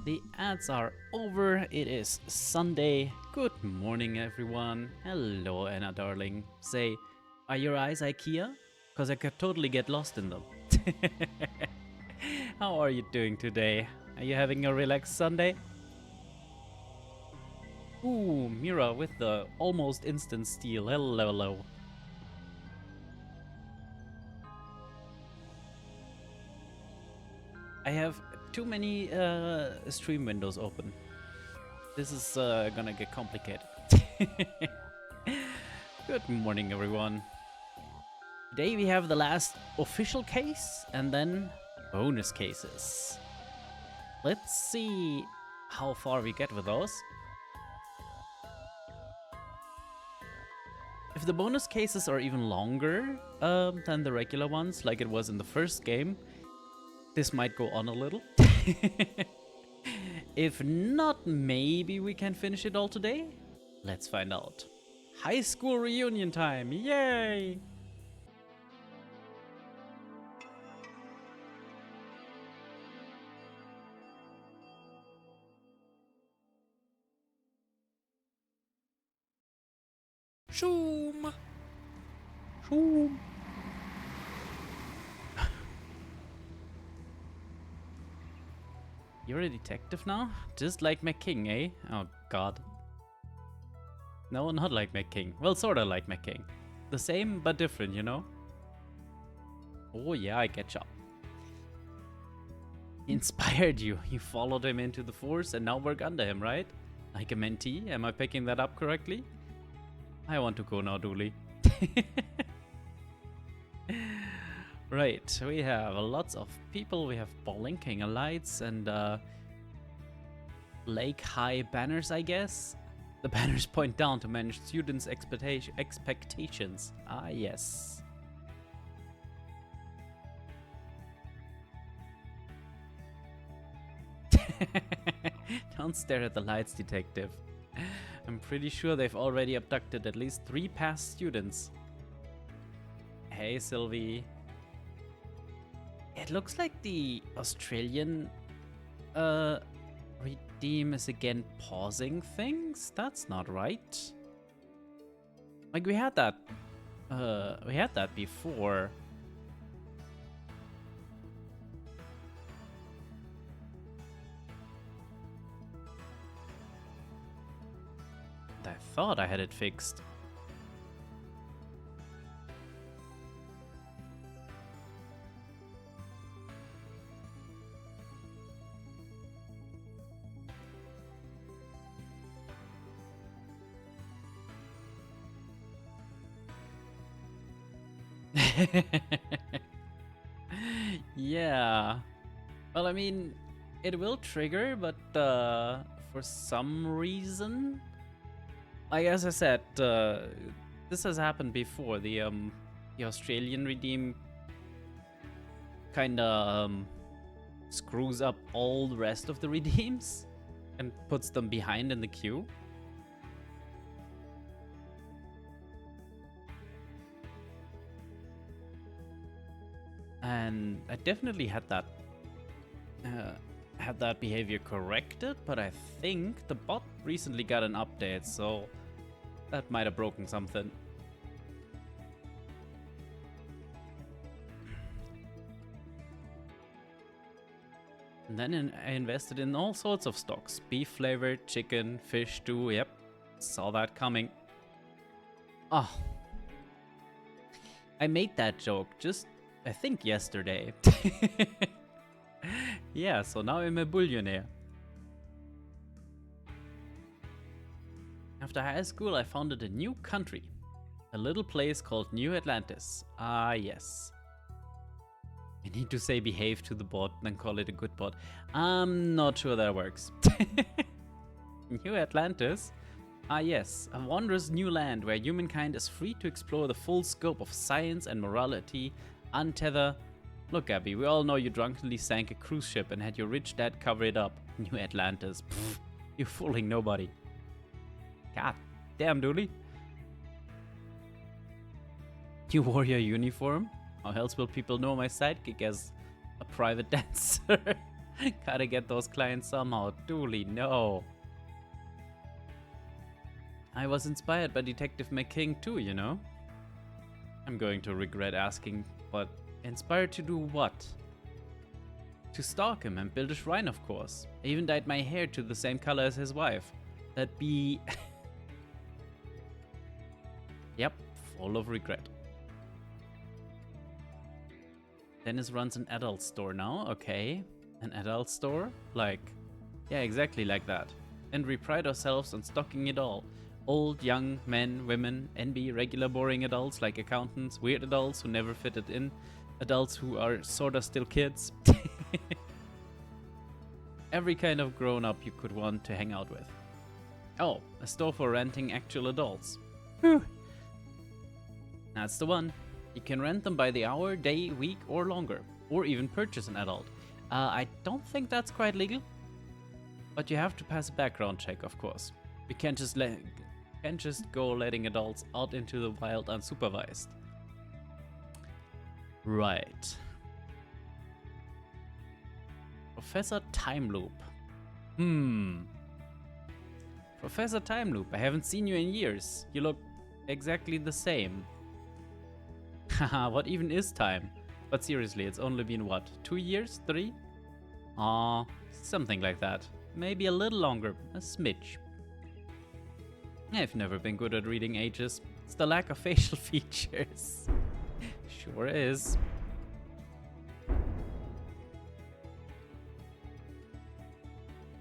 The ads are over. It is Sunday. Good morning, everyone. Hello, Anna, darling. Say, are your eyes IKEA? Because I could totally get lost in them. How are you doing today? Are you having a relaxed Sunday? Ooh, Mira with the almost instant steal. Hello, hello. I have too many stream windows open. This is gonna get complicated. Good morning, everyone. Today we have the last official case and then bonus cases. Let's see how far we get with those. If the bonus cases are even longer than the regular ones, like it was in the first game, this might go on a little. If not, maybe we can finish it all today? Let's find out. High school reunion time, yay! Shoom! Shoom! You're a detective now? Just like McKing, eh? Oh god. No, not like McKing. Well, sorta like McKing. The same, but different, you know? Oh yeah, I get ya. He inspired you. You followed him into the force and now work under him, right? Like a mentee? Am I picking that up correctly? I want to go now, Dooley. Right, we have lots of people. We have blinking lights and lake high banners, I guess. The banners point down to manage students' expectations. Ah, yes. Don't stare at the lights, detective. I'm pretty sure they've already abducted at least 3 past students. Hey, Sylvie. It looks like the Australian redeem is again pausing things. That's not right. Like we had that before. I thought I had it fixed. Yeah. Well, I mean, it will trigger, but for some reason, like as I said, this has happened before. The Australian redeem kind of screws up all the rest of the redeems and puts them behind in the queue. And I definitely had that behavior corrected, but I think the bot recently got an update, so that might have broken something. And then I invested in all sorts of stocks. Beef flavored, chicken, fish too, yep. Saw that coming. Oh. I made that joke just, I think, yesterday. Yeah, so now I'm a billionaire. After high school, I founded a new country. A little place called New Atlantis. Ah, yes. I need to say behave to the bot, then call it a good bot. I'm not sure that works. New Atlantis? Ah yes, a wondrous new land where humankind is free to explore the full scope of science and morality, untether. Look, Abby, we all know you drunkenly sank a cruise ship and had your rich dad cover it up. New Atlantis. Pfft, you're fooling nobody. God damn, Dooley. You wore your uniform? How else will people know my sidekick as a private dancer? Gotta get those clients somehow. Dooley, no. I was inspired by Detective McKing too, you know? I'm going to regret asking, but inspired to do what? To stalk him and build a shrine, of course. I even dyed my hair to the same color as his wife. That'd be... Yep, full of regret. Dennis runs an adult store now, okay. An adult store? Like, yeah, exactly like that. And we pride ourselves on stocking it all. Old, young, men, women, NB, regular boring adults like accountants, weird adults who never fitted in, adults who are sorta still kids. Every kind of grown-up you could want to hang out with. Oh, a store for renting actual adults. Whew. That's the one. You can rent them by the hour, day, week, or longer. Or even purchase an adult. I don't think that's quite legal. But you have to pass a background check, of course. You can't just go letting adults out into the wild unsupervised. Right. Professor Time Loop. Professor Time Loop, I haven't seen you in years. You look exactly the same. Haha, what even is time? But seriously, it's only been what, 2 years? 3? Aw, something like that. Maybe a little longer, a smidge. I've never been good at reading ages. It's the lack of facial features. Sure is.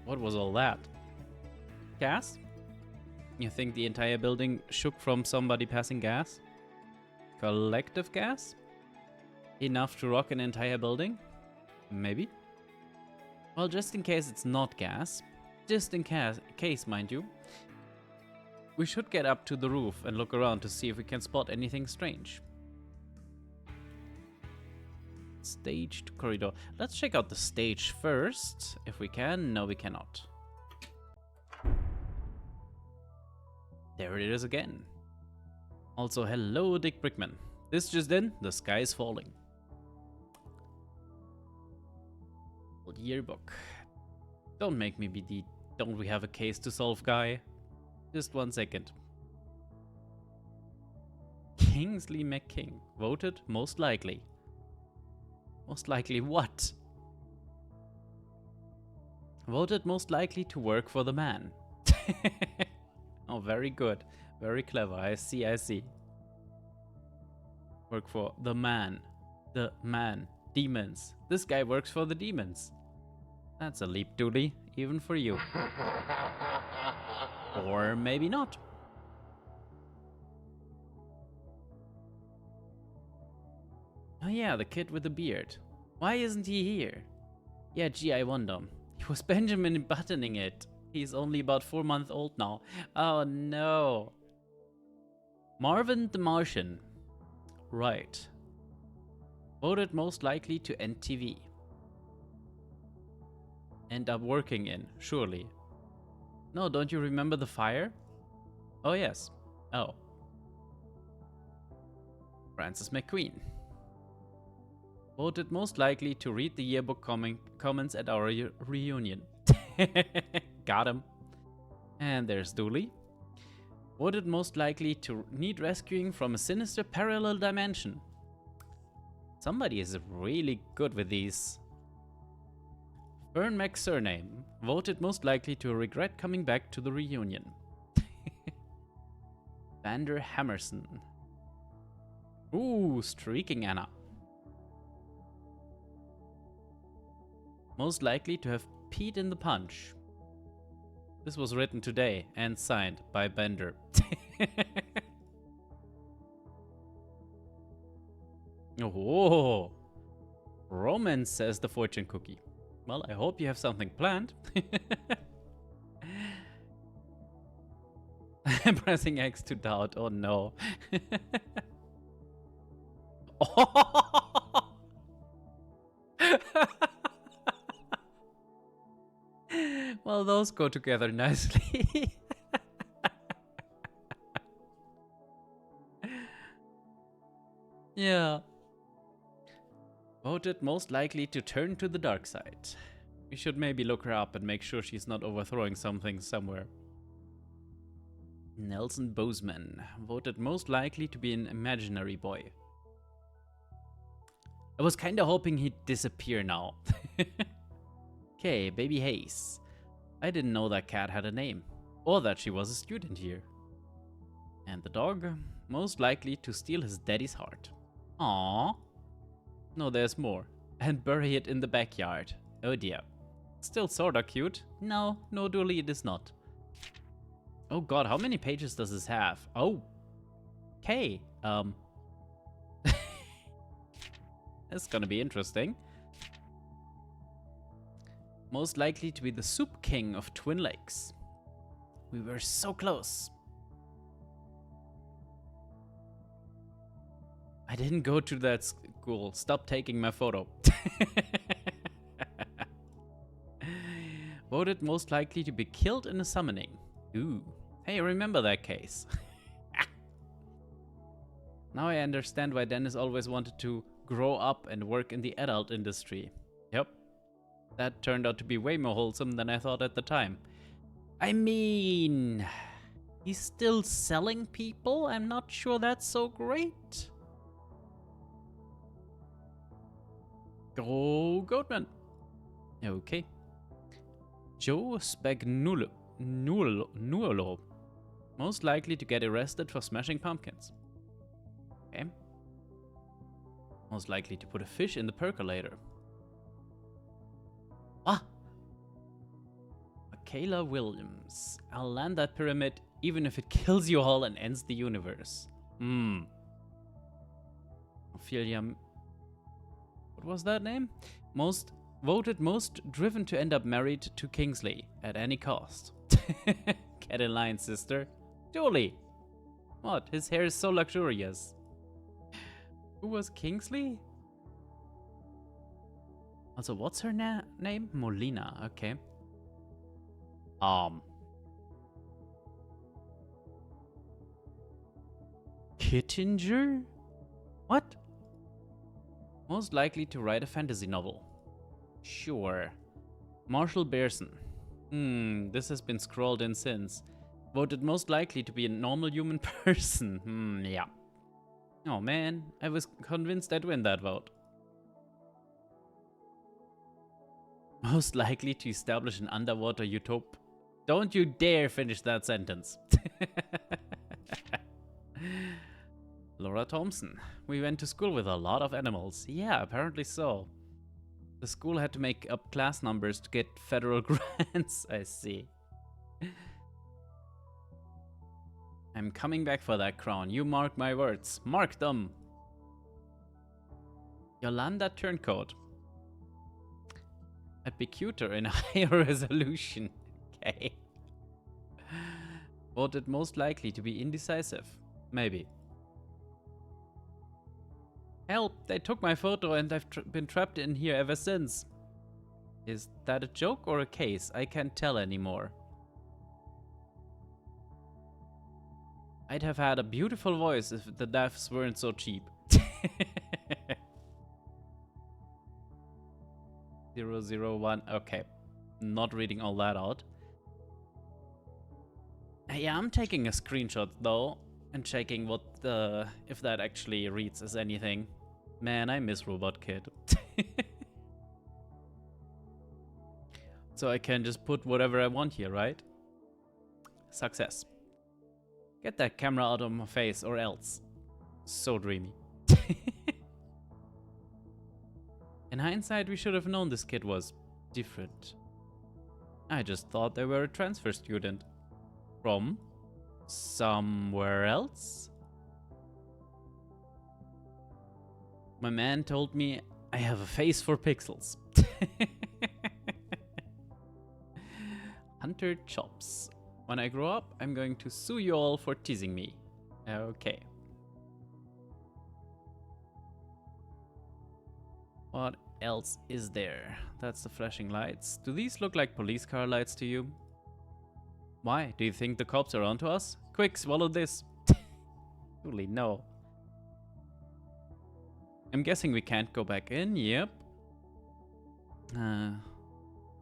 What was all that? Gas? You think the entire building shook from somebody passing gas? Collective gas? Enough to rock an entire building? Maybe. Well, just in case it's not gas, just in case, mind you, we should get up to the roof and look around to see if we can spot anything strange. Staged corridor. Let's check out the stage first. If we can. No, we cannot. There it is again. Also, hello, Dick Brickman. This just in, the sky is falling. Old yearbook. Don't make me be the don't we have a case to solve guy. Just 1 second. Kingsley McKing. Voted most likely. Most likely what? Voted most likely to work for the man. Oh, very good. Very clever. I see, I see. Work for the man. The man. Demons. This guy works for the demons. That's a leap, Dooley. Even for you. Or maybe not. Oh yeah, the kid with the beard. Why isn't he here? Yeah, gee, I wonder. He was Benjamin buttoning it. He's only about 4 months old now. Oh no. Marvin the Martian. Right. Voted most likely to end TV. End up working in, surely. No, don't you remember the fire? Oh yes. Oh. Francis McQueen. Voted most likely to read the yearbook comments at our reunion. Got him. And there's Dooley. Voted most likely to need rescuing from a sinister parallel dimension. Somebody is really good with these. Fern Mac's surname. Voted most likely to regret coming back to the reunion. Vander Hammerson. Ooh, streaking Anna. Most likely to have peed in the punch. This was written today and signed by Bender. Oh, romance, says the fortune cookie. Well, I hope you have something planned. I'm pressing X to doubt. Oh no. Oh. Well, those go together nicely. Yeah. Voted most likely to turn to the dark side. We should maybe look her up and make sure she's not overthrowing something somewhere. Nelson Bozeman, voted most likely to be an imaginary boy. I was kinda hoping he'd disappear now. Okay, Baby Hayes. I didn't know that cat had a name, or that she was a student here. And the dog, most likely to steal his daddy's heart. Aww. No, there's more. And bury it in the backyard. Oh dear. Still sorta cute. No, Dolly, it is not. Oh god, how many pages does this have? Oh. Okay. That's gonna be interesting. Most likely to be the Soup King of Twin Lakes. We were so close. I didn't go to that school. Stop taking my photo. Voted most likely to be killed in a summoning. Ooh. Hey, remember that case. Now I understand why Dennis always wanted to grow up and work in the adult industry. Yep. That turned out to be way more wholesome than I thought at the time. I mean, he's still selling people? I'm not sure that's so great. Go Goatman. Okay. Joe Spagnuolo. Most likely to get arrested for smashing pumpkins. Okay. Most likely to put a fish in the percolator. Ah! Michaela Williams. I'll land that pyramid even if it kills you all and ends the universe. Ophelia... What was that name? Voted most driven to end up married to Kingsley at any cost. Get in line, sister. Julie! What? His hair is so luxurious. Who was Kingsley? Also, what's her name? Molina, okay. Kittinger? What? Most likely to write a fantasy novel. Sure. Marshall Bearson. This has been scrolled in since. Voted most likely to be a normal human person. Yeah. Oh man, I was convinced I'd win that vote. Most likely to establish an underwater utopia. Don't you dare finish that sentence. Laura Thompson. We went to school with a lot of animals. Yeah, apparently so. The school had to make up class numbers to get federal grants. I see. I'm coming back for that crown. You mark my words. Mark them. Yolanda Turncoat. I'd be cuter in a higher resolution. Okay. Voted most likely to be indecisive. Maybe. Help! They took my photo and I've been trapped in here ever since. Is that a joke or a case? I can't tell anymore. I'd have had a beautiful voice if the deaths weren't so cheap. 001. Okay. Not reading all that out. Yeah, I'm taking a screenshot though and checking what if that actually reads as anything. Man, I miss Robot Kid. So I can just put whatever I want here, right? Success. Get that camera out of my face or else. So dreamy. In hindsight, we should have known this kid was different. I just thought they were a transfer student. From somewhere else? My man told me I have a face for pixels. Hunter Chops. When I grow up, I'm going to sue you all for teasing me. Okay. What else is there? That's the flashing lights. Do these look like police car lights to you? Why? Do you think the cops are onto us? Quick, swallow this. Truly, no. I'm guessing we can't go back in. Yep.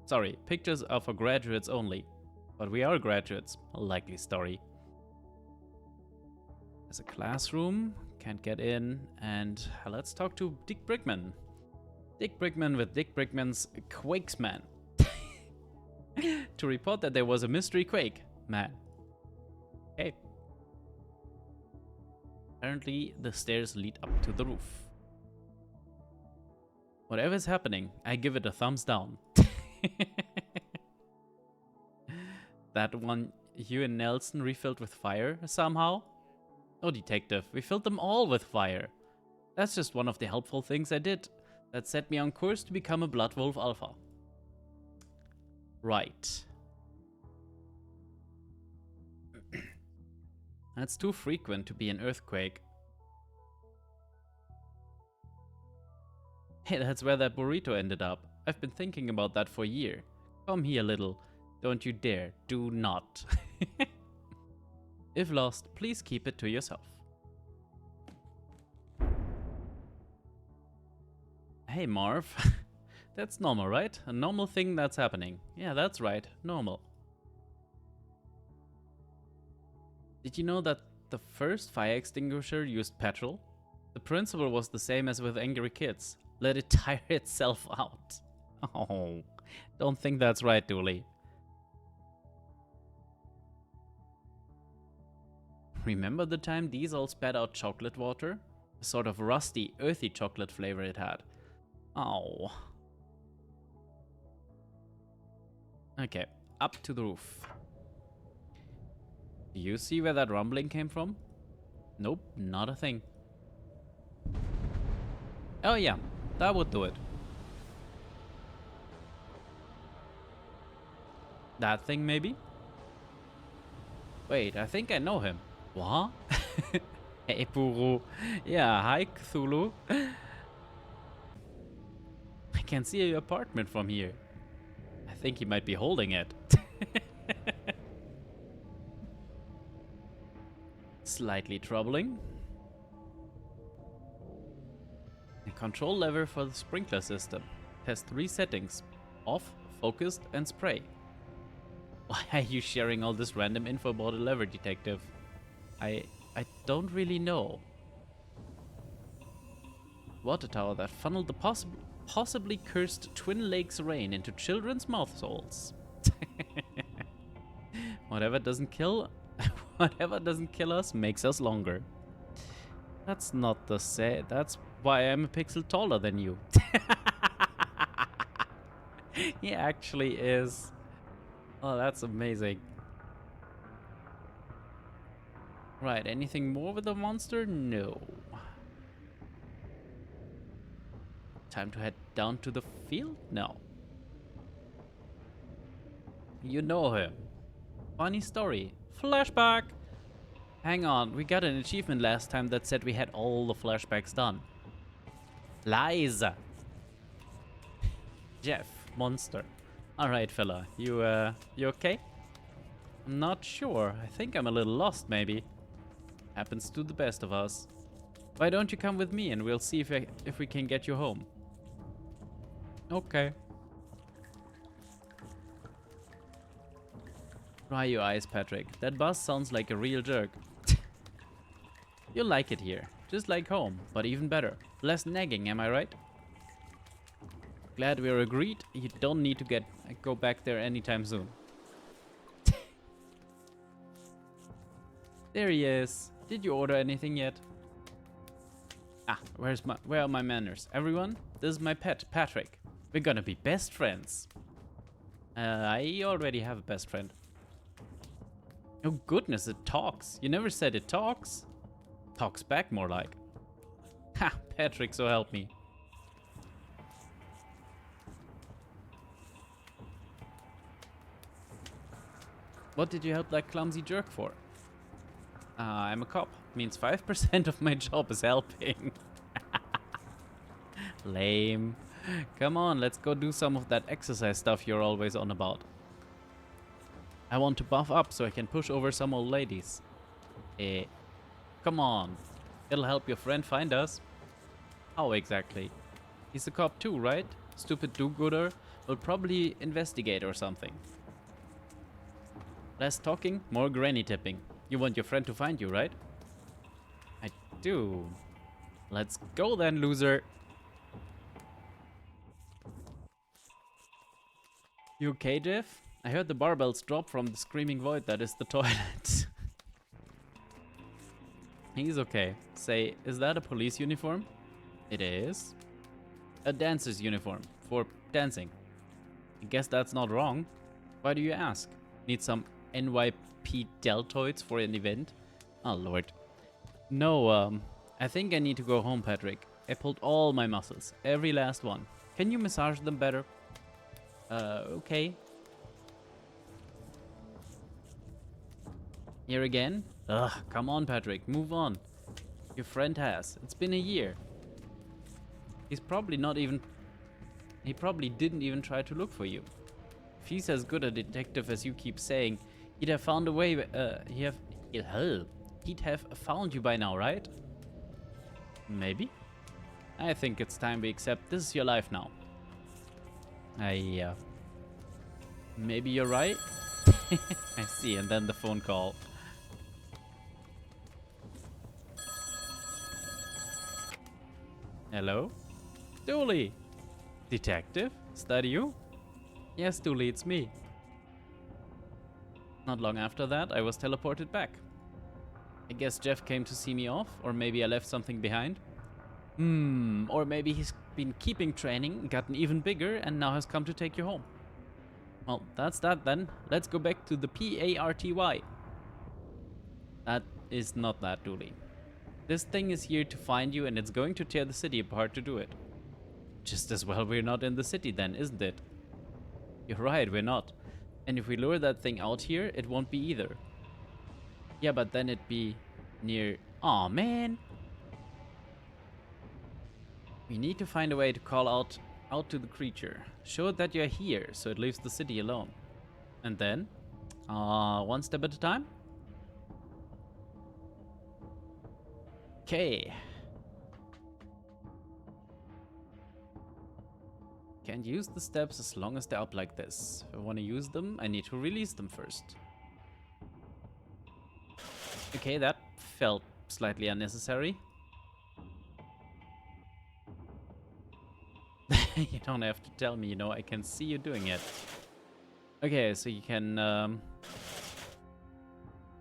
Sorry, pictures are for graduates only. But we are graduates. A likely story. There's a classroom. Can't get in. And let's talk to Dick Brickman. Dick Brickman with Dick Brickman's Quakesman. To report that there was a mystery quake. Man. Okay. Apparently, the stairs lead up to the roof. Whatever's happening, I give it a thumbs down. That one you and Nelson refilled with fire somehow? Oh, detective, we filled them all with fire. That's just one of the helpful things I did that set me on course to become a Blood Wolf Alpha. Right. That's too frequent to be an earthquake. Hey, that's where that burrito ended up. I've been thinking about that for a year. Come here, little. Don't you dare. Do not. If lost, please keep it to yourself. Hey, Marv. That's normal, right? A normal thing that's happening. Yeah, that's right. Normal. Did you know that the first fire extinguisher used petrol? The principle was the same as with angry kids. Let it tire itself out. Oh, don't think that's right, Dooley. Remember the time these all spat out chocolate water? A sort of rusty, earthy chocolate flavor it had. Oh. Okay, up to the roof. Do you see where that rumbling came from? Nope, not a thing. Oh yeah, that would do it. That thing maybe? Wait, I think I know him. What? Hey, Puru. Yeah, hi, Cthulhu. I can see your apartment from here. I think he might be holding it. Slightly troubling. A control lever for the sprinkler system. Has 3 settings. Off, focused, and spray. Why are you sharing all this random info about a lever, detective? I don't really know. Water tower that funneled the possibly cursed Twin Lakes rain into children's mouth holes. Whatever doesn't kill us makes us longer. That's not the say. That's why I'm a pixel taller than you. He actually is. Oh, that's amazing. Right, anything more with the monster? No. Time to head down to the field? No. You know him. Funny story. Flashback! Hang on, we got an achievement last time that said we had all the flashbacks done. Lies! Jeff, monster. Alright, fella. You okay? I'm not sure. I think I'm a little lost, maybe. Happens to the best of us. Why don't you come with me and we'll see if we can get you home. Okay. Dry your eyes, Patrick. That boss sounds like a real jerk. You'll like it here. Just like home, but even better. Less nagging, am I right? Glad we're agreed. You don't need to go back there anytime soon. There he is. Did you order anything yet? Ah, where are my manners? Everyone, this is my pet, Patrick. We're gonna be best friends. I already have a best friend. Oh goodness, it talks. You never said it talks. Talks back more like. Ha, Patrick, so help me. What did you help that clumsy jerk for? I'm a cop. Means 5% of my job is helping. Lame. Come on, let's go do some of that exercise stuff you're always on about. I want to buff up so I can push over some old ladies. Come on. It'll help your friend find us. How exactly? He's a cop too, right? Stupid do-gooder. We'll probably investigate or something. Less talking, more granny tipping. You want your friend to find you, right? I do. Let's go then, loser. You okay, Jeff? I heard the barbells drop from the screaming void that is the toilet. He's okay. Say, is that a police uniform? It is. A dancer's uniform for dancing. I guess that's not wrong. Why do you ask? Need some NYP deltoids for an event? Oh lord. No, I think I need to go home, Patrick. I pulled all my muscles, every last one. Can you massage them better? Okay. Here again? Ugh, come on, Patrick, move on. Your friend has. It's been a year. He probably didn't even try to look for you. If he's as good a detective as you keep saying, he'd have found a way, he'd have found you by now, right? Maybe. I think it's time we accept this is your life now. Maybe you're right. I see, and then the phone call. Hello? Dooley! Detective? Is that you? Yes, Dooley, it's me. Not long after that, I was teleported back. I guess Jeff came to see me off, or maybe I left something behind. Or maybe he's been keeping training, gotten even bigger, and now has come to take you home. Well, that's that then. Let's go back to the PARTY. That is not that, Dooley. This thing is here to find you, and it's going to tear the city apart to do it. Just as well we're not in the city then, isn't it? You're right, we're not. And if we lure that thing out here, it won't be either. Yeah, but then it'd be near... Aw, man! We need to find a way to call out to the creature. Show it that you're here, so it leaves the city alone. And then? One step at a time? Okay. Can't use the steps as long as they're up like this. If I want to use them, I need to release them first. Okay, that felt slightly unnecessary. You don't have to tell me, you know, I can see you doing it. Okay, so you can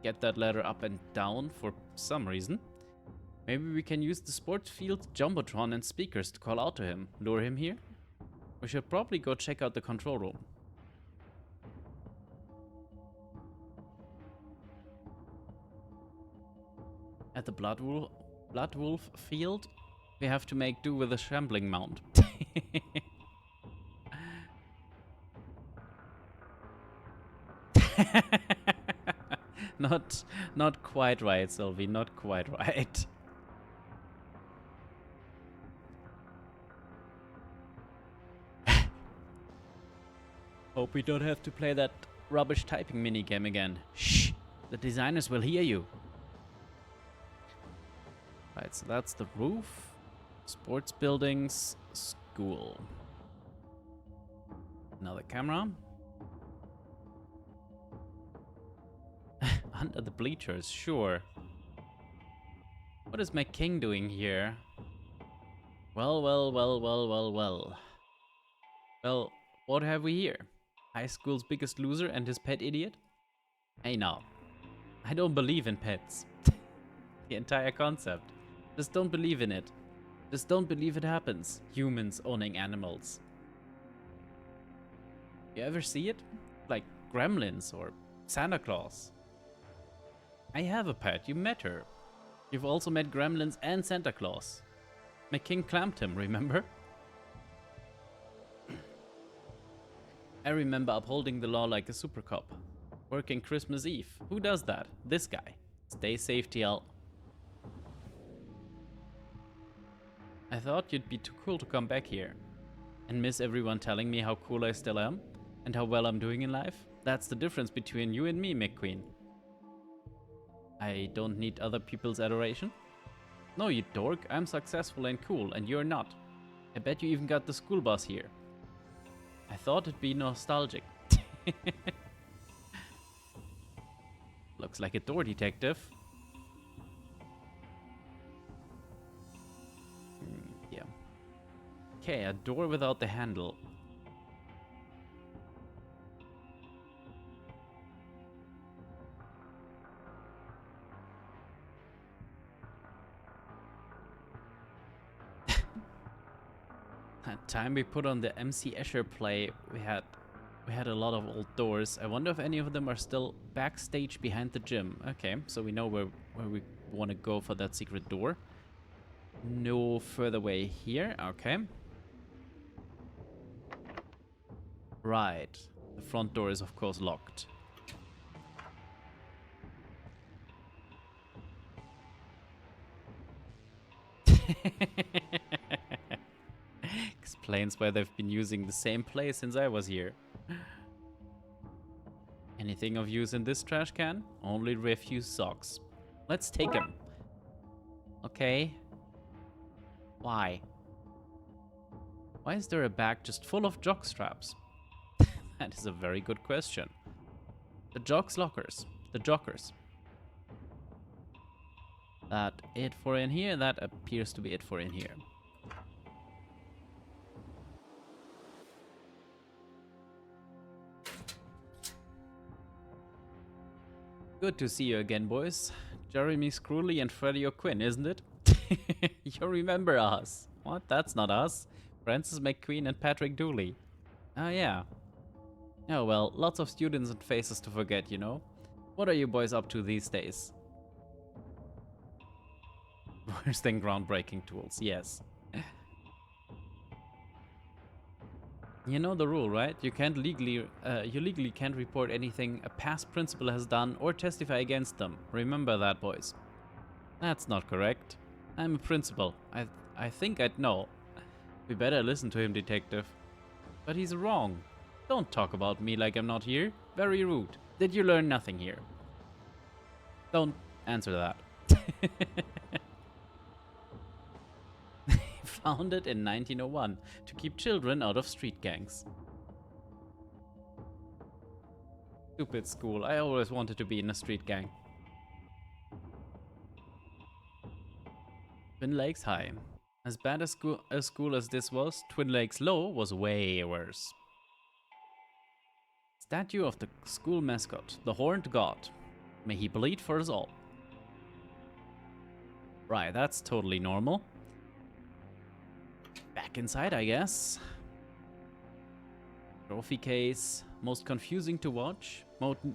get that ladder up and down for some reason. Maybe we can use the sports field, jumbotron and speakers to call out to him. Lure him here? We should probably go check out the control room. At the Blood Wolf field, we have to make do with a shambling mount. Not quite right, Sylvie, not quite right. Hope we don't have to play that rubbish typing minigame again. Shh! The designers will hear you. Right, so that's the roof. Sports buildings, school. Another camera. Under the bleachers, sure. What is McKing doing here? Well. Well, what have we here? High school's biggest loser and his pet idiot? Hey now, I don't believe in pets. The entire concept. Just don't believe in it. Just don't believe it happens. Humans owning animals. You ever see it? Like gremlins or Santa Claus. I have a pet, you met her. You've also met gremlins and Santa Claus. McKing clamped him, remember? I remember upholding the law like a super cop. Working Christmas Eve. Who does that? This guy. Stay safe, TL. I thought you'd be too cool to come back here. And miss everyone telling me how cool I still am? And how well I'm doing in life? That's the difference between you and me, McQueen. I don't need other people's adoration? No, you dork. I'm successful and cool, and you're not. I bet you even got the school bus here. I thought it'd be nostalgic. Looks like a door detective. Yeah. Okay, a door without the handle. That time we put on the MC Escher play, we had a lot of old doors. I wonder if any of them are still backstage behind the gym. Okay, so we know where we want to go for that secret door. No further way here. Okay. Right. The front door is of course locked. Explains why they've been using the same place since I was here. Anything of use in this trash can? Only refuse socks. Let's take them. Okay. Why? Why is there a bag just full of jock straps? That is a very good question. The jocks lockers. The jockers. That it for in here? That appears to be it for in here. Good to see you again, boys. Jeremy Screwley and Freddie O'Quinn, isn't it? You remember us. What? That's not us. Francis McQueen and Patrick Dooley. Oh, yeah. Oh, well, lots of students and faces to forget, you know. What are you boys up to these days? Worse than groundbreaking tools, yes. You know the rule, right? You legally can't report anything a past principal has done or testify against them. Remember that, boys. That's not correct. I'm a principal. I think I'd know. We better listen to him, detective. But he's wrong. Don't talk about me like I'm not here. Very rude. Did you learn nothing here? Don't answer that. Founded in 1901 to keep children out of street gangs. Stupid school. I always wanted to be in a street gang. Twin Lakes High. As bad a school as this was, Twin Lakes Low was way worse. Statue of the school mascot, the Horned God. May he bleed for us all. Right, that's totally normal. Back inside, I guess. Trophy case. Most confusing to watch.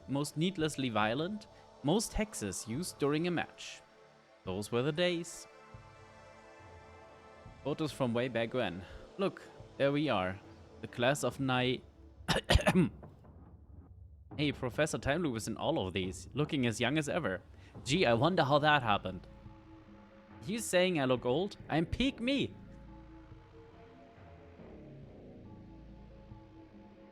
Most needlessly violent. Most hexes used during a match. Those were the days. Photos from way back when. Look, there we are. The class of Hey, Professor Time Loop is in all of these. Looking as young as ever. Gee, I wonder how that happened. You saying I look old? I'm peak me.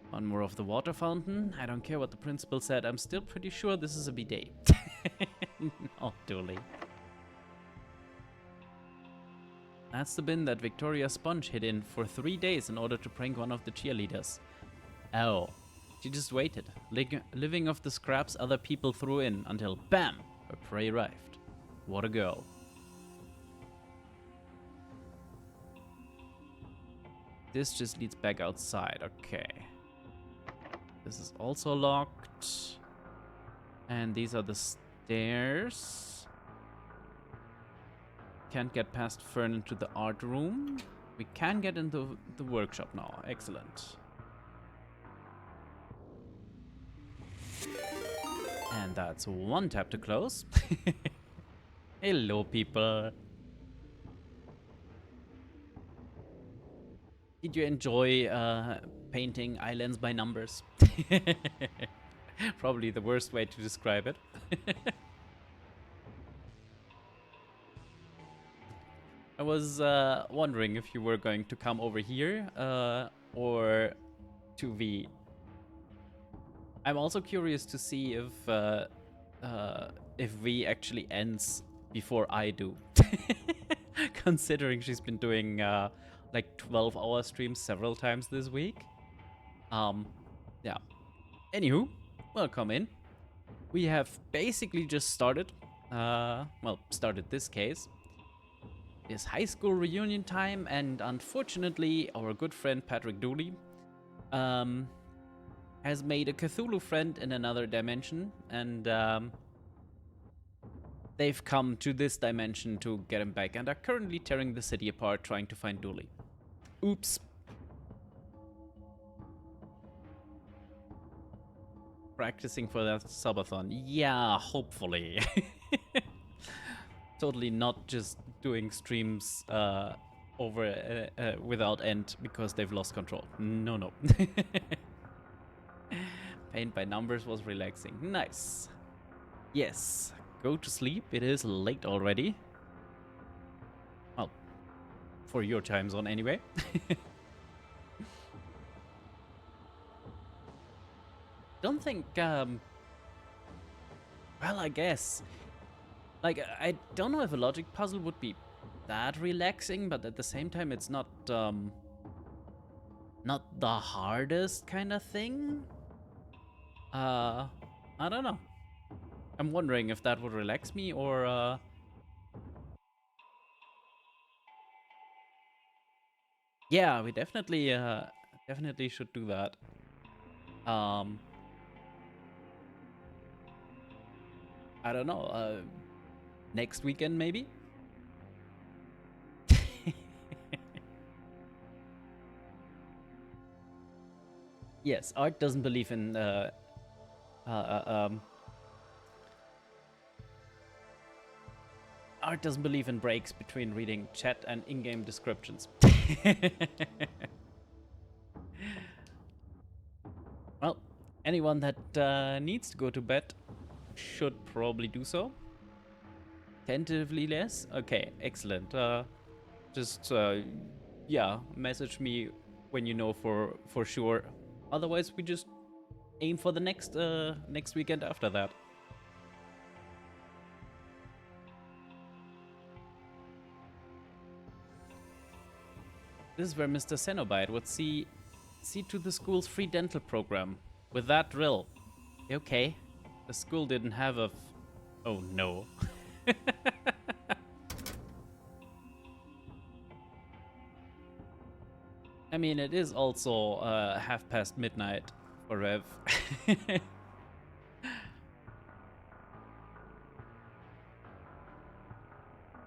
One more of the water fountain. I don't care what the principal said. I'm still pretty sure this is a bidet. Not Dooley. That's the bin that Victoria Sponge hid in for 3 days in order to prank one of the cheerleaders. Oh. She just waited, living off the scraps other people threw in until BAM! Her prey arrived. What a girl. This just leads back outside. Okay. This is also locked. And these are the stairs. Can't get past Fern into the art room. We can get into the workshop now. Excellent. And that's one tab to close. Hello, people. Did you enjoy painting islands by numbers? Probably the worst way to describe it. I was wondering if you were going to come over here or to V. I'm also curious to see if V actually ends before I do. Considering she's been doing like 12-hour streams several times this week. Yeah. Anywho, welcome in. We have basically just started. Started this case. It's high school reunion time, and unfortunately, our good friend Patrick Dooley has made a Cthulhu friend in another dimension, and they've come to this dimension to get him back and are currently tearing the city apart trying to find Dooley. Oops. Practicing for that subathon. Yeah, hopefully. Totally not just doing streams over without end because they've lost control. No. Paint by numbers was relaxing. Nice. Yes. Go to sleep. It is late already. Well, for your time zone anyway. Don't think, well, I guess. Like, I don't know if a logic puzzle would be that relaxing, but at the same time, it's not the hardest kind of thing. I don't know. I'm wondering if that would relax me or, yeah, we definitely should do that. I don't know, next weekend maybe? Yes, Art doesn't believe in, Art doesn't believe in breaks between reading chat and in-game descriptions. Well, anyone that needs to go to bed should probably do so. Tentatively less? Okay, excellent. Yeah, message me when you know for sure. Otherwise, we just aim for the next weekend after that. This is where Mr. Cenobite would see to the school's free dental program. With that drill. Okay. The school didn't have a... Oh no. I mean, it is also midnight for Rev.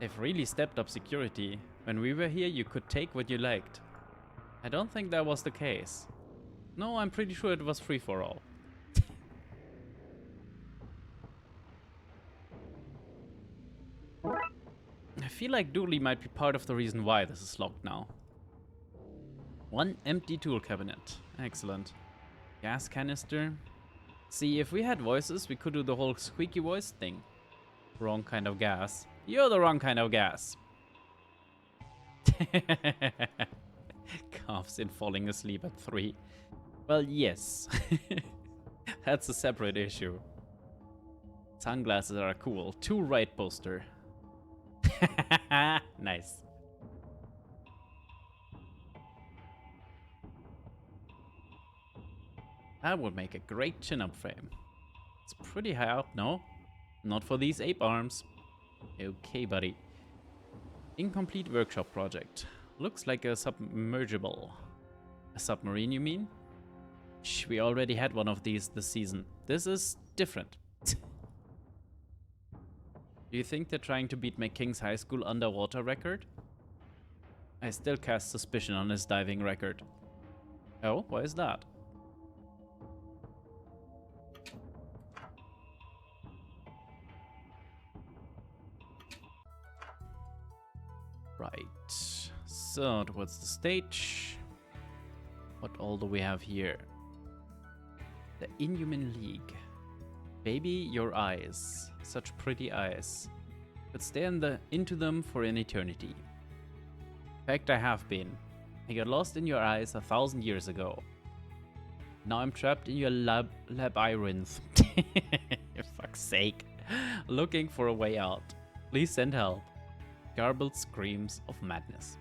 They've really stepped up security. When we were here, you could take what you liked. I don't think that was the case. No, I'm pretty sure it was free for all. I feel like Dooley might be part of the reason why this is locked now. One empty tool cabinet. Excellent. Gas canister. See, if we had voices, we could do the whole squeaky voice thing. Wrong kind of gas. You're the wrong kind of gas. Coughs in falling asleep at 3. Well, yes. That's a separate issue. Sunglasses are cool. 2 right poster. Nice. That would make a great chin-up frame. It's pretty high up, no? Not for these ape arms. Okay, buddy. Incomplete workshop project. Looks like a submergible. A submarine, you mean? Shh, we already had one of these this season. This is different. Do you think they're trying to beat McKing's high school underwater record? I still cast suspicion on his diving record. Oh, why is that? Right. So, towards the stage. What all do we have here? The Inhuman League. Baby, your eyes. Such pretty eyes. Could stare into them for an eternity. In fact, I have been. I got lost in your eyes 1,000 years ago. Now I'm trapped in your labyrinth. For fuck's sake. Looking for a way out. Please send help. Garbled screams of madness.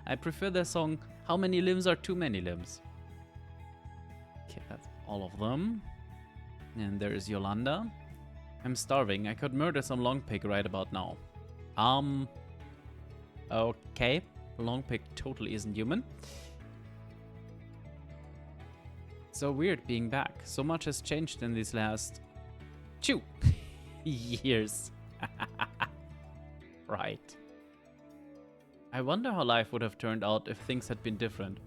I prefer their song, How Many Limbs Are Too Many Limbs? Okay, that's all of them. And there is Yolanda. I'm starving. I could murder some long pig right about now. Okay. Long pig totally isn't human. So weird being back. So much has changed in these last 2 years. Right. I wonder how life would have turned out if things had been different.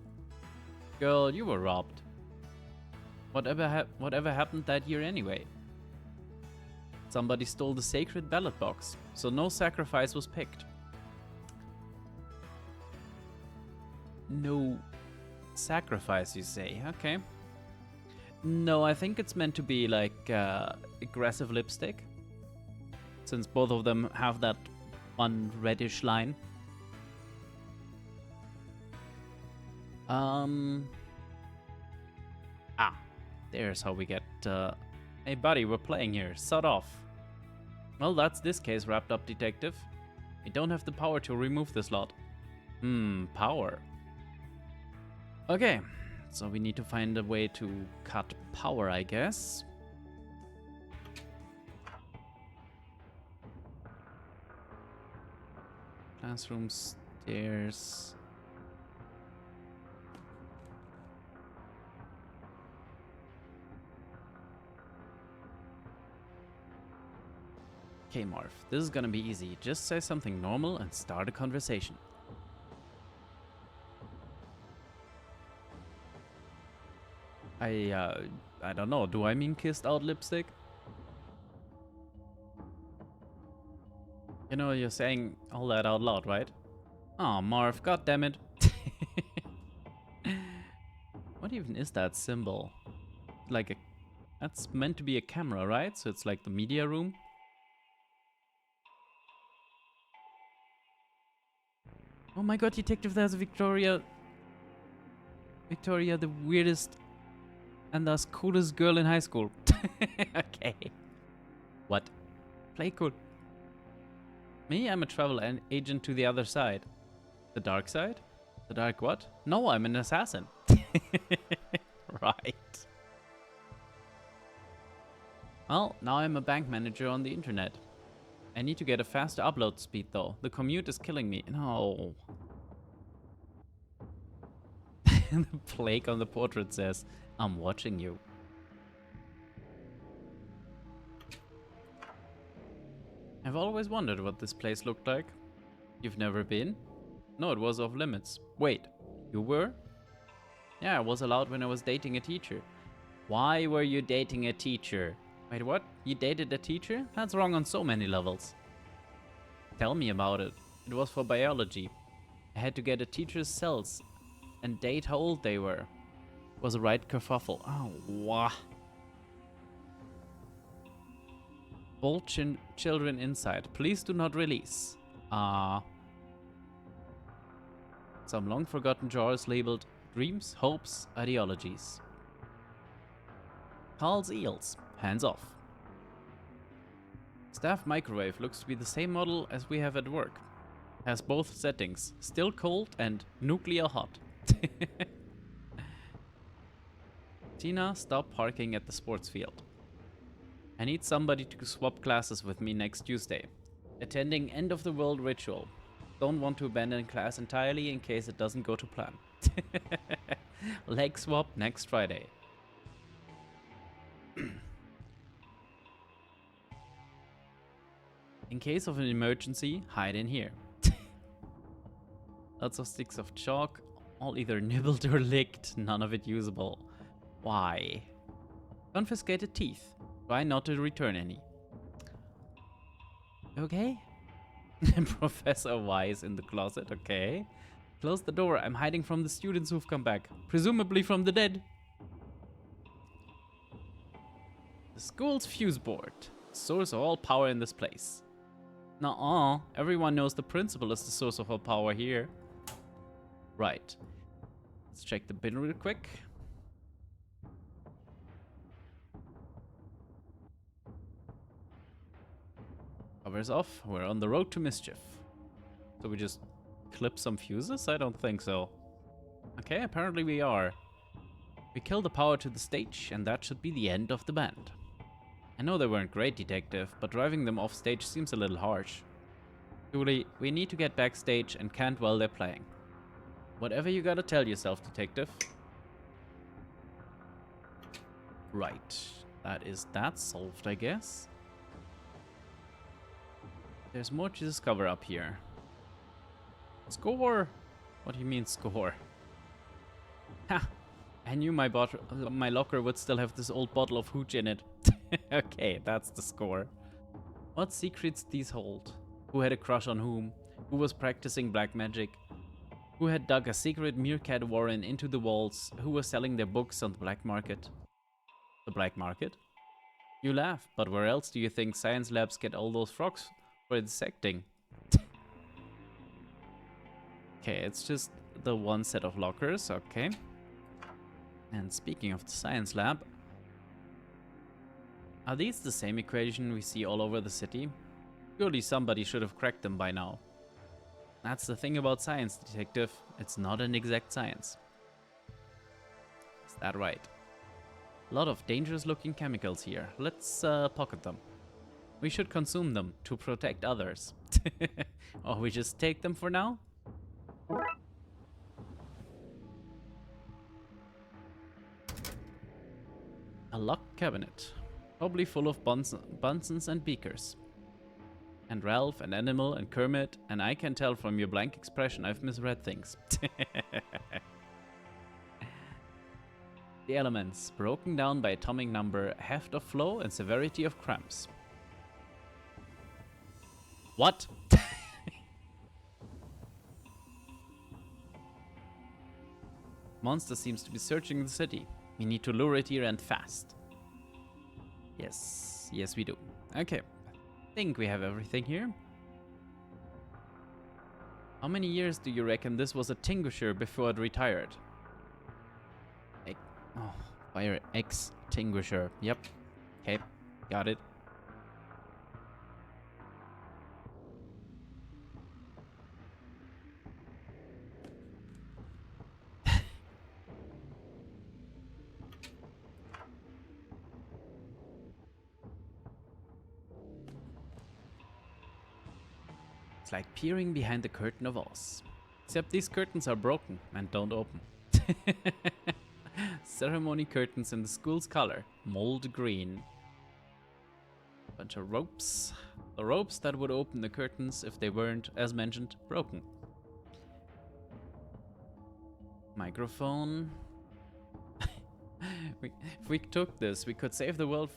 Girl, you were robbed. Whatever happened that year anyway? Somebody stole the sacred ballot box, so no sacrifice was picked. No sacrifice, you say? Okay. No, I think it's meant to be like aggressive lipstick. Since both of them have that one reddish line. There's how we get, hey buddy, we're playing here, sod off. Well, that's this case wrapped up, detective. We don't have the power to remove this lot. Power. Okay, so we need to find a way to cut power, I guess. Classroom, stairs. Okay, Marv, this is gonna be easy. Just say something normal and start a conversation. I don't know. Do I mean kissed out lipstick? You know, you're saying all that out loud, right? Oh, Marv, god damn it. What even is that symbol? Like a... That's meant to be a camera, right? So it's like the media room. Oh my god, detective, there's Victoria. Victoria, the weirdest and thus coolest girl in high school. Okay. What? Play cool. Me? I'm a travel agent to the other side. The dark side? The dark what? No, I'm an assassin. Right. Well, now I'm a bank manager on the internet. I need to get a faster upload speed though. The commute is killing me. No. The plague on the portrait says, I'm watching you. I've always wondered what this place looked like. You've never been? No, it was off limits. Wait, you were? Yeah, I was allowed when I was dating a teacher. Why were you dating a teacher? Wait, what? You dated a teacher? That's wrong on so many levels. Tell me about it. It was for biology. I had to get a teacher's cells and date how old they were. It was a right kerfuffle. Oh, wah. All children inside. Please do not release. Some long forgotten drawers labeled dreams, hopes, ideologies. Carl's eels. Hands off. Staff microwave looks to be the same model as we have at work. Has both settings. Still cold and nuclear hot. Tina, stop parking at the sports field. I need somebody to swap classes with me next Tuesday. Attending end of the world ritual. Don't want to abandon class entirely in case it doesn't go to plan. Leg swap next Friday. In case of an emergency, hide in here. Lots of sticks of chalk, all either nibbled or licked, none of it usable. Why? Confiscated teeth. Try not to return any. Okay. Professor Wise in the closet, okay. Close the door, I'm hiding from the students who've come back. Presumably from the dead. The school's fuse board. Source of all power in this place. Nuh-uh. Everyone knows the principal is the source of all power here. Right. Let's check the bin real quick. Covers off. We're on the road to mischief. So we just clip some fuses? I don't think so. Okay, apparently we are. We kill the power to the stage, and that should be the end of the band. I know they weren't great, Detective, but driving them off stage seems a little harsh. Julie, we need to get backstage and can't while they're playing. Whatever you gotta tell yourself, Detective. Right. That is that solved, I guess. There's more to discover up here. Score! What do you mean, score? Ha! I knew my locker would still have this old bottle of hooch in it. Okay, that's the score. What secrets these hold? Who had a crush on whom? Who was practicing black magic? Who had dug a secret meerkat warren into the walls? Who was selling their books on the black market? The black market? You laugh, but where else do you think science labs get all those frogs for dissecting? Okay, it's just the one set of lockers, okay. And speaking of the science lab, are these the same equation we see all over the city? Surely somebody should have cracked them by now. That's the thing about science, Detective. It's not an exact science. Is that right? A lot of dangerous looking chemicals here. Let's pocket them. We should consume them to protect others. Or we just take them for now? A locked cabinet. Probably full of Bunsen's and beakers. And Ralph and Animal and Kermit, and I can tell from your blank expression I've misread things. The elements, broken down by atomic number, heft of flow and severity of cramps. What? Monster seems to be searching the city. We need to lure it here and fast. Yes, yes we do. Okay, I think we have everything here. How many years do you reckon this was a Tinguisher before it retired? Oh, fire extinguisher. Yep. Okay, got it. It's like peering behind the curtain of Oz. Except these curtains are broken and don't open. Ceremony curtains in the school's color, mold green. Bunch of ropes. The ropes that would open the curtains if they weren't, as mentioned, broken. Microphone. If we took this, we could save the world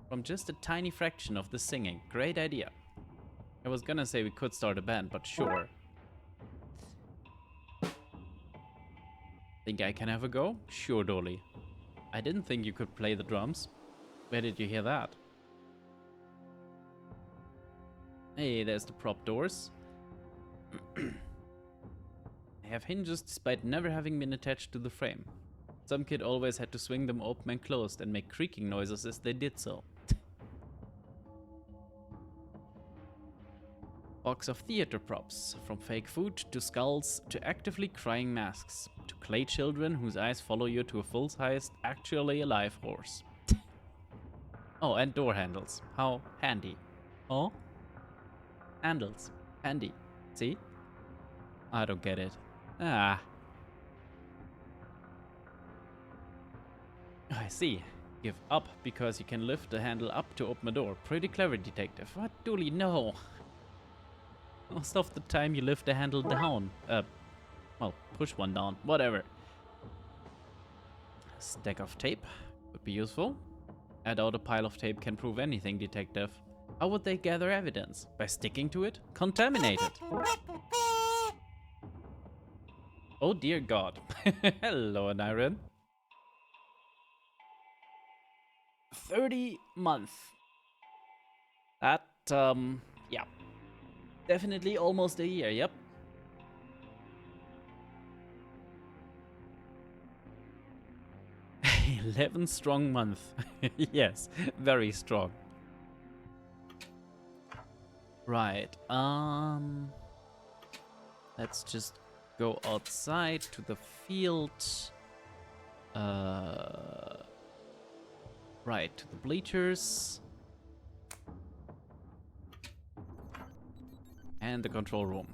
from just a tiny fraction of the singing. Great idea. I was gonna say we could start a band, but sure. Think I can have a go? Sure, Dolly. I didn't think you could play the drums. Where did you hear that? Hey, there's the prop doors. They have hinges despite never having been attached to the frame. Some kid always had to swing them open and closed and make creaking noises as they did so. Box of theater props, from fake food to skulls to actively crying masks, to clay children whose eyes follow you to a full-sized, actually alive horse. Oh, and door handles. How handy. Oh? Handles. Handy. See? I don't get it. Ah. I see. Give up because you can lift the handle up to open a door. Pretty clever, Detective. What do you know? Most of the time you lift the handle down. Well, push one down. Whatever. Stack of tape would be useful. I doubt a pile of tape can prove anything, Detective. How would they gather evidence? By sticking to it? Contaminate it. Oh dear God. Hello, Aniron. 30 month. That, yeah. Definitely almost a year, yep. $11 strong month. Yes, very strong. Right, let's just go outside to the field. Right, to the bleachers. And the control room.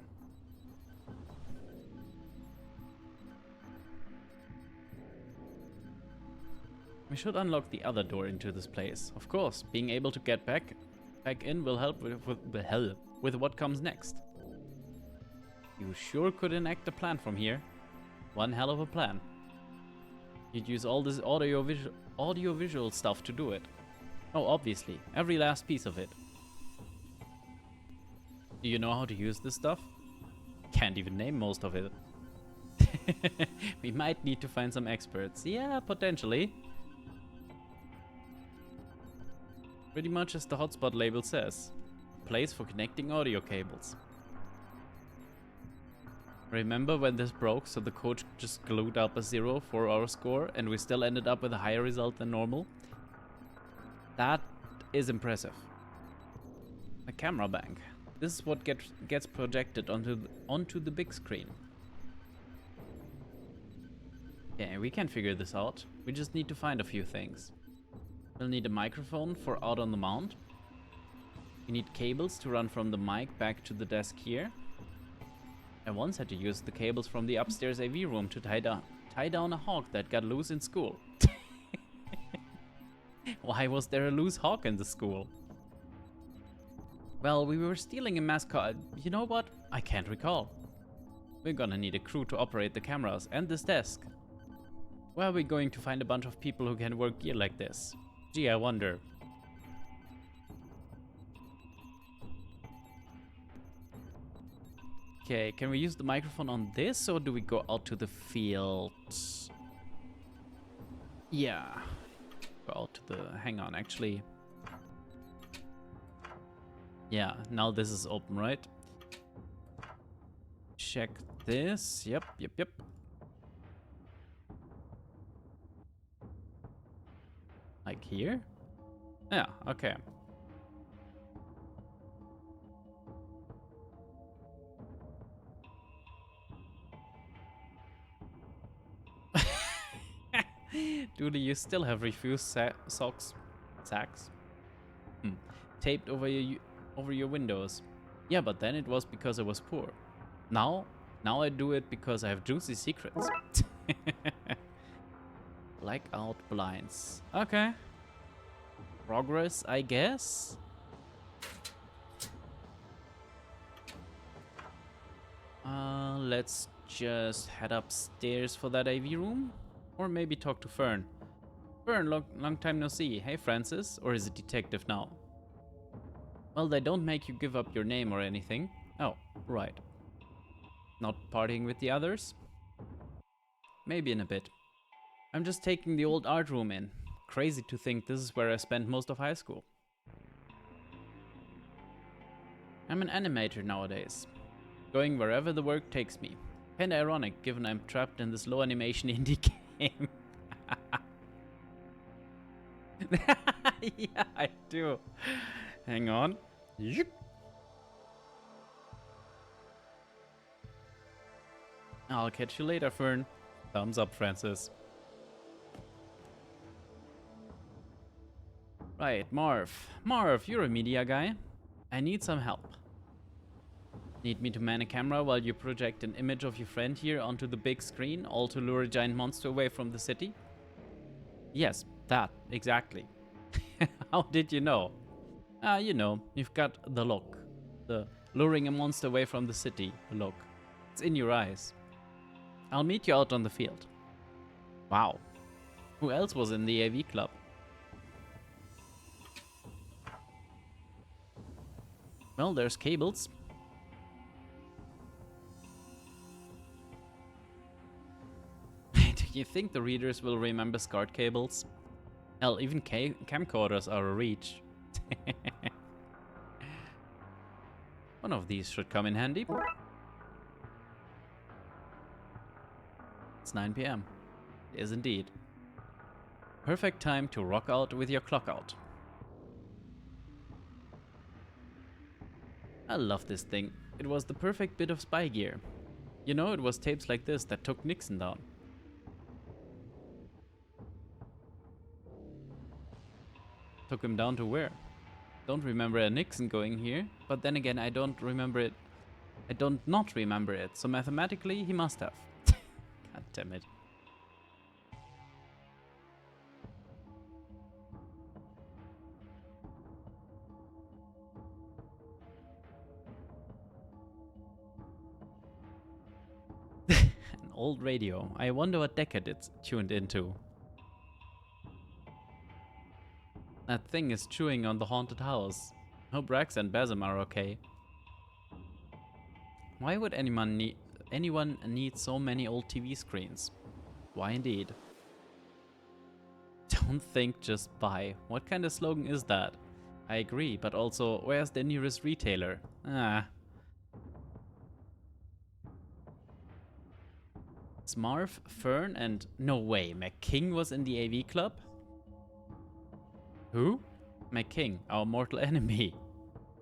We should unlock the other door into this place. Of course, being able to get back in will help with what comes next. You sure could enact a plan from here. One hell of a plan. You'd use all this audio-visual stuff to do it. Oh, obviously, every last piece of it. Do you know how to use this stuff? Can't even name most of it. We might need to find some experts. Yeah, potentially. Pretty much as the hotspot label says. Place for connecting audio cables. Remember when this broke, so the coach just glued up a 0 for our score and we still ended up with a higher result than normal? That is impressive. A camera bank. This is what gets projected onto the big screen. Yeah, we can figure this out. We just need to find a few things. We'll need a microphone for out on the mount. We need cables to run from the mic back to the desk here. I once had to use the cables from the upstairs AV room to tie down a hawk that got loose in school. Why was there a loose hawk in the school? Well, we were stealing a mascot. You know what? I can't recall. We're gonna need a crew to operate the cameras and this desk. Where are we going to find a bunch of people who can work gear like this? Gee, I wonder. Okay, can we use the microphone on this or do we go out to the field? Yeah. Go out to the... Hang on, actually. Yeah, now this is open, right? Check this. Yep. Like here? Yeah, okay. Doodle, you still have refused sacks taped over your windows. Yeah, but then it was because I was poor. Now I do it because I have juicy secrets. Blackout blinds. Okay. Progress, I guess. Let's just head upstairs for that AV room. Or maybe talk to Fern. Fern, long time no see. Hey, Francis. Or is it detective now? Well, they don't make you give up your name or anything. Oh, right. Not partying with the others? Maybe in a bit. I'm just taking the old art room in. Crazy to think this is where I spent most of high school. I'm an animator nowadays. Going wherever the work takes me. Kinda ironic, given I'm trapped in this low animation indie game. Yeah, I do. Hang on. Yep. I'll catch you later, Fern. Thumbs up, Francis. Right, Marv. Marv, you're a media guy. I need some help. Need me to man a camera while you project an image of your friend here onto the big screen, all to lure a giant monster away from the city? Yes, that, exactly. How did you know? You know, you've got the look. The luring a monster away from the city look. It's in your eyes. I'll meet you out on the field. Wow. Who else was in the AV club? Well, there's cables. Do you think the readers will remember SCART cables? Hell, even camcorders are a reach. One of these should come in handy. It's 9 PM. It is indeed. Perfect time to rock out with your clock out. I love this thing. It was the perfect bit of spy gear. You know, it was tapes like this that took Nixon down. Took him down to where? Don't remember a Nixon going here, but then again, I don't remember it. I don't not remember it, so mathematically, he must have. God damn it. An old radio. I wonder what decade it's tuned into. That thing is chewing on the haunted house. Hope Rex and Basim are okay. Why would anyone need so many old TV screens? Why indeed? Don't think, just buy. What kind of slogan is that? I agree, but also, where's the nearest retailer? Ah. Smarf, Fern, and no way, McKing was in the AV club? Who? McKing, our mortal enemy.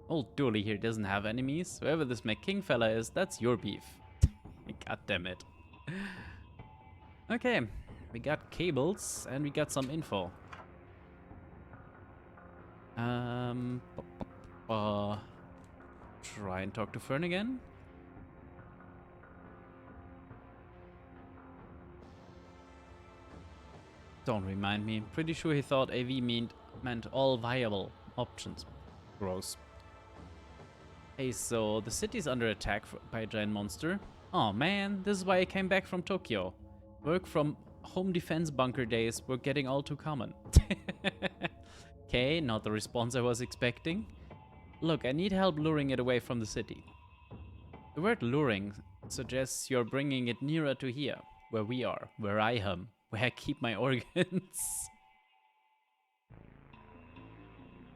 Old Dooley here doesn't have enemies. Whoever this McKing fella is, that's your beef. God damn it. Okay, we got cables and we got some info. Try and talk to Fern again. Don't remind me. Pretty sure he thought AV meant all viable options. Gross. Hey, so the city's under attack by a giant monster. Oh man, this is why I came back from Tokyo. Work from home defense bunker days were getting all too common. Okay, not the response I was expecting. Look, I need help luring it away from the city. The word luring suggests you're bringing it nearer to here, where we are, where I am, where I keep my organs.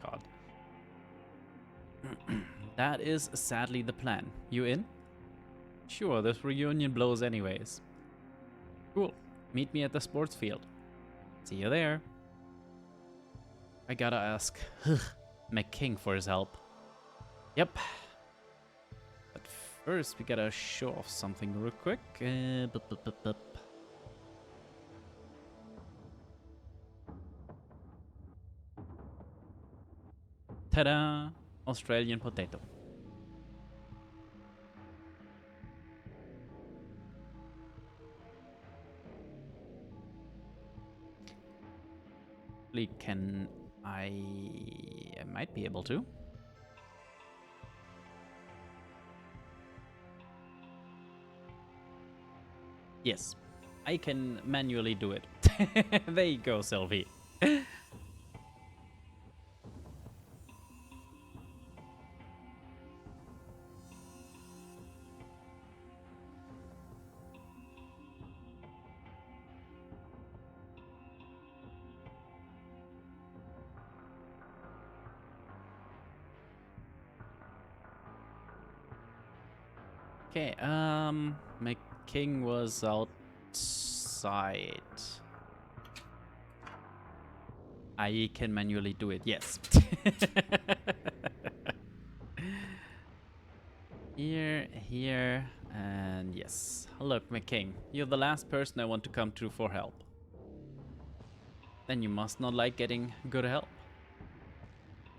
God. That is sadly the plan. You in? Sure, this reunion blows anyways. Cool. Meet me at the sports field. See you there. I gotta ask McKing for his help. Yep. But first, we gotta show off something real quick. Ta-da! Australian potato. Can I might be able to. Yes, I can manually do it. There you go, Sylvie. Okay, McKing was outside. I can manually do it, yes. Here, and yes. Look, McKing, you're the last person I want to come to for help. Then you must not like getting good help.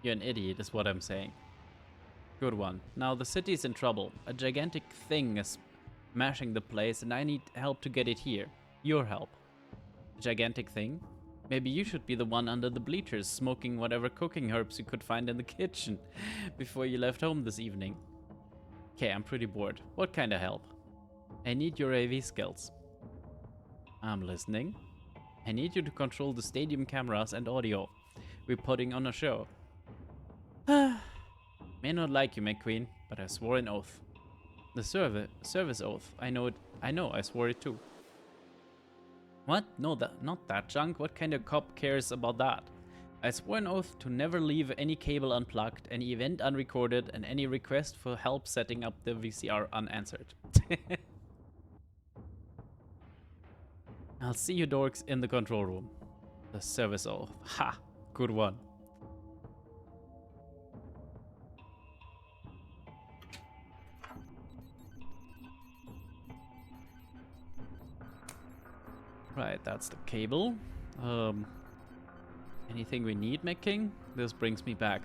You're an idiot, is what I'm saying. Good one. Now the city's in trouble. A gigantic thing is smashing the place and I need help to get it here. Your help. A gigantic thing? Maybe you should be the one under the bleachers smoking whatever cooking herbs you could find in the kitchen before you left home this evening. Okay, I'm pretty bored. What kind of help? I need your AV skills. I'm listening. I need you to control the stadium cameras and audio. We're putting on a show. May not like you, McQueen, but I swore an oath. The service oath. I know, I swore it too. What? No, not that junk. What kind of cop cares about that? I swore an oath to never leave any cable unplugged, any event unrecorded, and any request for help setting up the VCR unanswered. I'll see you dorks in the control room. The service oath. Ha! Good one. Right, that's the cable. I Anything we need, McKing? This brings me back.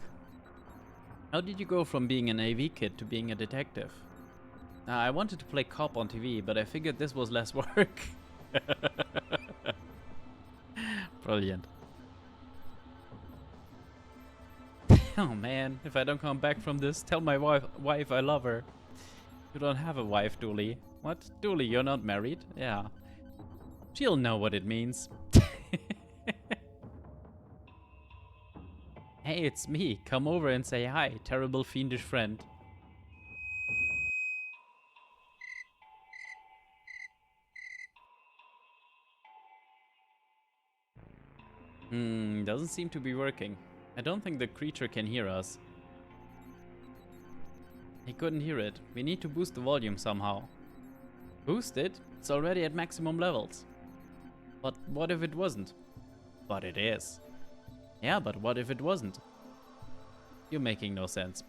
How did you go from being an AV kid to being a detective? I wanted to play cop on TV, but I figured this was less work. Brilliant. Oh man, if I don't come back from this, tell my wife I love her. You don't have a wife, Dooley. What? Dooley, you're not married? Yeah. She'll know what it means. Hey, it's me. Come over and say hi, terrible fiendish friend. Doesn't seem to be working. I don't think the creature can hear us. He couldn't hear it. We need to boost the volume somehow. Boost it? It's already at maximum levels. But what if it wasn't? But it is. Yeah, but what if it wasn't? You're making no sense.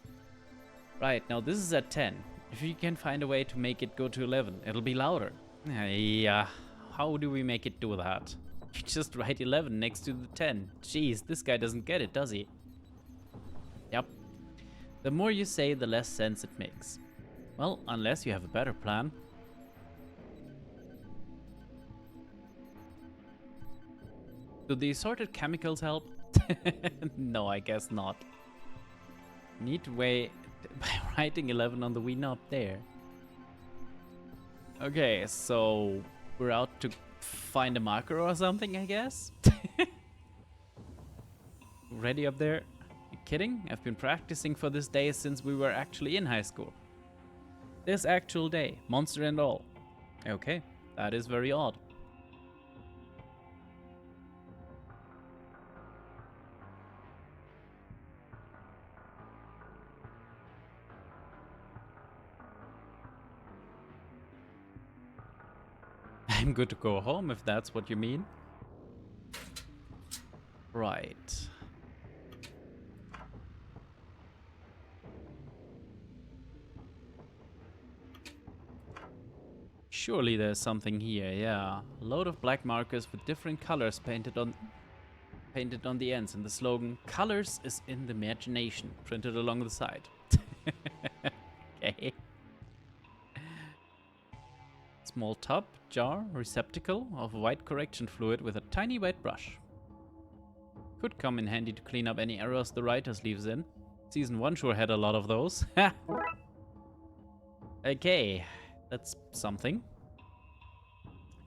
Right, now this is at 10. If you can find a way to make it go to 11, it'll be louder. Yeah, how do we make it do that? You just write 11 next to the 10. Jeez, this guy doesn't get it, does he? Yep. The more you say, the less sense it makes. Well, unless you have a better plan. Do the assorted chemicals help? No, I guess not. Need to wait by writing 11 on the Wii knob there. Okay, so we're out to find a marker or something, I guess? Ready up there? You kidding? I've been practicing for this day since we were actually in high school. This actual day, monster and all. Okay, that is very odd. I'm good to go home if that's what you mean. Right. Surely there's something here, yeah. A load of black markers with different colors painted on the ends, and the slogan, "Colors is in the imagination," printed along the side. Okay. Small tub, jar, receptacle of white correction fluid with a tiny white brush. Could come in handy to clean up any errors the writers leaves in. Season 1 sure had a lot of those. Okay, that's something.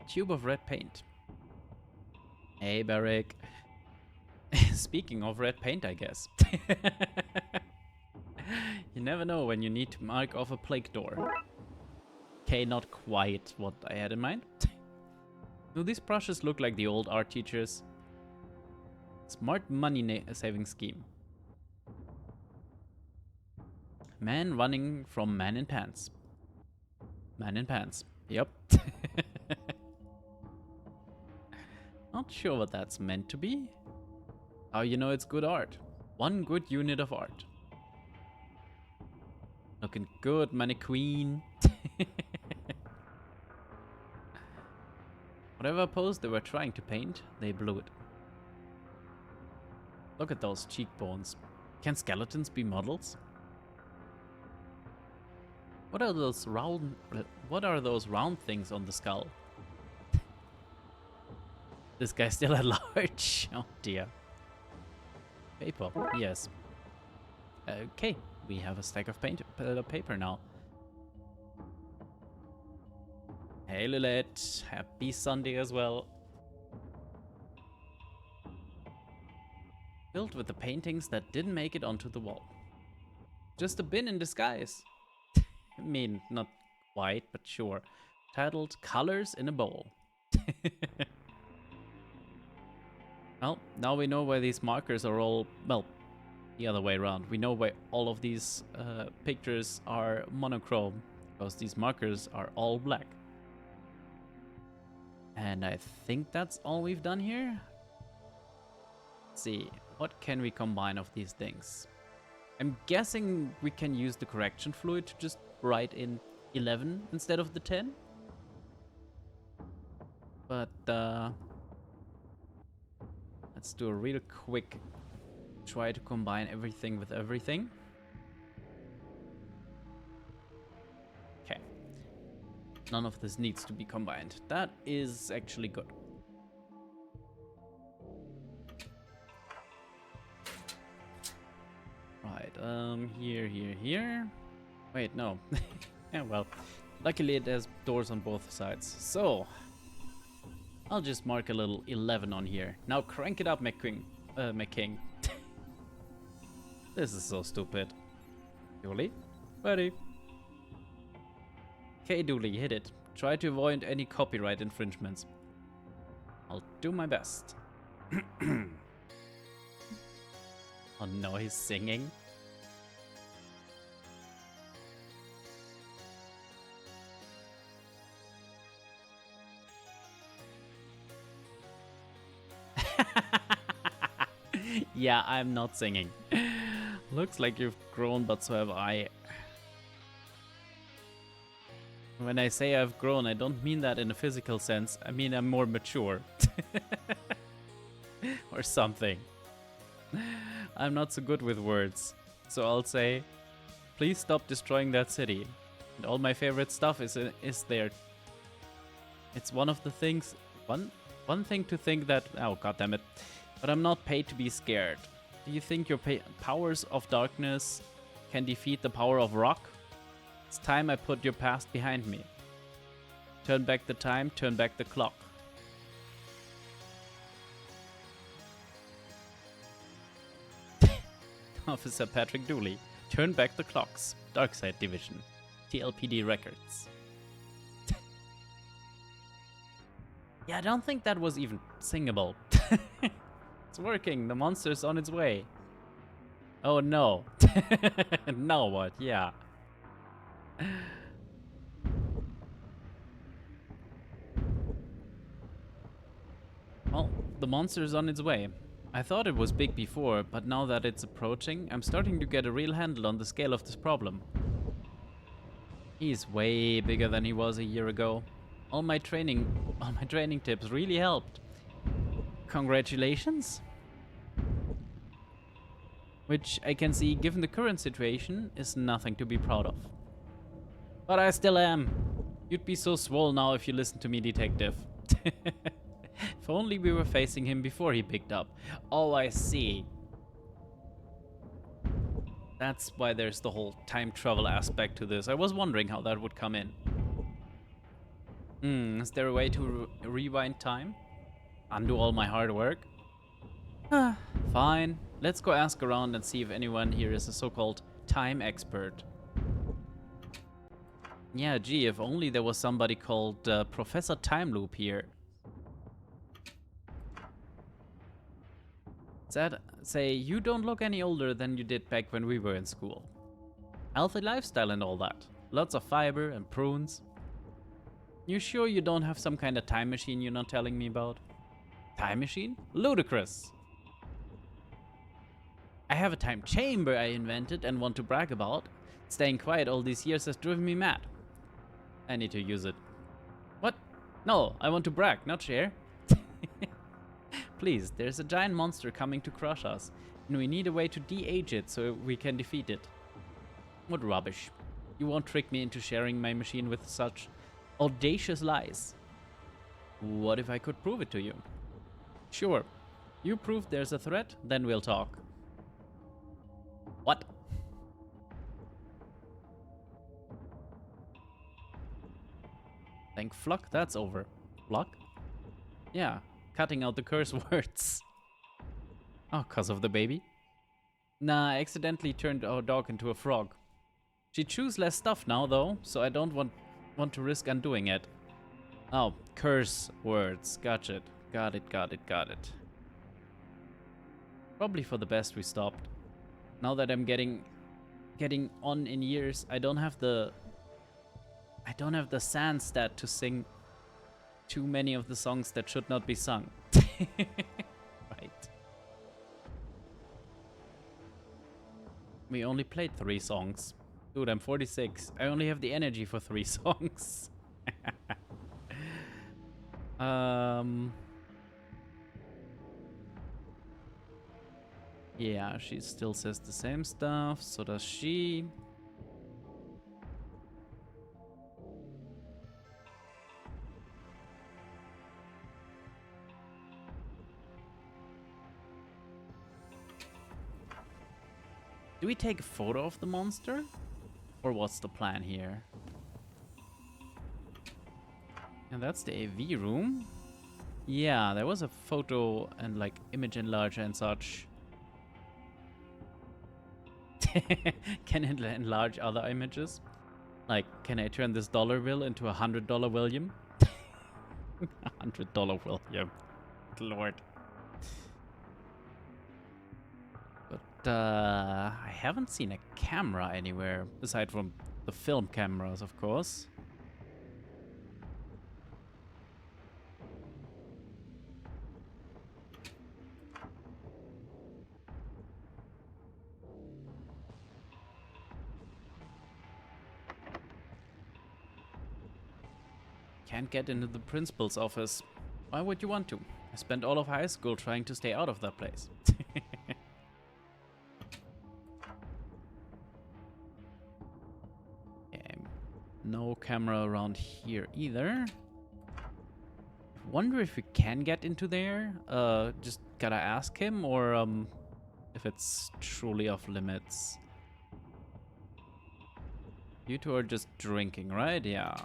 Tube of red paint. Hey, Barrick. Speaking of red paint, I guess. You never know when you need to mark off a plague door. Okay, not quite what I had in mind. Do these brushes look like the old art teachers? Smart money saving scheme. Man running from man in pants. Man in pants. Yep. Not sure what that's meant to be. How you know it's good art? One good unit of art. Looking good, mannequin. Whatever pose they were trying to paint, they blew it. Look at those cheekbones. Can skeletons be models? What are those round things on the skull? This guy's still at large. Oh dear. Paper, yes. Okay, we have a stack of paper now. Hey Lilith, happy Sunday as well. Filled with the paintings that didn't make it onto the wall. Just a bin in disguise. I mean, not quite, but sure. Titled Colors in a Bowl. Well, now we know why these markers are all, well, the other way around. We know why all of these pictures are monochrome, because these markers are all black. And I think that's all we've done here. Let's see, what can we combine of these things? I'm guessing we can use the correction fluid to just write in 11 instead of the 10. But let's Let's do a real quick try to combine everything with everything. Okay. None of this needs to be combined. That is actually good. Right, here. Wait, no. Yeah, well, luckily it has doors on both sides. So, I'll just mark a little 11 on here. Now crank it up, McKing. This is so stupid. Dooley? Ready. Okay, Dooley, hit it. Try to avoid any copyright infringements. I'll do my best. Oh no, he's singing. Yeah, I'm not singing. Looks like you've grown, but so have I. When I say I've grown, I don't mean that in a physical sense. I mean I'm more mature. Or something. I'm not so good with words. So I'll say, please stop destroying that city. And all my favorite stuff is there. It's one of the things... One thing to think that... Oh, goddammit. But I'm not paid to be scared. Do you think your powers of darkness can defeat the power of rock? It's time I put your past behind me. Turn back the time, turn back the clock. Officer Patrick Dooley, turn back the clocks. Darkside Division. TLPD Records. Yeah, I don't think that was even singable. It's working. The monster's on its way. Oh no. Now what? Yeah. Well, the monster's on its way. I thought it was big before, but now that it's approaching, I'm starting to get a real handle on the scale of this problem. He's way bigger than he was a year ago. All my training tips really helped. Congratulations. Which I can see, given the current situation, is nothing to be proud of. But I still am. You'd be so swole now if you listened to me, detective. If only we were facing him before he picked up. Oh, I see. That's why there's the whole time travel aspect to this. I was wondering how that would come in. Is there a way to rewind time? Undo all my hard work? Fine. Let's go ask around and see if anyone here is a so-called time expert. Yeah, gee, if only there was somebody called Professor Time Loop here. Say, you don't look any older than you did back when we were in school. Healthy lifestyle and all that. Lots of fiber and prunes. You sure you don't have some kind of time machine you're not telling me about? Time machine? Ludicrous. I have a time chamber I invented and want to brag about. Staying quiet all these years has driven me mad. I need to use it. What? No, I want to brag, not share. Please, there's a giant monster coming to crush us, and we need a way to de-age it so we can defeat it. What rubbish. You won't trick me into sharing my machine with such audacious lies. What if I could prove it to you? Sure. You prove there's a threat, then we'll talk. What? Thank Fluck, that's over. Fluck? Yeah, cutting out the curse words. Oh, 'cause of the baby? Nah, I accidentally turned our dog into a frog. She chews less stuff now, though, so I don't want to risk undoing it. Oh, curse words. Gotcha. Got it. Probably for the best we stopped. Now that I'm getting on in years, I don't have the sand stat to sing too many of the songs that should not be sung. Right. We only played 3 songs. Dude, I'm 46. I only have the energy for 3 songs. Yeah, she still says the same stuff. So does she. Do we take a photo of the monster? Or what's the plan here? And that's the AV room. Yeah, there was a photo and like image enlarger and such. Can it enlarge other images? Like, can I turn this dollar bill into $100 William? $100 William. Lord. But I haven't seen a camera anywhere, aside from the film cameras, of course. Can't get into the principal's office. Why would you want to? I spent all of high school trying to stay out of that place. Okay. No camera around here either. Wonder if we can get into there. Just gotta ask him, or if it's truly off limits. You two are just drinking, right? Yeah.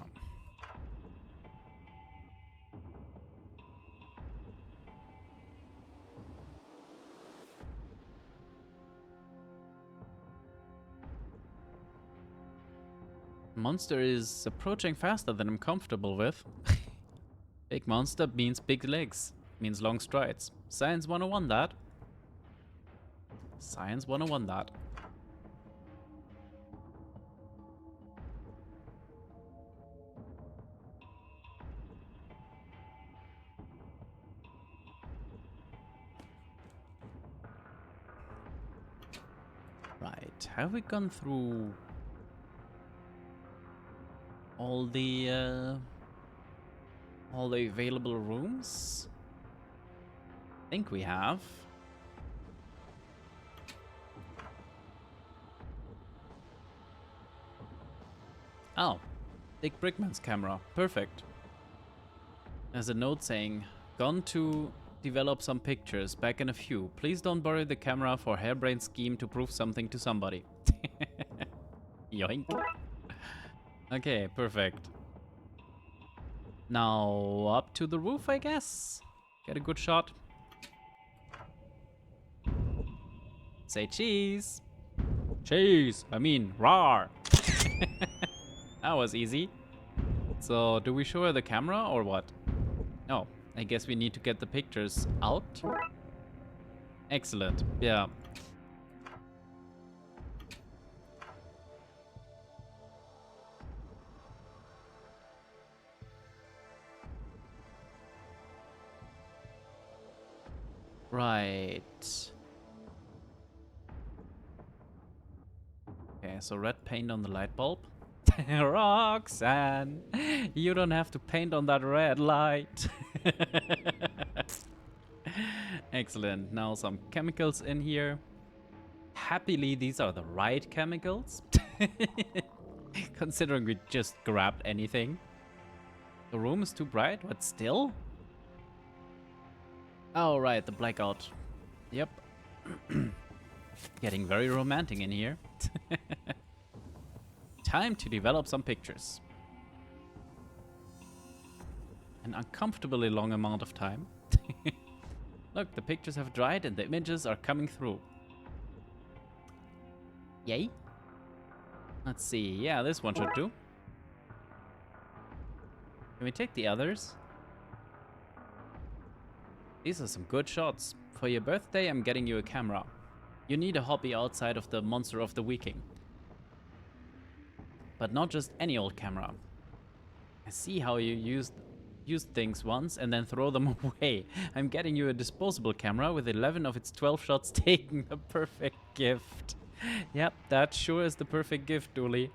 Monster is approaching faster than I'm comfortable with. Big monster means big legs, means long strides. Science 101 that. Science 101 that. Right, have we gone through all the available rooms? I think we have. Oh, Dick Brickman's camera. Perfect. There's a note saying, gone to develop some pictures, back in a few. Please don't borrow the camera for harebrained scheme to prove something to somebody. Yoink. Okay, perfect. Now up to the roof, I guess. Get a good shot. Say cheese. Cheese. I mean, rawr. That was easy. So, do we show her the camera or what? Oh, I guess we need to get the pictures out. Excellent. Yeah. Right. Okay, so red paint on the light bulb. Roxanne, you don't have to paint on that red light. Excellent. Now some chemicals in here. Happily, these are the right chemicals. Considering we just grabbed anything. The room is too bright, but still? Oh, right, the blackout. Yep. Getting very romantic in here. Time to develop some pictures. An uncomfortably long amount of time. Look, the pictures have dried and the images are coming through. Yay. Let's see. Yeah, this one should do. Can we take the others? These are some good shots. For your birthday, I'm getting you a camera. You need a hobby outside of the monster of the Viking. But not just any old camera. I see how you used things once and then throw them away. I'm getting you a disposable camera with 11 of its 12 shots taken. The perfect gift. Yep, that sure is the perfect gift, Dooley.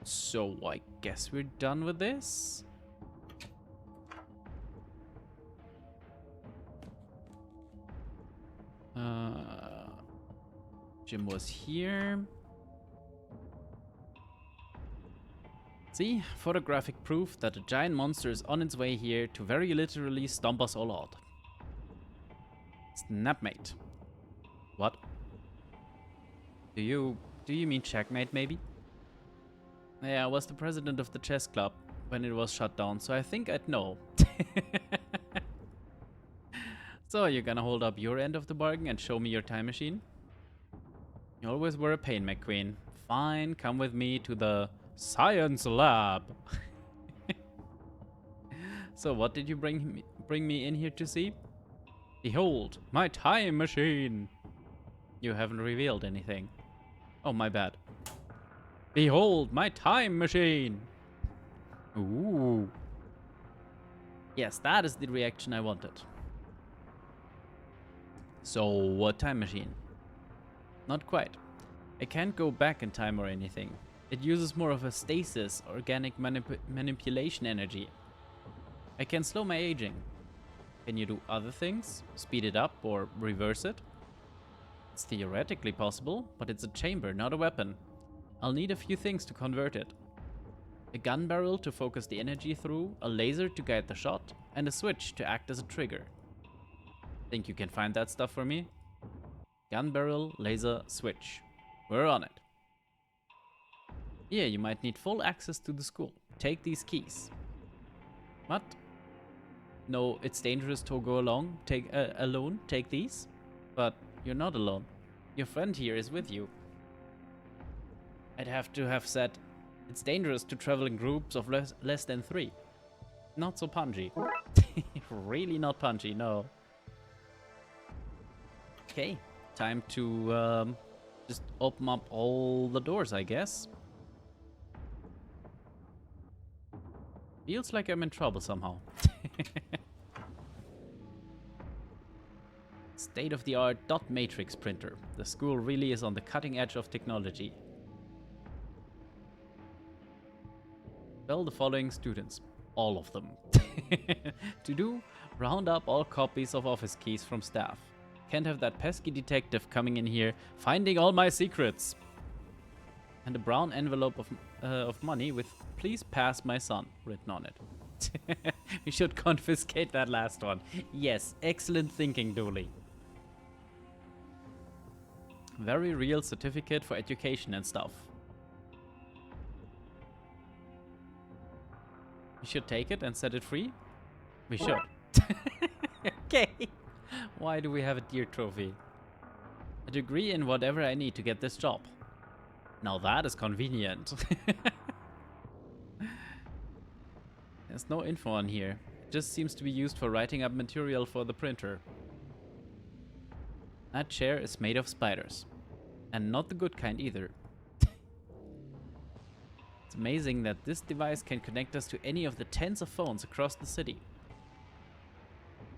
So I guess we're done with this. Jim was here. See, photographic proof that a giant monster is on its way here to very literally stomp us all out. Snapmate. What? Do you mean checkmate maybe? Yeah, I was the president of the chess club when it was shut down, so I think I'd know. So you're gonna hold up your end of the bargain and show me your time machine? You always were a pain, McQueen. Fine, come with me to the science lab. So what did you bring me in here to see? Behold, my time machine. You haven't revealed anything. Oh, my bad. Behold, my time machine. Ooh. Yes, that is the reaction I wanted. So, what time machine? Not quite. I can't go back in time or anything. It uses more of a stasis, organic manipulation energy. I can slow my aging. Can you do other things? Speed it up or reverse it? It's theoretically possible, but it's a chamber, not a weapon. I'll need a few things to convert it. A gun barrel to focus the energy through, a laser to guide the shot, and a switch to act as a trigger. Think you can find that stuff for me? Gun barrel, laser, switch. We're on it. Yeah, you might need full access to the school. Take these keys. What? No, it's dangerous to go alone. Alone. Take these. But you're not alone. Your friend here is with you. I'd have to have said, it's dangerous to travel in groups of less than 3. Not so punchy. Really not punchy, no. Okay, time to just open up all the doors, I guess. Feels like I'm in trouble somehow. State-of-the-art dot matrix printer. The school really is on the cutting edge of technology. Tell the following students. All of them. To do, round up all copies of office keys from staff. Can't have that pesky detective coming in here, finding all my secrets. And a brown envelope of money with "Please pass my son" written on it. We should confiscate that last one. Yes, excellent thinking, Dooley. Very real certificate for education and stuff. We should take it and set it free? We should. Okay. Why do we have a deer trophy? A degree in whatever I need to get this job. Now that is convenient. There's no info on here. It just seems to be used for writing up material for the printer. That chair is made of spiders. And not the good kind either. It's amazing that this device can connect us to any of the tens of phones across the city.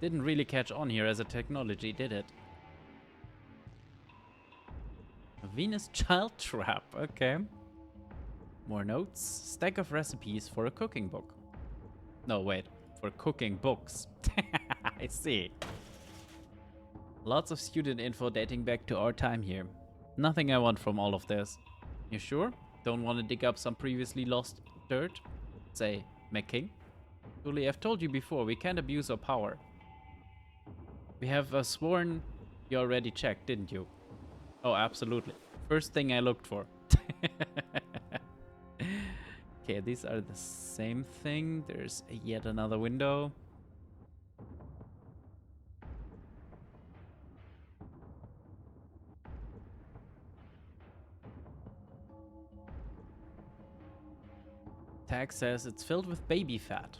Didn't really catch on here as a technology, did it? A Venus child trap, okay. More notes. Stack of recipes for a cooking book. No, wait. For cooking books. I see. Lots of student info dating back to our time here. Nothing I want from all of this. You sure? Don't want to dig up some previously lost dirt? Say, McKing? Julie, I've told you before, we can't abuse our power. We have sworn you already checked, didn't you? Oh, absolutely. First thing I looked for. Okay, these are the same thing. There's yet another window. Tag says it's filled with baby fat,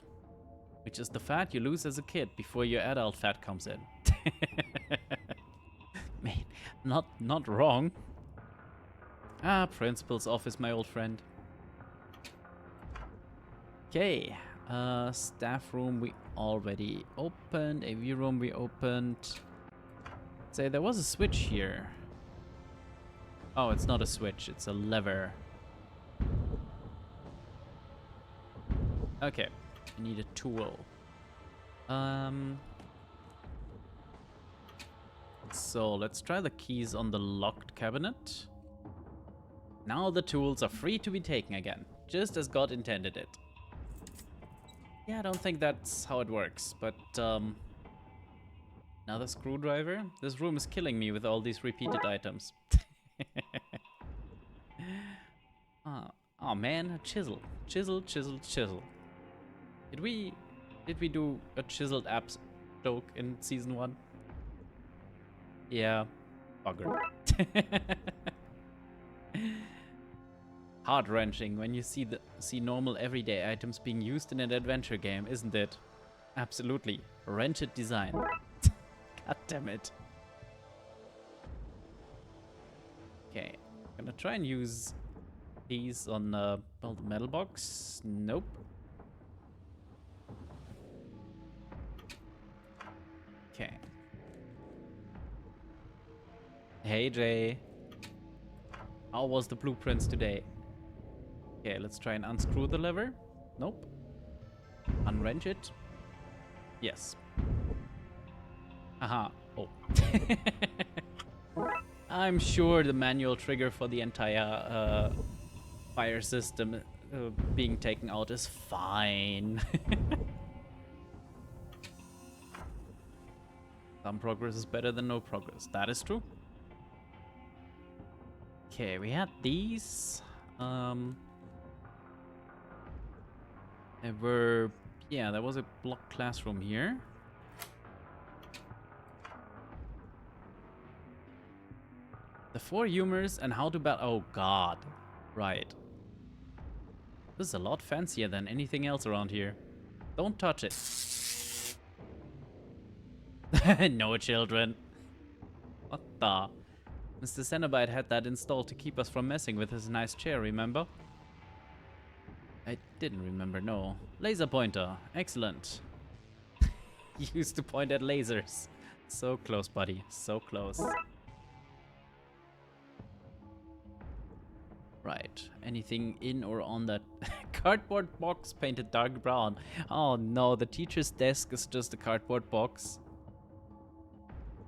which is the fat you lose as a kid before your adult fat comes in. Man, not wrong. Ah, principal's office, my old friend. Okay, staff room we already opened. AV room we opened. Say there was a switch here. Oh, it's not a switch, it's a lever. Okay, I need a tool. So let's try the keys on the locked cabinet. Now the tools are free to be taken again, just as God intended it. Yeah, I don't think that's how it works, but another screwdriver? This room is killing me with all these repeated items. Oh man, a chisel. Chisel, chisel, chisel. Did we do a chiseled apps joke in season 1? Yeah, bugger. Heart-wrenching when you see normal everyday items being used in an adventure game, isn't it? Absolutely. Wretched design. God damn it. Okay, I'm gonna try and use these on well, the metal box. Nope. Okay. Hey Jay. How was the blueprints today? Okay, let's try and unscrew the lever. Nope. Unwrench it. Yes. Aha. Oh. I'm sure the manual trigger for the entire fire system being taken out is fine. Some progress is better than no progress. That is true. Okay, we had these. There were... Yeah, there was a blocked classroom here. The 4 humors and how to battle... Oh god. Right. This is a lot fancier than anything else around here. Don't touch it. No, children. What the... Mr. Cenobite had that installed to keep us from messing with his nice chair, remember? I didn't remember, no. Laser pointer. Excellent. Used to point at lasers. So close, buddy. So close. Right. Anything in or on that cardboard box painted dark brown? Oh no, the teacher's desk is just a cardboard box.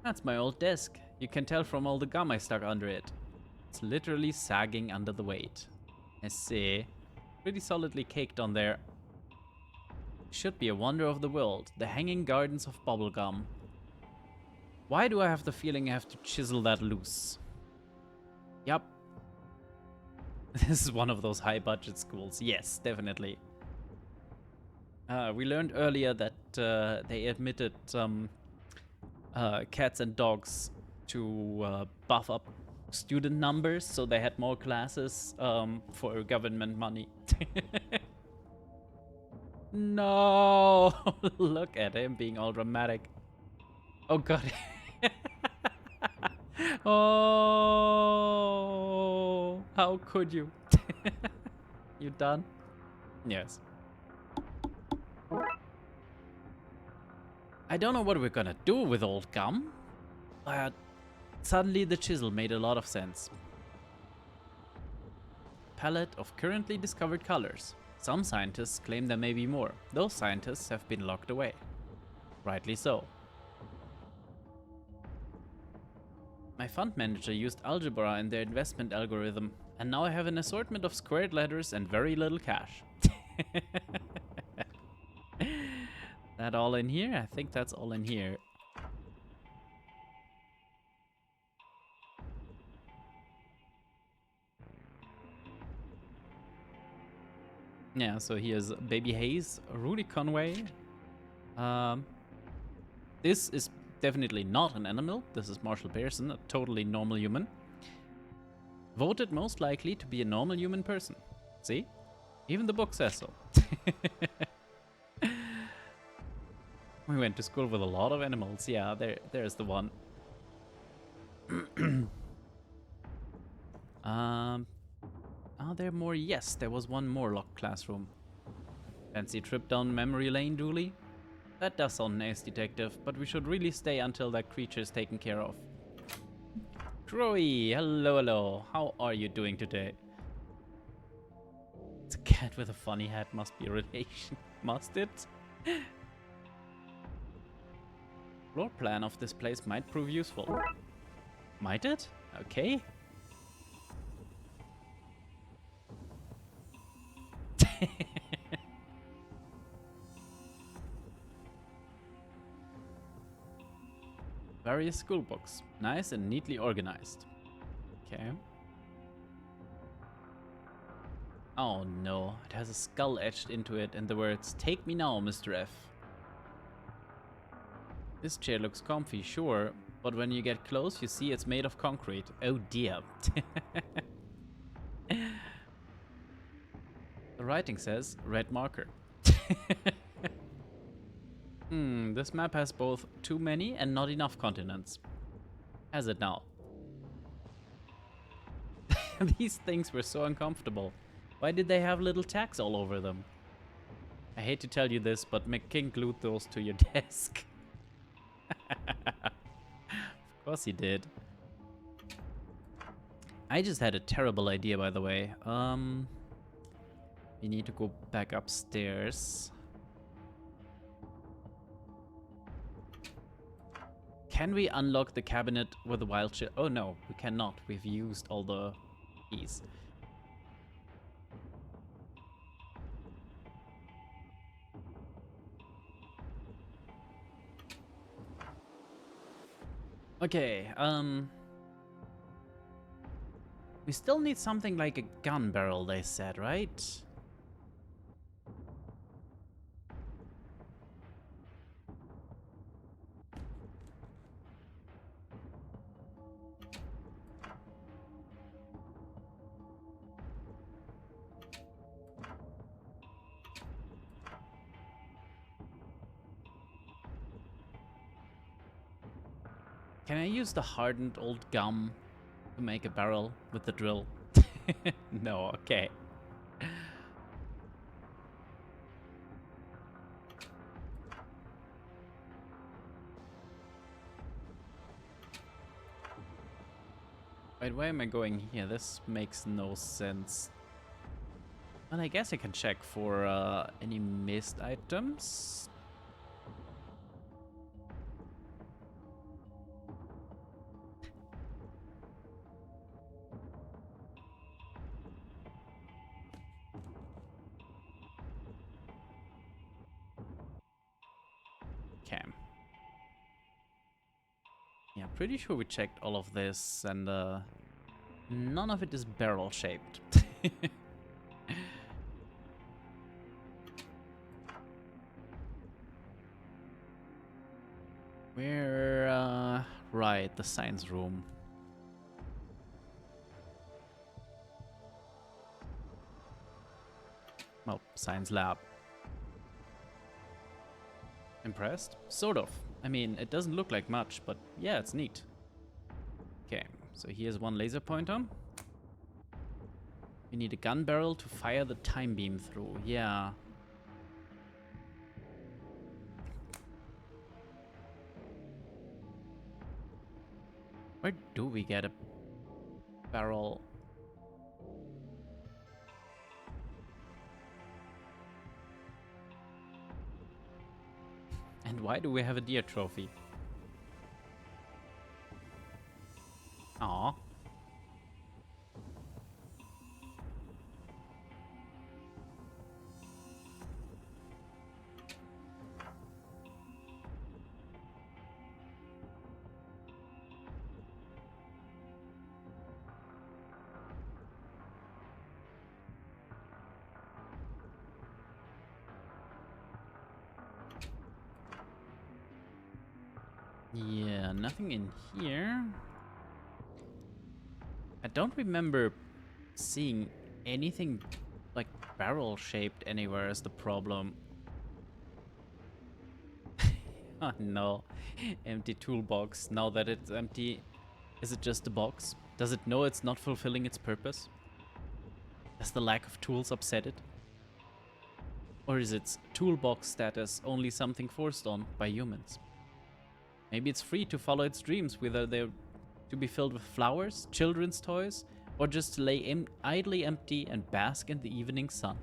That's my old desk. You can tell from all the gum I stuck under it. It's literally sagging under the weight. I see. Pretty solidly caked on there. Should be a wonder of the world. The Hanging Gardens of Bubblegum. Why do I have the feeling I have to chisel that loose? Yup. This is one of those high budget schools. Yes, definitely. We learned earlier that they admitted cats and dogs to buff up student numbers, so they had more classes for government money. No! Look at him being all dramatic. Oh god. Oh, how could you? You done? Yes. I don't know what we're gonna do with old gum, but suddenly the chisel made a lot of sense. Palette of currently discovered colors. Some scientists claim there may be more. Those scientists have been locked away. Rightly so. My fund manager used algebra in their investment algorithm, and now I have an assortment of squared letters and very little cash. That all in here? I think that's all in here. Yeah, so here's Baby Hayes, Rudy Conway. This is definitely not an animal. This is Marshall Pearson, a totally normal human. Voted most likely to be a normal human person. See? Even the book says so. We went to school with a lot of animals. Yeah, there's the one. Are there more? Yes, there was one more locked classroom. Fancy trip down memory lane, Julie? That does sound nice, detective, but we should really stay until that creature is taken care of. Crowy, hello, hello. How are you doing today? The cat with a funny hat must be a relation. Must it? Floor plan of this place might prove useful. Might it? Okay. Various school books. Nice and neatly organized. Okay. Oh no, it has a skull etched into it and the words, "Take me now, Mr. F." This chair looks comfy, sure, but when you get close, you see it's made of concrete. Oh dear. The writing says, red marker. This map has both too many and not enough continents. Has it now? These things were so uncomfortable. Why did they have little tags all over them? I hate to tell you this, but McKing glued those to your desk. Of course he did. I just had a terrible idea, by the way. We need to go back upstairs. Can we unlock the cabinet with the wild shit? Oh no, we cannot. We've used all the keys. Okay, we still need something like a gun barrel, they said, right? Can I use the hardened old gum to make a barrel with the drill? No, okay. Wait, why am I going here? This makes no sense. Well, I guess I can check for any missed items. Okay. Yeah, pretty sure we checked all of this, and none of it is barrel shaped. We're right, the science room. Well, science lab. Impressed? Sort of. I mean, it doesn't look like much, but yeah, it's neat. Okay, so here's one laser pointer. We need a gun barrel to fire the time beam through. Yeah. Where do we get a barrel? And why do we have a deer trophy? Aww. Yeah, nothing in here. I don't remember seeing anything like barrel shaped anywhere is the problem. Oh no, empty toolbox. Now that it's empty, is it just a box? Does it know it's not fulfilling its purpose? Does the lack of tools upset it? Or is its toolbox status only something forced on by humans? Maybe it's free to follow its dreams, whether they're to be filled with flowers, children's toys, Or just lay idly empty and bask in the evening sun?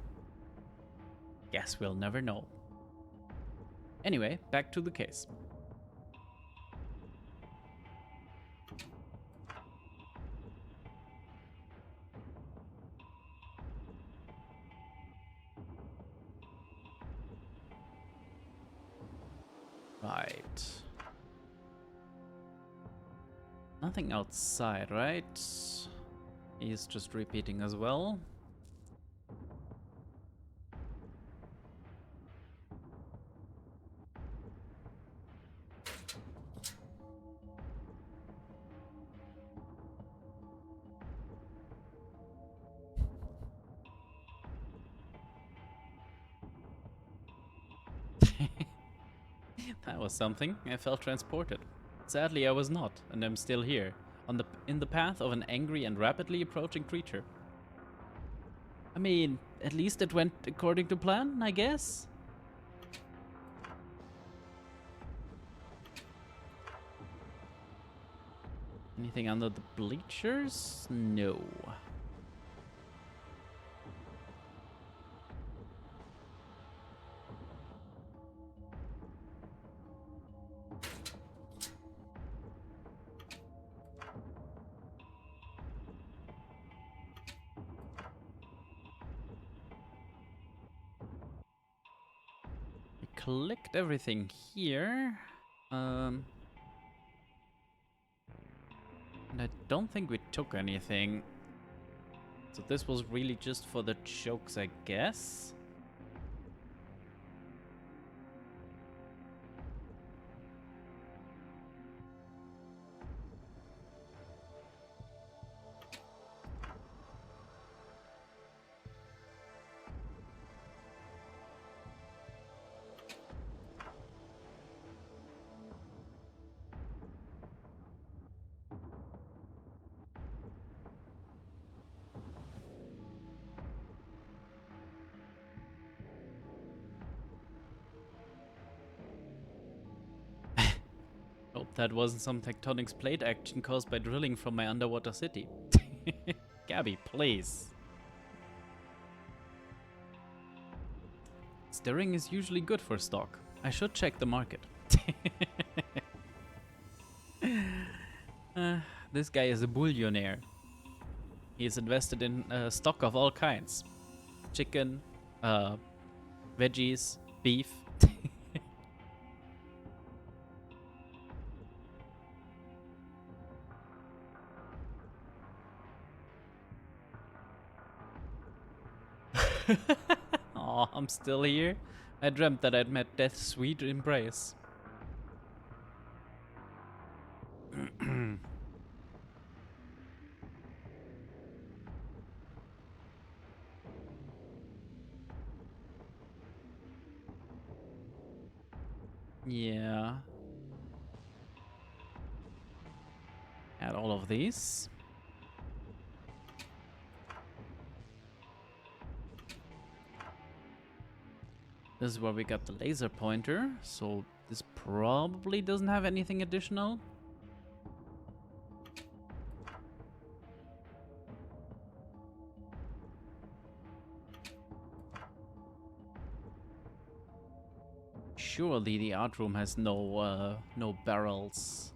Guess we'll never know. Anyway, back to the case. Right. Nothing outside, right? He's just repeating as well. That was something. I felt transported. Sadly, I was not, and I'm still here, in the path of an angry and rapidly approaching creature. I mean, at least it went according to plan, I guess? Anything under the bleachers? No. Collect everything here. And I don't think we took anything. So this was really just for the jokes, I guess. Hope that wasn't some tectonics plate action caused by drilling from my underwater city. Gabby, please. Stirring is usually good for stock. I should check the market. This guy is a billionaire. He is invested in stock of all kinds. Chicken, veggies, beef. Oh, I'm still here. I dreamt that I'd met death's sweet embrace. Yeah. Add all of these. This is where we got the laser pointer, so this probably doesn't have anything additional. Surely the art room has no barrels.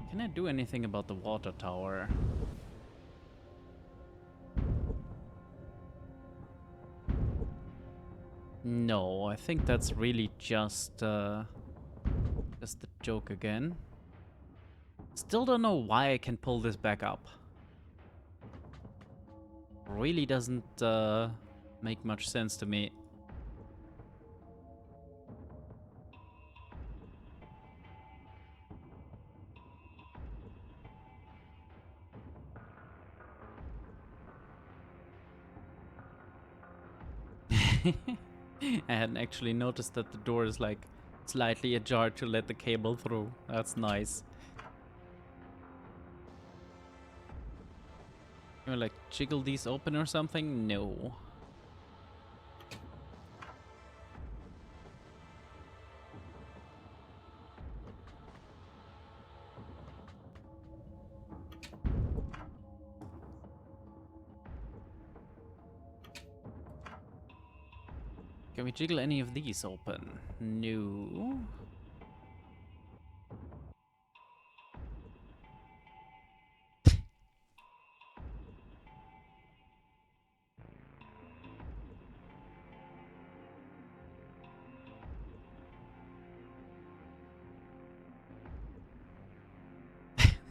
Can I do anything about the water tower? No, I think that's really just the joke again. Still don't know why I can pull this back up. Really doesn't make much sense to me. I hadn't actually noticed that the door is like slightly ajar to let the cable through. That's nice. Can we like jiggle these open or something? No. Can we jiggle any of these open? No.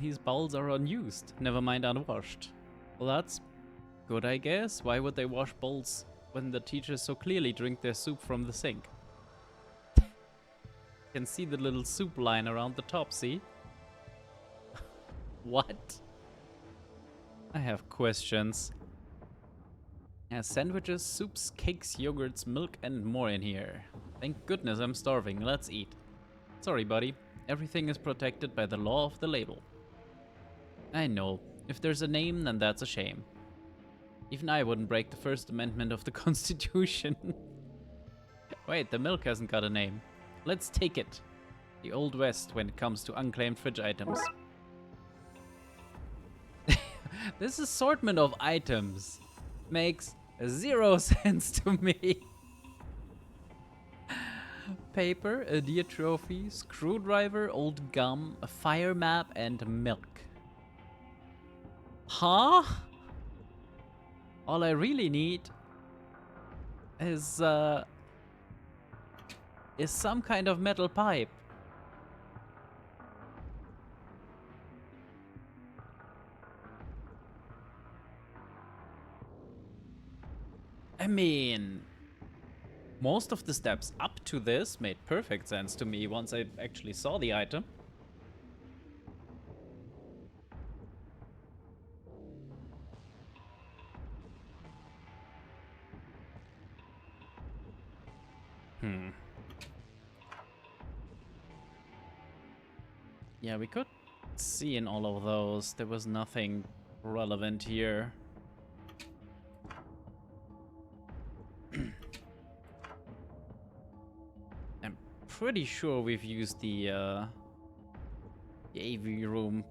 These bowls are unused, never mind unwashed. Well, that's good, I guess. Why would they wash bowls when the teachers so clearly drink their soup from the sink? Can see the little soup line around the top, see? What? I have questions. Yeah, sandwiches, soups, cakes, yogurts, milk, and more in here. Thank goodness I'm starving. Let's eat. Sorry, buddy. Everything is protected by the law of the label. I know. If there's a name, then that's a shame. Even I wouldn't break the First Amendment of the Constitution. Wait, the milk hasn't got a name. Let's take it. The Old West when it comes to unclaimed fridge items. This assortment of items makes 0 sense to me. Paper, a deer trophy, screwdriver, old gum, a fire map, and milk. Huh? All I really need is some kind of metal pipe. I mean, most of the steps up to this made perfect sense to me once I actually saw the item. Yeah, we could see in all of those. There was nothing relevant here. I'm pretty sure we've used the AV room.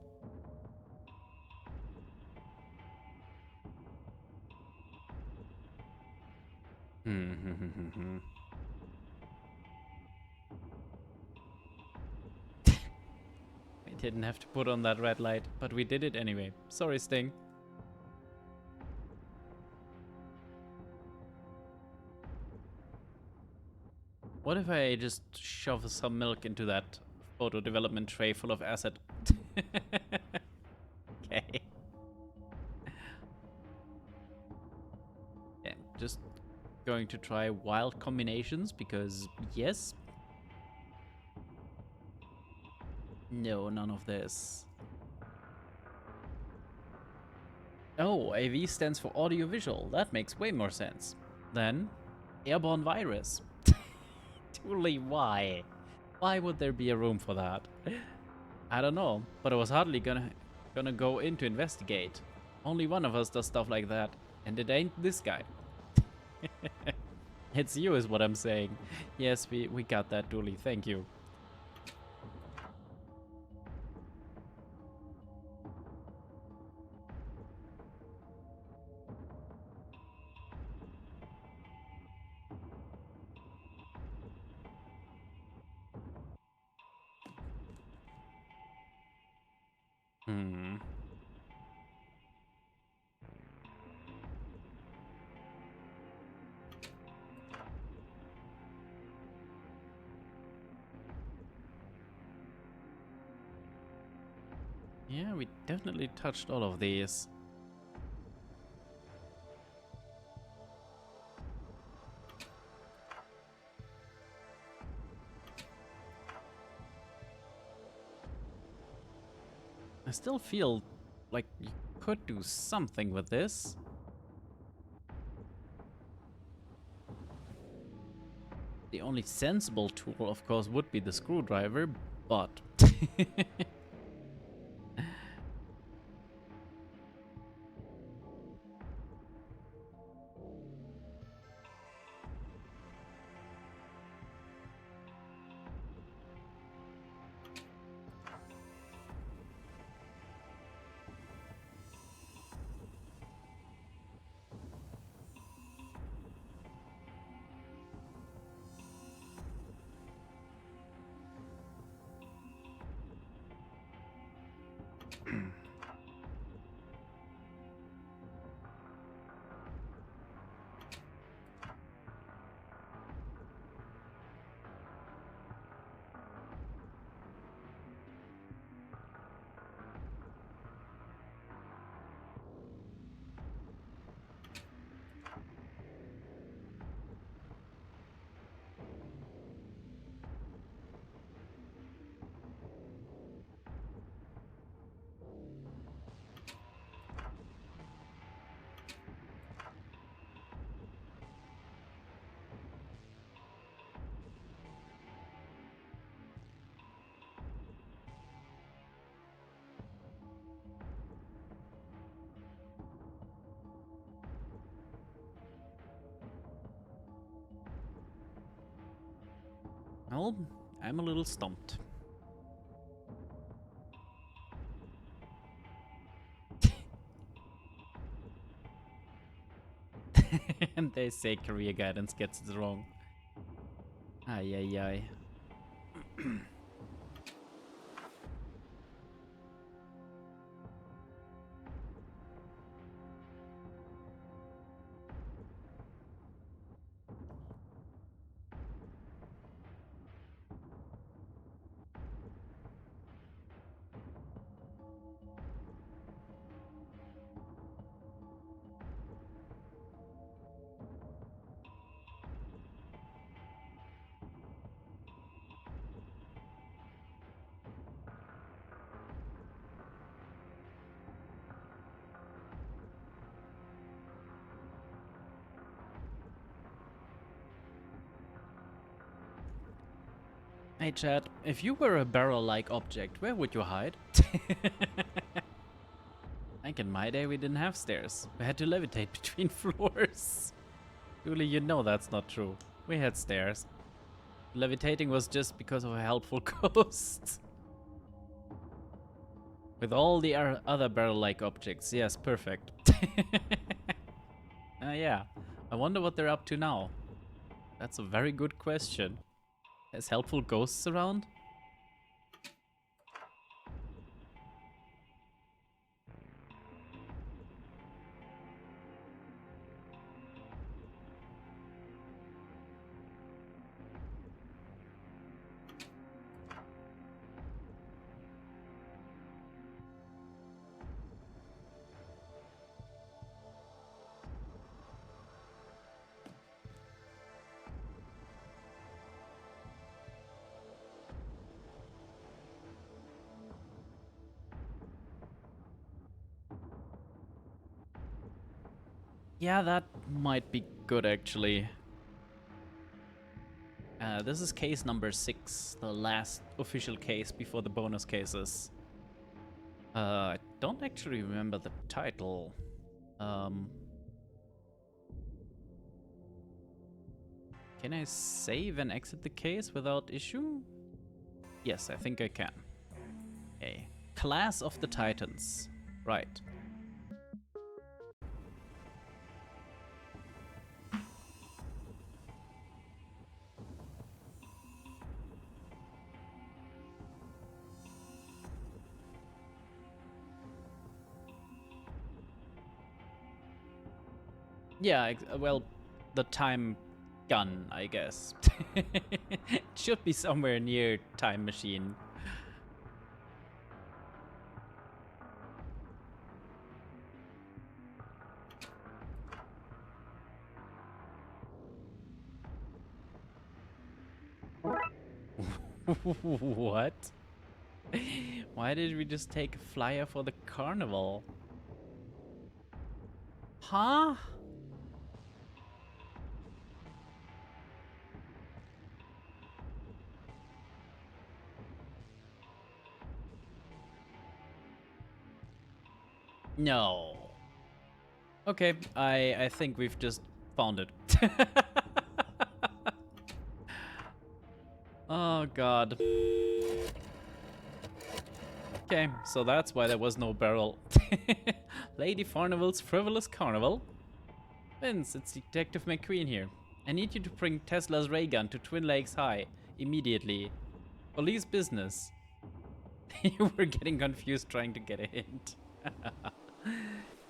We didn't have to put on that red light, but we did it anyway. Sorry, Sting. What if I just shove some milk into that photo development tray full of acid? Okay. Yeah, just going to try wild combinations because, yes. No, none of this. Oh, AV stands for audiovisual. That makes way more sense. Then, airborne virus. Truly, why? Why would there be a room for that? I don't know, but I was hardly gonna go in to investigate. Only one of us does stuff like that, and it ain't this guy. It's you is what I'm saying. Yes, we got that, Dooley. Thank you. Yeah, we definitely touched all of these. I still feel like you could do something with this. The only sensible tool, of course, would be the screwdriver, but... Well, I'm a little stumped. And they say career guidance gets it wrong. Ay, ay, ay. Hey Chad, if you were a barrel-like object, where would you hide? Like in my day, we didn't have stairs. We had to levitate between floors. Julie, you know that's not true. We had stairs. Levitating was just because of a helpful ghost. With all the other barrel-like objects. Yes, perfect. Yeah. I wonder what they're up to now. That's a very good question. There's helpful ghosts around? Yeah, that might be good actually. This is case number 6, the last official case before the bonus cases. I don't actually remember the title. Can I save and exit the case without issue? Yes, I think I can. Okay. Class of the Titans. Right. Yeah, well, the time gun, I guess. It should be somewhere near time machine. What? Why did we just take a flyer for the carnival? Huh? No. Okay, I think we've just found it. Oh god. Okay, so that's why there was no barrel. Lady Farnival's Frivolous Carnival. Vince, it's Detective McQueen here. I need you to bring Tesla's ray gun to Twin Lakes High immediately. Police business. You were getting confused trying to get a hint.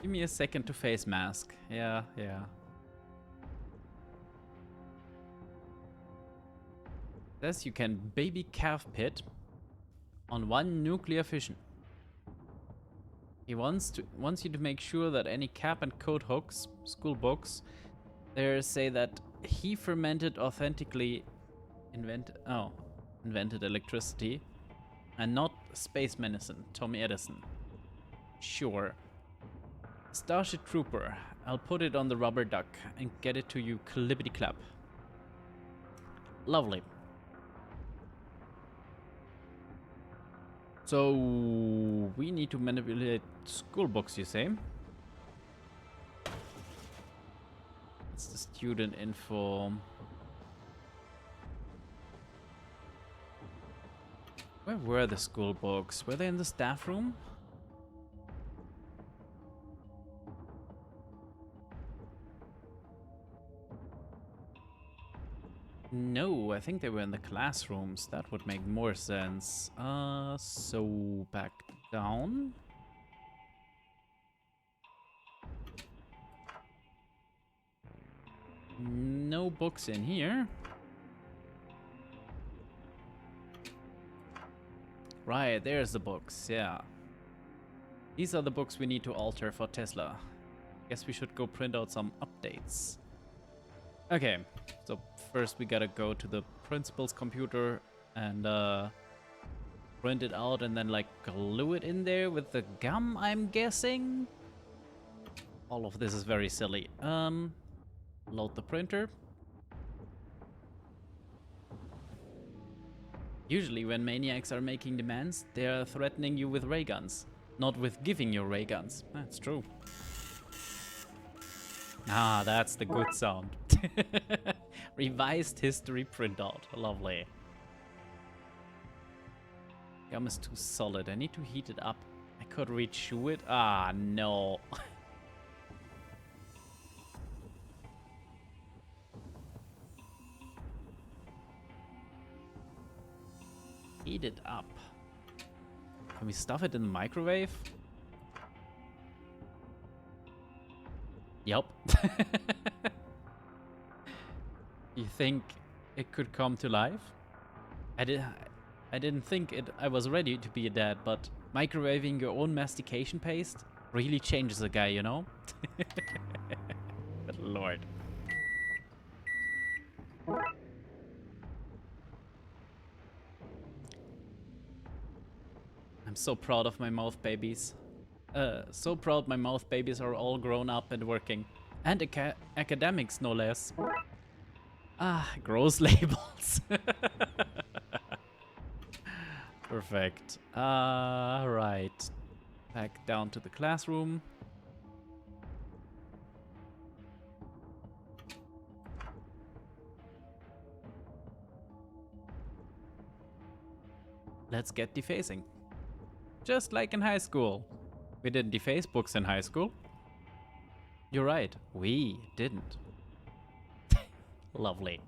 Give me a second to face mask. Yeah. Says you can baby calf pit on 1 nuclear fission. He wants you to make sure that any cap and coat hooks, school books, there say that he fermented authentically invented electricity and not space medicine, Tommy Edison. Sure. Starship Trooper, I'll put it on the rubber duck and get it to you clippity clap. Lovely. So we need to manipulate school books, you say? It's the student info. Where were the school books? Were they in the staff room? No, I think they were in the classrooms. That would make more sense. So back down. No books in here. Right, there's the books, yeah. These are the books we need to alter for Tesla. Guess we should go print out some updates. Okay, so first we gotta go to the principal's computer and print it out and then like glue it in there with the gum, I'm guessing. All of this is very silly. Load the printer. Usually when maniacs are making demands, they are threatening you with ray guns, not with giving you ray guns. That's true. Ah, that's the good sound. Revised history printout. Lovely. Gum is too solid. I need to heat it up. I could rechew it. Ah, no. Heat it up. Can we stuff it in the microwave? Yep. You think it could come to life? I didn't think I was ready to be a dad, but microwaving your own mastication paste really changes a guy, you know? Good lord. I'm so proud of my mouth babies. So proud my mouth babies are all grown up and working. And academics, no less. Ah, gross labels. Perfect. Right. Back down to the classroom. Let's get defacing. Just like in high school. We didn't deface books in high school. You're right, we didn't. Lovely.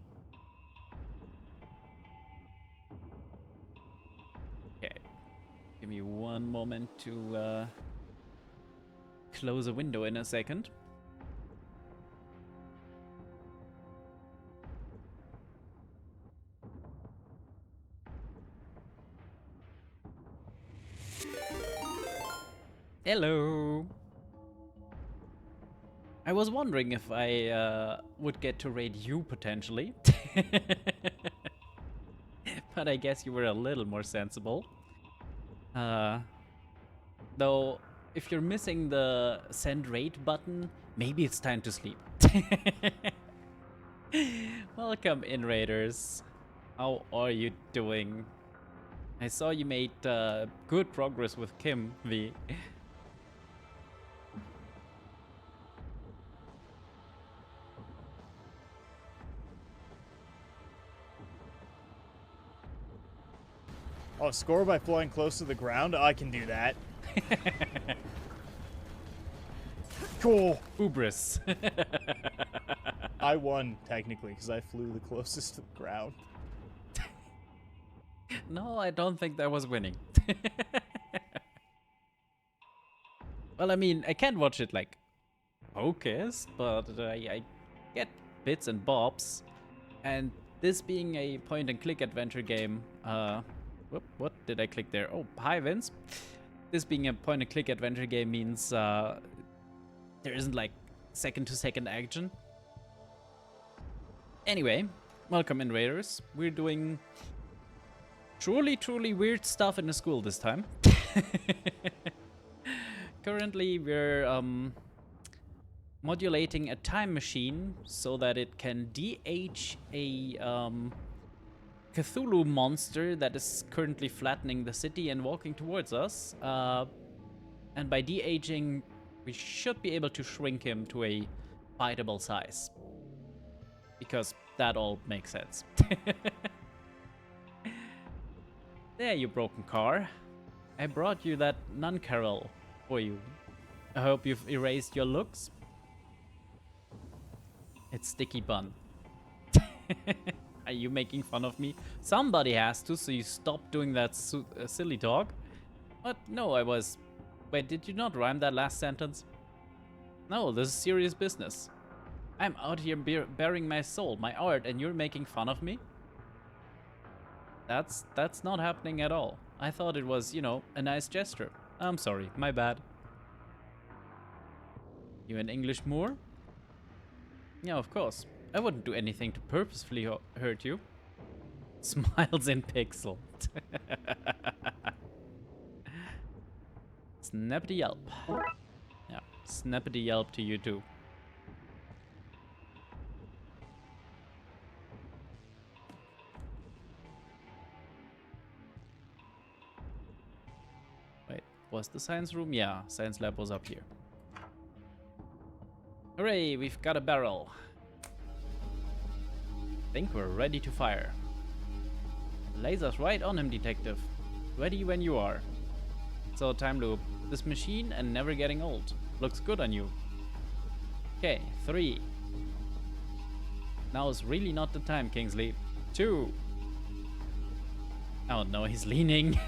Okay. Give me one moment to close a window in a second. Hello. I was wondering if I would get to raid you potentially. But I guess you were a little more sensible. Though, if you're missing the send raid button, maybe it's time to sleep. Welcome in, raiders. How are you doing? I saw you made good progress with Kim V. Oh, score by flying close to the ground? I can do that. Cool. Hubris. I won, technically, because I flew the closest to the ground. No, I don't think that was winning. Well, I mean, I can't watch it like focused, but I get bits and bobs. And this being a point-and-click adventure game, what did I click there? Oh, hi, Vince. This being a point-and-click adventure game means there isn't like second-to-second action. Anyway, welcome in, raiders. We're doing truly weird stuff in the school this time. Currently, we're modulating a time machine so that it can de-age a Cthulhu monster that is currently flattening the city and walking towards us. And by de-aging, we should be able to shrink him to a fightable size. Because that all makes sense. There, you broken car. I brought you that nun carol for you. I hope you've erased your looks. It's Sticky Bun. Are you making fun of me? Somebody has to, so you stop doing that silly talk. But no, I was... Wait, did you not rhyme that last sentence? No, this is serious business. I'm out here bearing my soul, my art, and you're making fun of me? That's not happening at all. I thought it was, you know, a nice gesture. I'm sorry, my bad. You an English Moor? Yeah, of course. I wouldn't do anything to purposefully hurt you. Smiles in pixel. Snappity yelp. Yeah, snappity yelp to you too. Wait, was the science room? Yeah, science lab was up here. Hooray, we've got a barrel. Think we're ready to fire. Lasers right on him, detective. Ready when you are. So, time loop. This machine and never getting old. Looks good on you. Okay, 3. Now is really not the time, Kingsley. 2. Oh no, he's leaning.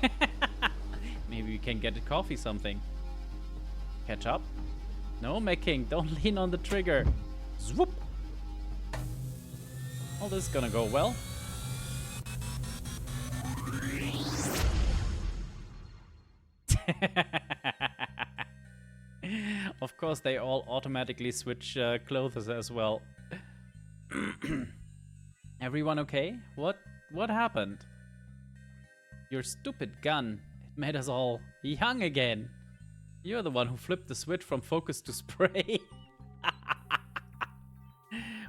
Maybe we can get a coffee something. Catch up? No, McKing, don't lean on the trigger. Swoop! All this is gonna go well. Of course, they all automatically switch clothes as well. Everyone okay? What happened? Your stupid gun. It made us all young again. You're the one who flipped the switch from focus to spray.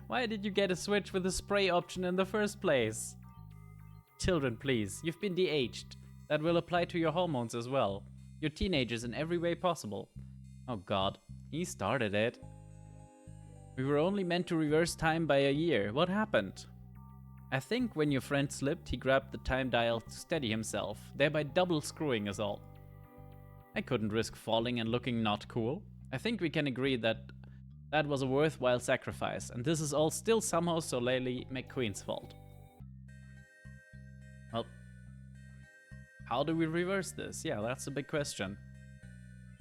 Why did you get a switch with a spray option in the first place? Children, please. You've been de-aged. That will apply to your hormones as well. You're teenagers in every way possible. Oh god, he started it. We were only meant to reverse time by a year. What happened? I think when your friend slipped, he grabbed the time dial to steady himself, thereby double screwing us all. I couldn't risk falling and looking not cool. I think we can agree that that was a worthwhile sacrifice, and this is all still somehow solely McQueen's fault. Well, how do we reverse this? Yeah, that's a big question.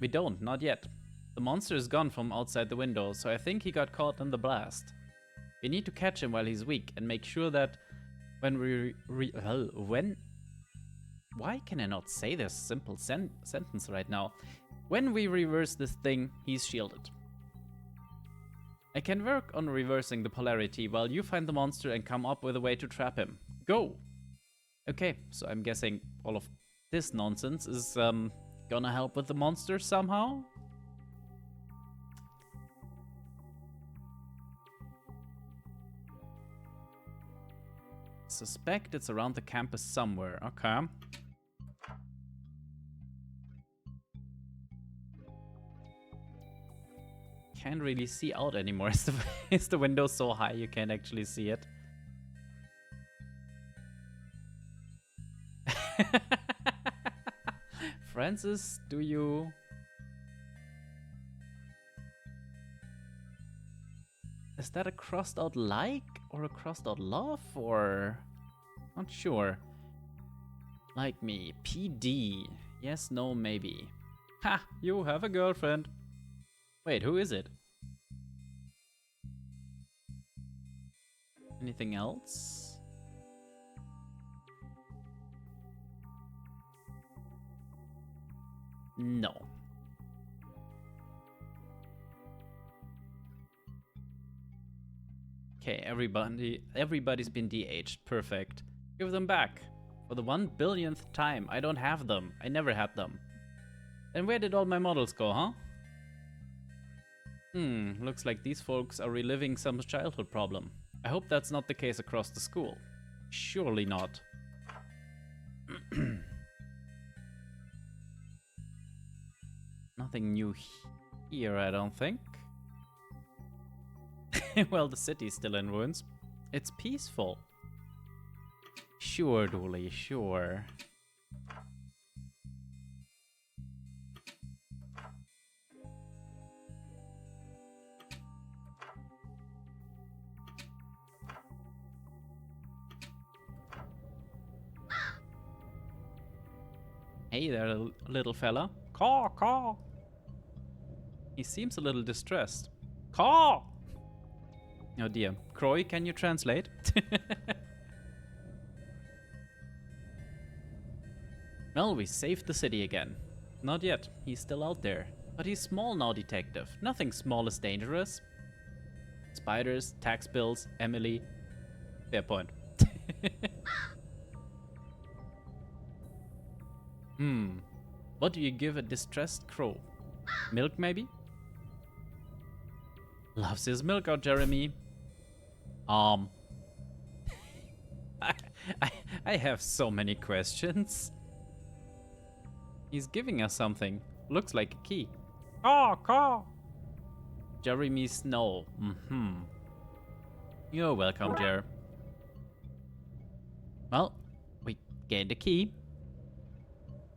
We don't, not yet. The monster is gone from outside the window, so I think he got caught in the blast. We need to catch him while he's weak and make sure that when we why can I not say this simple sentence right now? When we reverse this thing, he's shielded. I can work on reversing the polarity while you find the monster and come up with a way to trap him. Go! Okay, so I'm guessing all of this nonsense is gonna help with the monster somehow? Suspect it's around the campus somewhere. Okay. Can't really see out anymore. Is the window so high you can't actually see it? Francis, do you... Is that a crossed out like or a crossed out love or... Not sure. Like me. PD. Yes, no, maybe. Ha! You have a girlfriend. Wait, who is it? Anything else? No. Okay, everybody's been de-aged. Perfect. Give them back. For the 1 billionth time. I don't have them. I never had them. Then where did all my models go, huh? Looks like these folks are reliving some childhood problem. I hope that's not the case across the school. Surely not. Nothing new here, I don't think. Well, the city's still in ruins. It's peaceful. Sure, Dooley, sure. Hey there, little fella. Caw, caw. He seems a little distressed. Caw! Oh dear. Croy, can you translate? Well, we saved the city again. Not yet. He's still out there. But he's small now, detective. Nothing small is dangerous. Spiders, tax bills, Emily. Fair point. What do you give a distressed crow? Milk, maybe? Loves his milk out, Jeremy. I have so many questions. He's giving us something. Looks like a key. Caw, caw. Jeremy Snow. You're welcome, Jer. Well, we gained a key.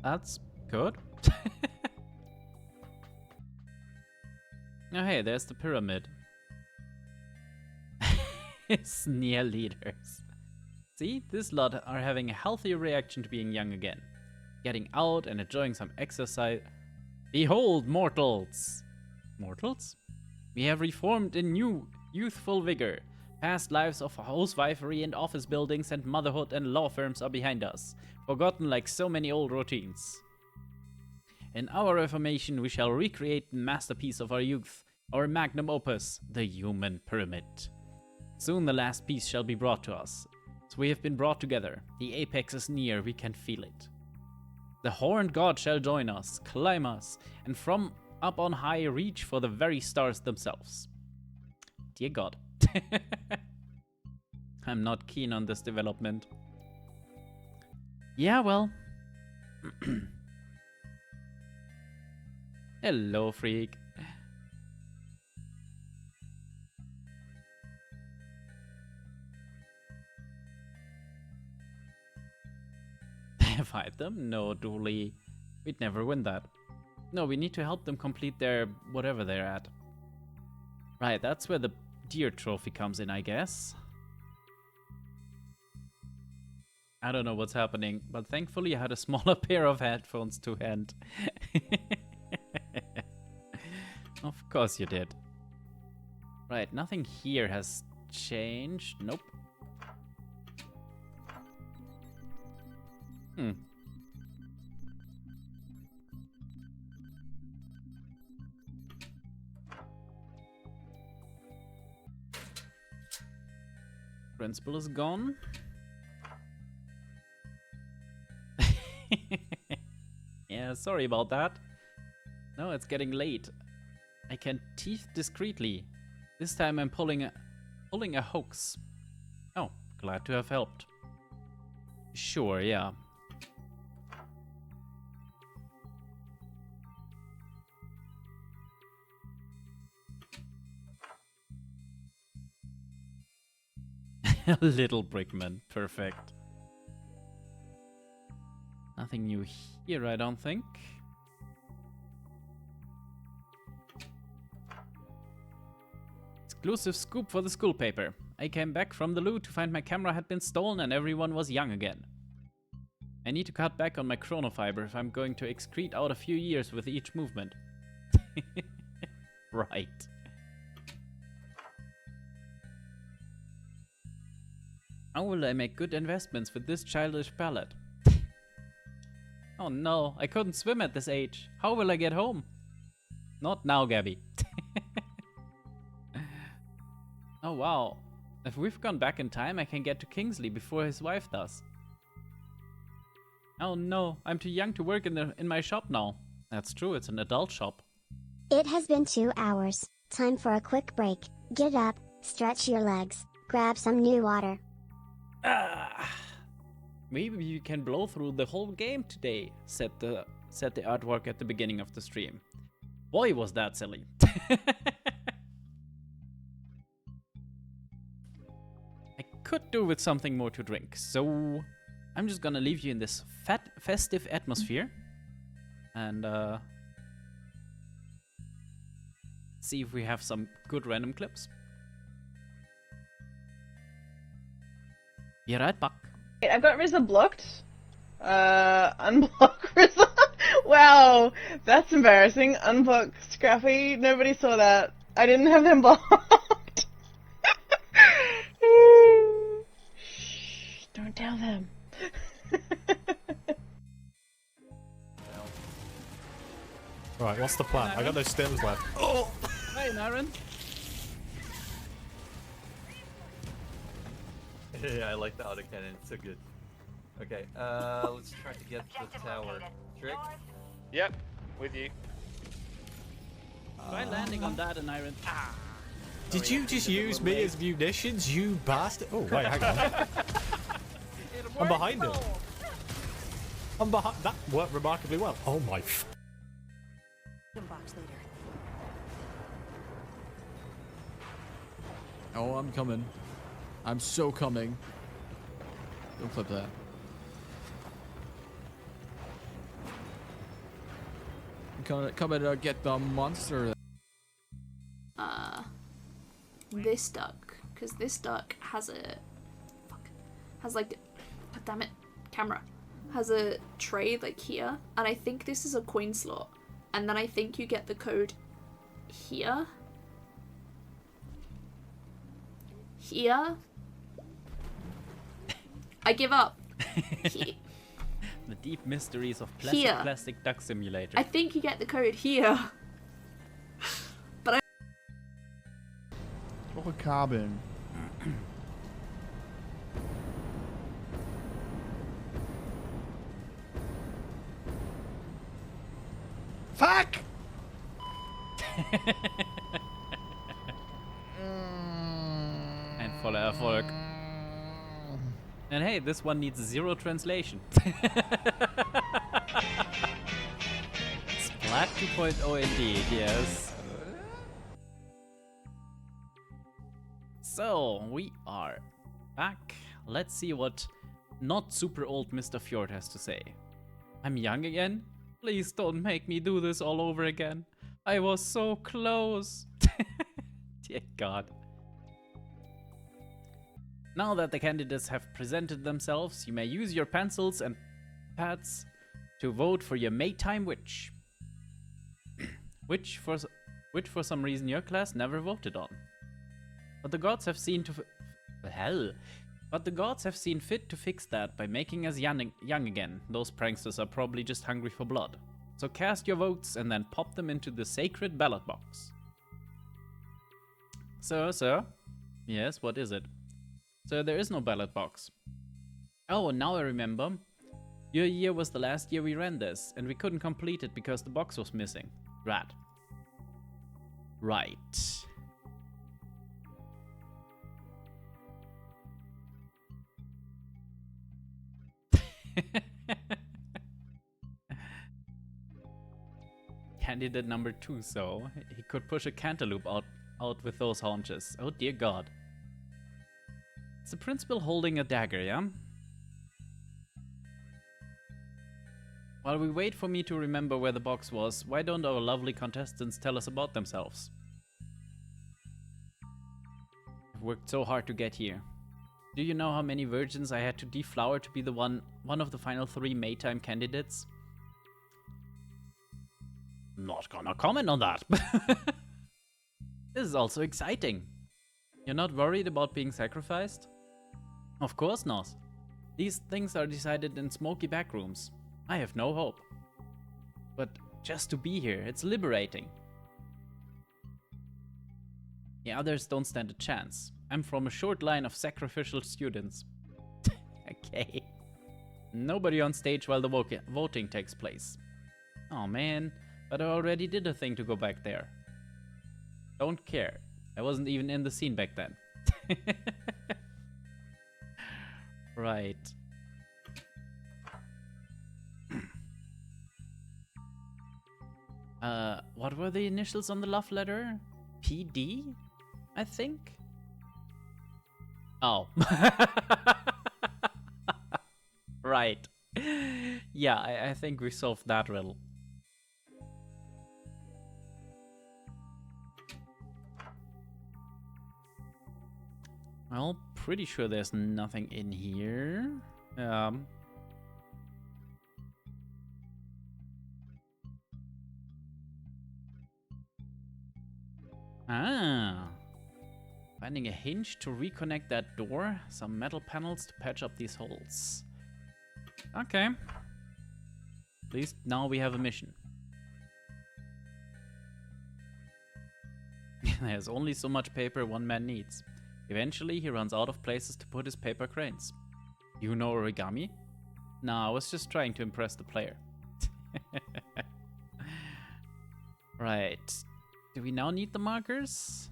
That's good. Oh, hey, there's the pyramid. Sneer leaders. See, this lot are having a healthy reaction to being young again. Getting out and enjoying some exercise. Behold, mortals! Mortals? We have reformed in new, youthful vigor. Past lives of housewifery and office buildings and motherhood and law firms are behind us, forgotten like so many old routines. In our reformation, we shall recreate the masterpiece of our youth, our magnum opus, the human pyramid. Soon the last piece shall be brought to us. So we have been brought together. The apex is near, we can feel it. The horned god shall join us, climb us, and from up on high reach for the very stars themselves. Dear God. I'm not keen on this development. Yeah, well. Hello, freak. Fight them? No, Dooley. We'd never win that. No, we need to help them complete their whatever they're at. Right, that's where the deer trophy comes in, I guess. I don't know what's happening, but thankfully I had a smaller pair of headphones to hand. Of course you did. Right, nothing here has changed. Nope. Principal is gone. Yeah, sorry about that. No, it's getting late. I can teeth discreetly. This time I'm pulling a hoax. Oh, glad to have helped. Sure, yeah. Little Brickman, perfect. Nothing new here, I don't think. Exclusive scoop for the school paper. I came back from the loo to find my camera had been stolen and everyone was young again. I need to cut back on my chronofiber if I'm going to excrete out a few years with each movement. Right. How will I make good investments with this childish palette? Oh no, I couldn't swim at this age. How will I get home? Not now, Gabby. Oh wow. If we've gone back in time, I can get to Kingsley before his wife does. Oh no, I'm too young to work in my shop now. That's true, it's an adult shop. It has been 2 hours. Time for a quick break. Get up, stretch your legs, grab some new water. Maybe you can blow through the whole game today, said the artwork at the beginning of the stream. Boy, was that silly. I could do with something more to drink, so I'm just gonna leave you in this festive atmosphere. And see if we have some good random clips. Be right back. Wait, I've got Rizza blocked. Unblock Rizza. Wow, that's embarrassing. Unblock Scrappy. Nobody saw that. I didn't have them blocked. Shh, don't tell them. Right, what's the plan? I got no stems left. Oh! Hey, Naren. Yeah, I like the autocannon. It's so good. Okay, let's try to get the tower. Trick? Yep, with you. Try landing on that, and Naren. Did you just use me as munitions, you bastard? Oh, wait, hang on. I'm behind him. I'm behind. That worked remarkably well. Oh my. Oh, I'm coming. I'm so coming. Don't clip that. I'm coming to get the monster. This duck, because this duck has like, God damn it, camera, has a tray like here, and I think this is a coin slot, and then I think you get the code here. Here. I give up. The deep mysteries of Here. Plastic Duck Simulator. I think you get the code here. Oh, carbon. Fuck! And voller Erfolg. And hey, this one needs 0 translation. Splat 2.0 indeed, yes. So, we are back. Let's see what not super old Mr. Fjord has to say. I'm young again? Please don't make me do this all over again. I was so close. Dear God. Now that the candidates have presented themselves, you may use your pencils and pads to vote for your Maytime Witch. which for some reason your class never voted on. But the gods have seen fit to fix that by making us young again. Those pranksters are probably just hungry for blood. So cast your votes and then pop them into the sacred ballot box. Sir? Yes, what is it? Sir, there is no ballot box. Oh, now I remember. Your year was the last year we ran this, and we couldn't complete it because the box was missing. Right. Candidate number 2, so he could push a cantaloupe out with those haunches. Oh dear God. It's the principal holding a dagger, yeah? While we wait for me to remember where the box was, why don't our lovely contestants tell us about themselves? I've worked so hard to get here. Do you know how many virgins I had to deflower to be the one of the final 3 Maytime candidates? Not gonna comment on that. This is also exciting. You're not worried about being sacrificed? Of course not. These things are decided in smoky back rooms. I have no hope. But just to be here, it's liberating. The others don't stand a chance. I'm from a short line of sacrificial students. Okay. Nobody on stage while the voting takes place. Oh man, but I already did a thing to go back there. Don't care. I wasn't even in the scene back then. Right. What were the initials on the love letter? PD? I think? Oh. Right. Yeah, I think we solved that riddle. Well, pretty sure there's nothing in here. Ah. Finding a hinge to reconnect that door, some metal panels to patch up these holes. Okay. At least now we have a mission. There's only so much paper one man needs. Eventually, he runs out of places to put his paper cranes. You know origami? Nah, I was just trying to impress the player. Right. Do we now need the markers?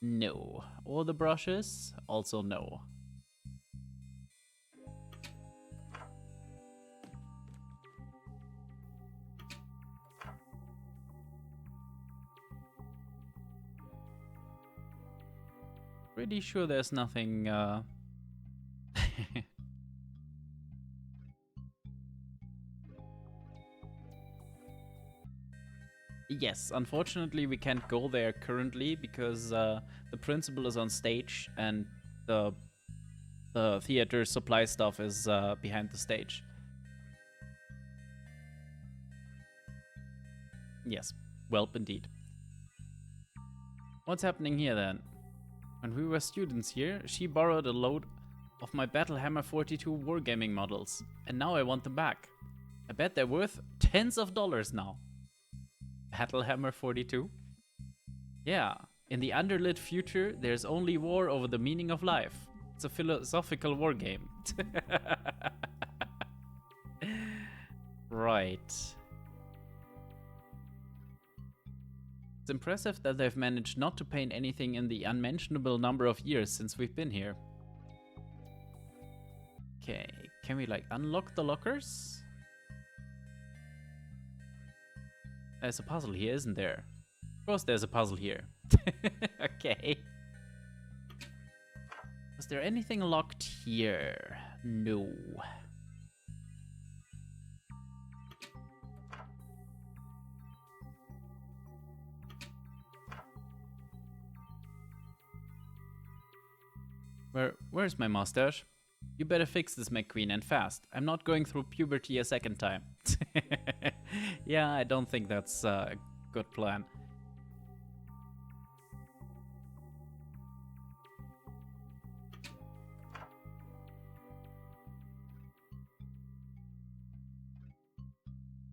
No. Or the brushes? Also no. Pretty sure there's nothing, Yes, unfortunately we can't go there currently because the principal is on stage and the theater supply stuff is behind the stage. Yes, welp indeed. What's happening here then? When we were students here, she borrowed a load of my Battlehammer 42 wargaming models, and now I want them back. I bet they're worth tens of dollars now. Battlehammer 42? Yeah, in the underlit future, there's only war over the meaning of life. It's a philosophical war game. Right. It's impressive that they've managed not to paint anything in the unmentionable number of years since we've been here. Okay, can we like unlock the lockers? There's a puzzle here, isn't there? Of course there's a puzzle here. Okay. Was there anything locked here? No. Where's my mustache? You better fix this, McQueen, and fast. I'm not going through puberty a second time. Yeah, I don't think that's a good plan.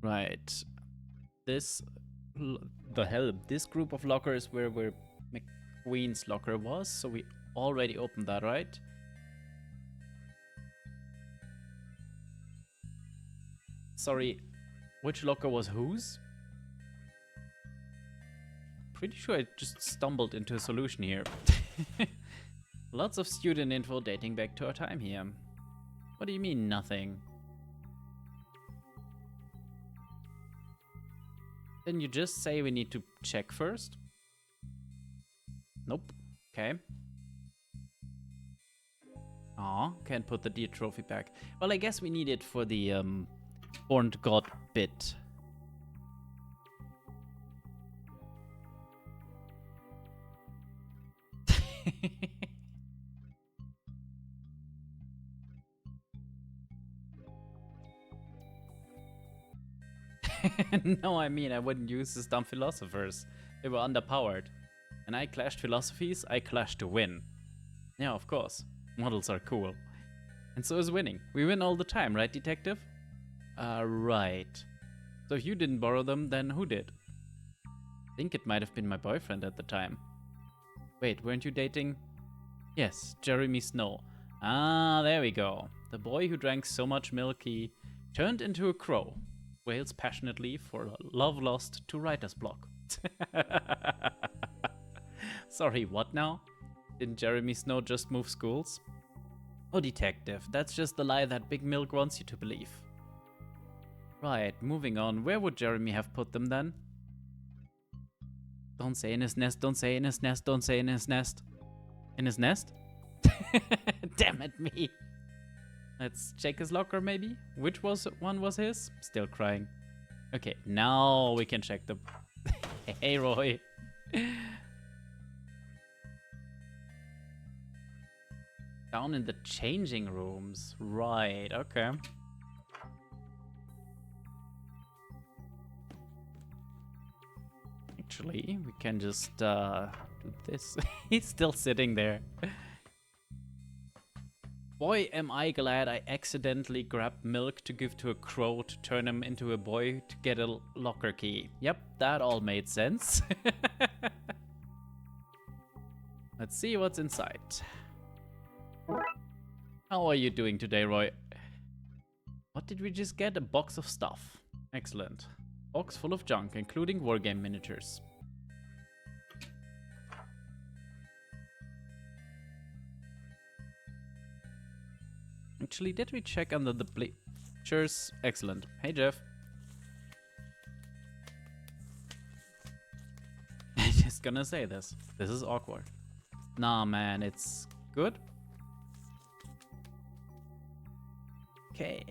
Right. This group of lockers where McQueen's locker was, so we already opened that, right? Sorry, which locker was whose? Pretty sure I just stumbled into a solution here. Lots of student info dating back to our time here. What do you mean, nothing? Then you just say we need to check first? Nope. Okay. Aw, can't put the deer trophy back. Well, I guess we need it for the Horned God bit. No, I mean, I wouldn't use these dumb philosophers. They were underpowered. And I clashed philosophies, I clashed to win. Yeah, of course. Models are cool. And so is winning. We win all the time, right, detective? Right. So if you didn't borrow them, then who did? I think it might have been my boyfriend at the time. Wait, weren't you dating? Yes, Jeremy Snow. Ah, there we go. The boy who drank so much milk he turned into a crow. Wails passionately for love lost to writer's block. Sorry, what now? Didn't Jeremy Snow just move schools? Oh, detective, that's just the lie that Big Milk wants you to believe. Right, moving on. Where would Jeremy have put them then? Don't say in his nest, don't say in his nest, don't say in his nest. In his nest? Damn it, me. Let's check his locker maybe. Which one was his? Still crying. Okay, now we can check the... Hey, Roy. Down in the changing rooms. Right, okay. Actually, we can just do this. He's still sitting there. Boy, am I glad I accidentally grabbed milk to give to a crow to turn him into a boy to get a locker key. Yep, that all made sense. Let's see what's inside. How are you doing today, Roy? What did we just get? A box of stuff. Excellent. Box full of junk, including wargame miniatures. Actually, did we check under the bleachers? Excellent. Hey, Jeff. I'm just gonna say this. This is awkward. Nah, man, it's good. Okay.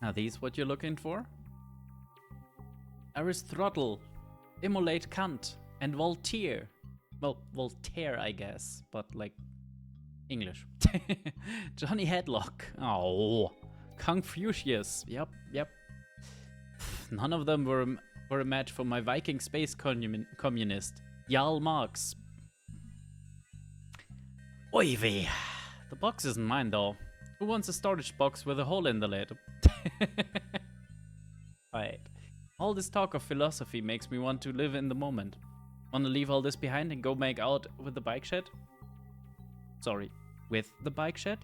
Are these what you're looking for? Aristotle, Immolate Kant, and Voltaire. Well, Voltaire, I guess, but like English. Johnny Headlock. Oh, Confucius. Yep. None of them were a match for my Viking space communist, Jarl Marx. Oy vey. The box isn't mine though. Who wants a storage box with a hole in the lid? Right. All this talk of philosophy makes me want to live in the moment. Want to leave all this behind and go make out with the bike shed? Sorry, with the bike shed?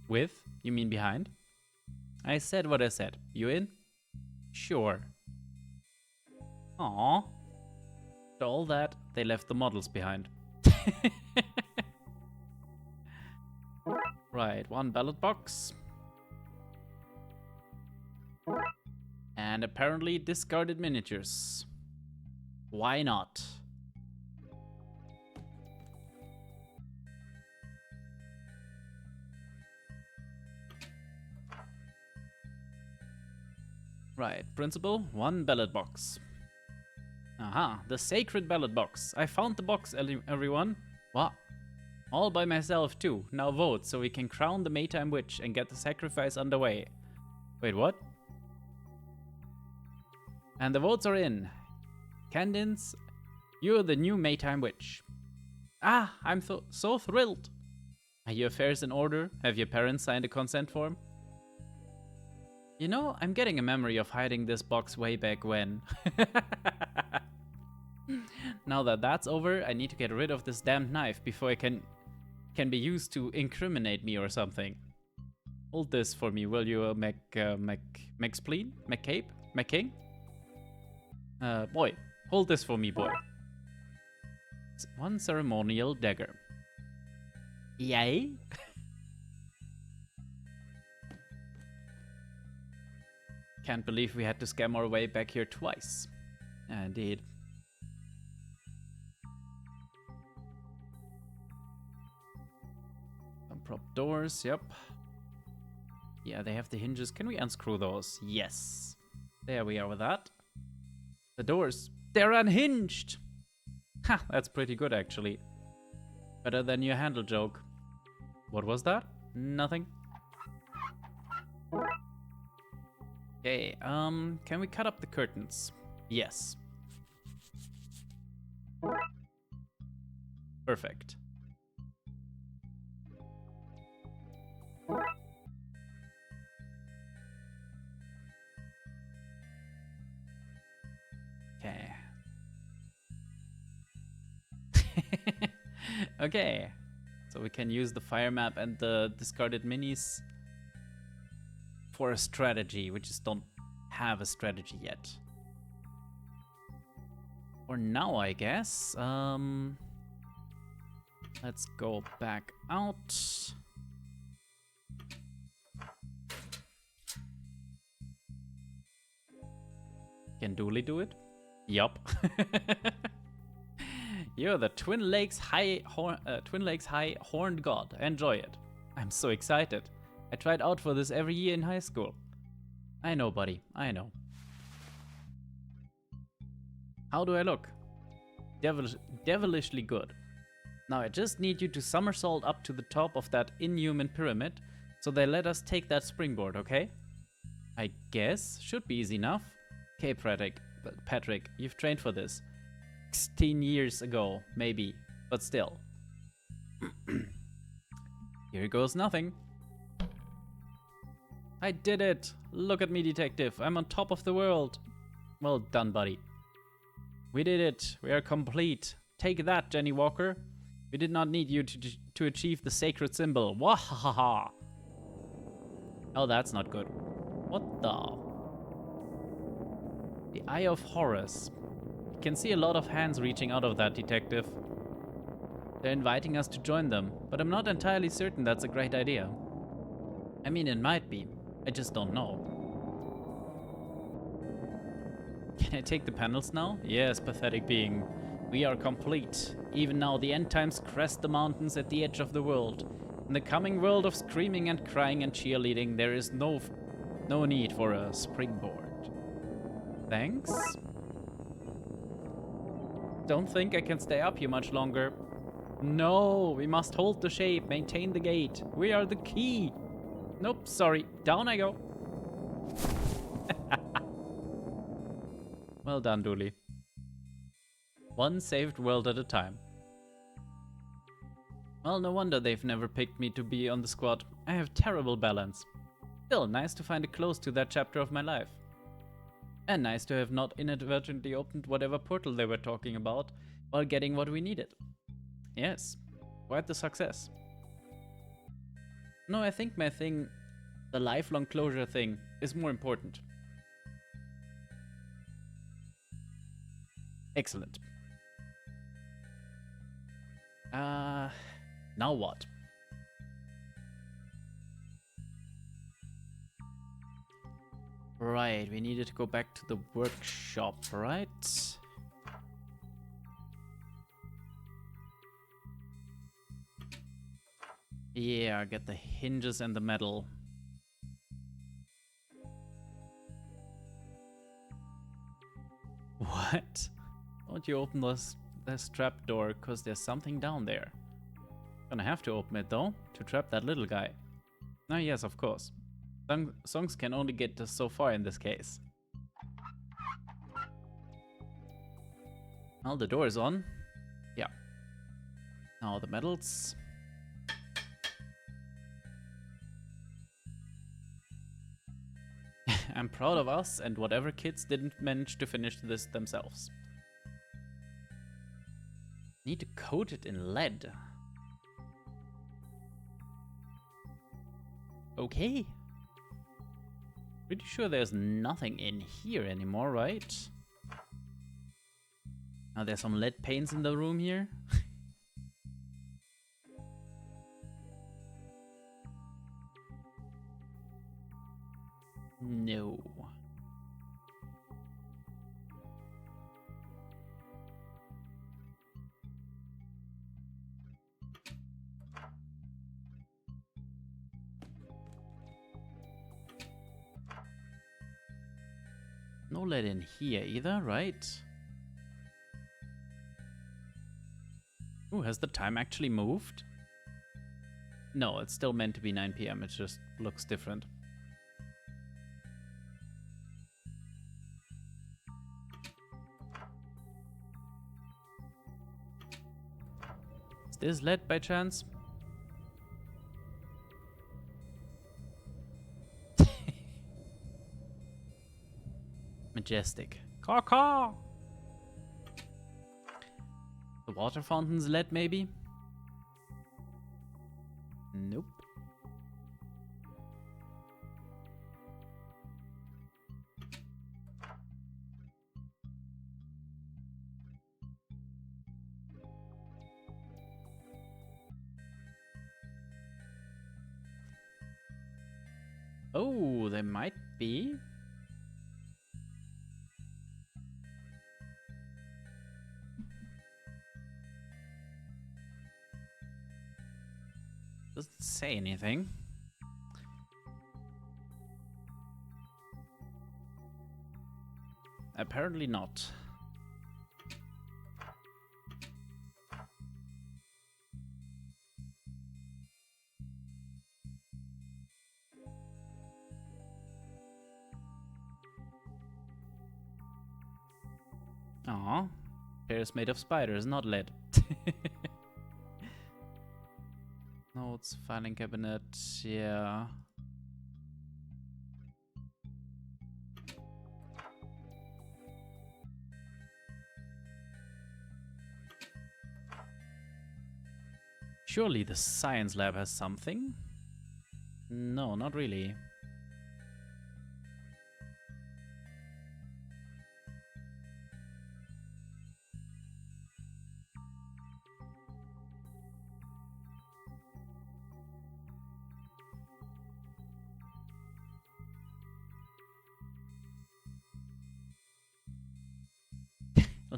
With? You mean behind? I said what I said. You in? Sure. Aww. After all that, they left the models behind. Right, one ballot box. And apparently discarded miniatures. Why not? Right, principal, one ballot box. Aha, the sacred ballot box. I found the box, everyone. What? All by myself too. Now vote so we can crown the Maytime Witch and get the sacrifice underway. Wait, what? And the votes are in. Candins, you're the new Maytime Witch. Ah, I'm so thrilled. Are your affairs in order? Have your parents signed a consent form? You know, I'm getting a memory of hiding this box way back when. Now that that's over, I need to get rid of this damned knife before it can be used to incriminate me or something. Hold this for me, will you, McSpleen? McCabe? McKing? Boy, hold this for me, boy. One ceremonial dagger. Yay? Can't believe we had to scam our way back here twice. Indeed. Some prop doors, yep. Yeah, they have the hinges. Can we unscrew those? Yes. There we are with that. The doors, they're unhinged! Ha, that's pretty good actually. Better than your handle joke. What was that? Nothing. Okay, can we cut up the curtains? Yes. Perfect. Okay. Okay. So we can use the fire map and the discarded minis for a strategy. We just don't have a strategy yet. For now, I guess. Let's go back out. Can Dooley do it? Yup. You're the Twin Lakes High Horned God. Enjoy it. I'm so excited. I tried out for this every year in high school. I know, buddy. I know. How do I look? Devilishly good. Now I just need you to somersault up to the top of that inhuman pyramid, so they let us take that springboard, okay? I guess. Should be easy enough. Okay, Patrick, you've trained for this. 16 years ago, maybe, but still. Here goes nothing. I did it! Look at me, detective. I'm on top of the world. Well done, buddy. We did it. We are complete. Take that, Jenny Walker. We did not need you to achieve the sacred symbol. Wahaha! Oh, that's not good. What the? The Eye of Horus. You can see a lot of hands reaching out of that, detective. They're inviting us to join them, but I'm not entirely certain that's a great idea. I mean, it might be. I just don't know. Can I take the panels now? Yes, pathetic being. We are complete. Even now, the end times crest the mountains at the edge of the world. In the coming world of screaming and crying and cheerleading, there is no need for a springboard. Thanks. Don't think I can stay up here much longer. No, we must hold the shape, maintain the gate. We are the key. Nope, sorry. Down I go. Well done, Dooley. One saved world at a time. Well, no wonder they've never picked me to be on the squad. I have terrible balance. Still, nice to find a close to that chapter of my life. And nice to have not inadvertently opened whatever portal they were talking about while getting what we needed. Yes, quite the success. No, I think my thing, the lifelong closure thing, is more important. Excellent. Now what? Right, we needed to go back to the workshop, right? Yeah, get the hinges and the metal. What? Don't you open this trap door, cause there's something down there. Gonna have to open it though, to trap that little guy. Ah yes, of course. Songs can only get us so far in this case. Well, the door is on. Yeah. Now the medals. I'm proud of us and whatever kids didn't manage to finish this themselves. Need to coat it in lead. Okay. Pretty sure there's nothing in here anymore, right? Now there's some lead paints in the room here. No. No lead in here either, right? Ooh, has the time actually moved? No, it's still meant to be 9 PM, it just looks different. Is this lead by chance? Majestic. Caw-caw! The water fountain's lead, maybe? Nope. Oh, there might be. say anything. Apparently not. Aw, hair is made of spiders, not lead. Notes, filing cabinet, yeah. Surely the science lab has something? No, not really.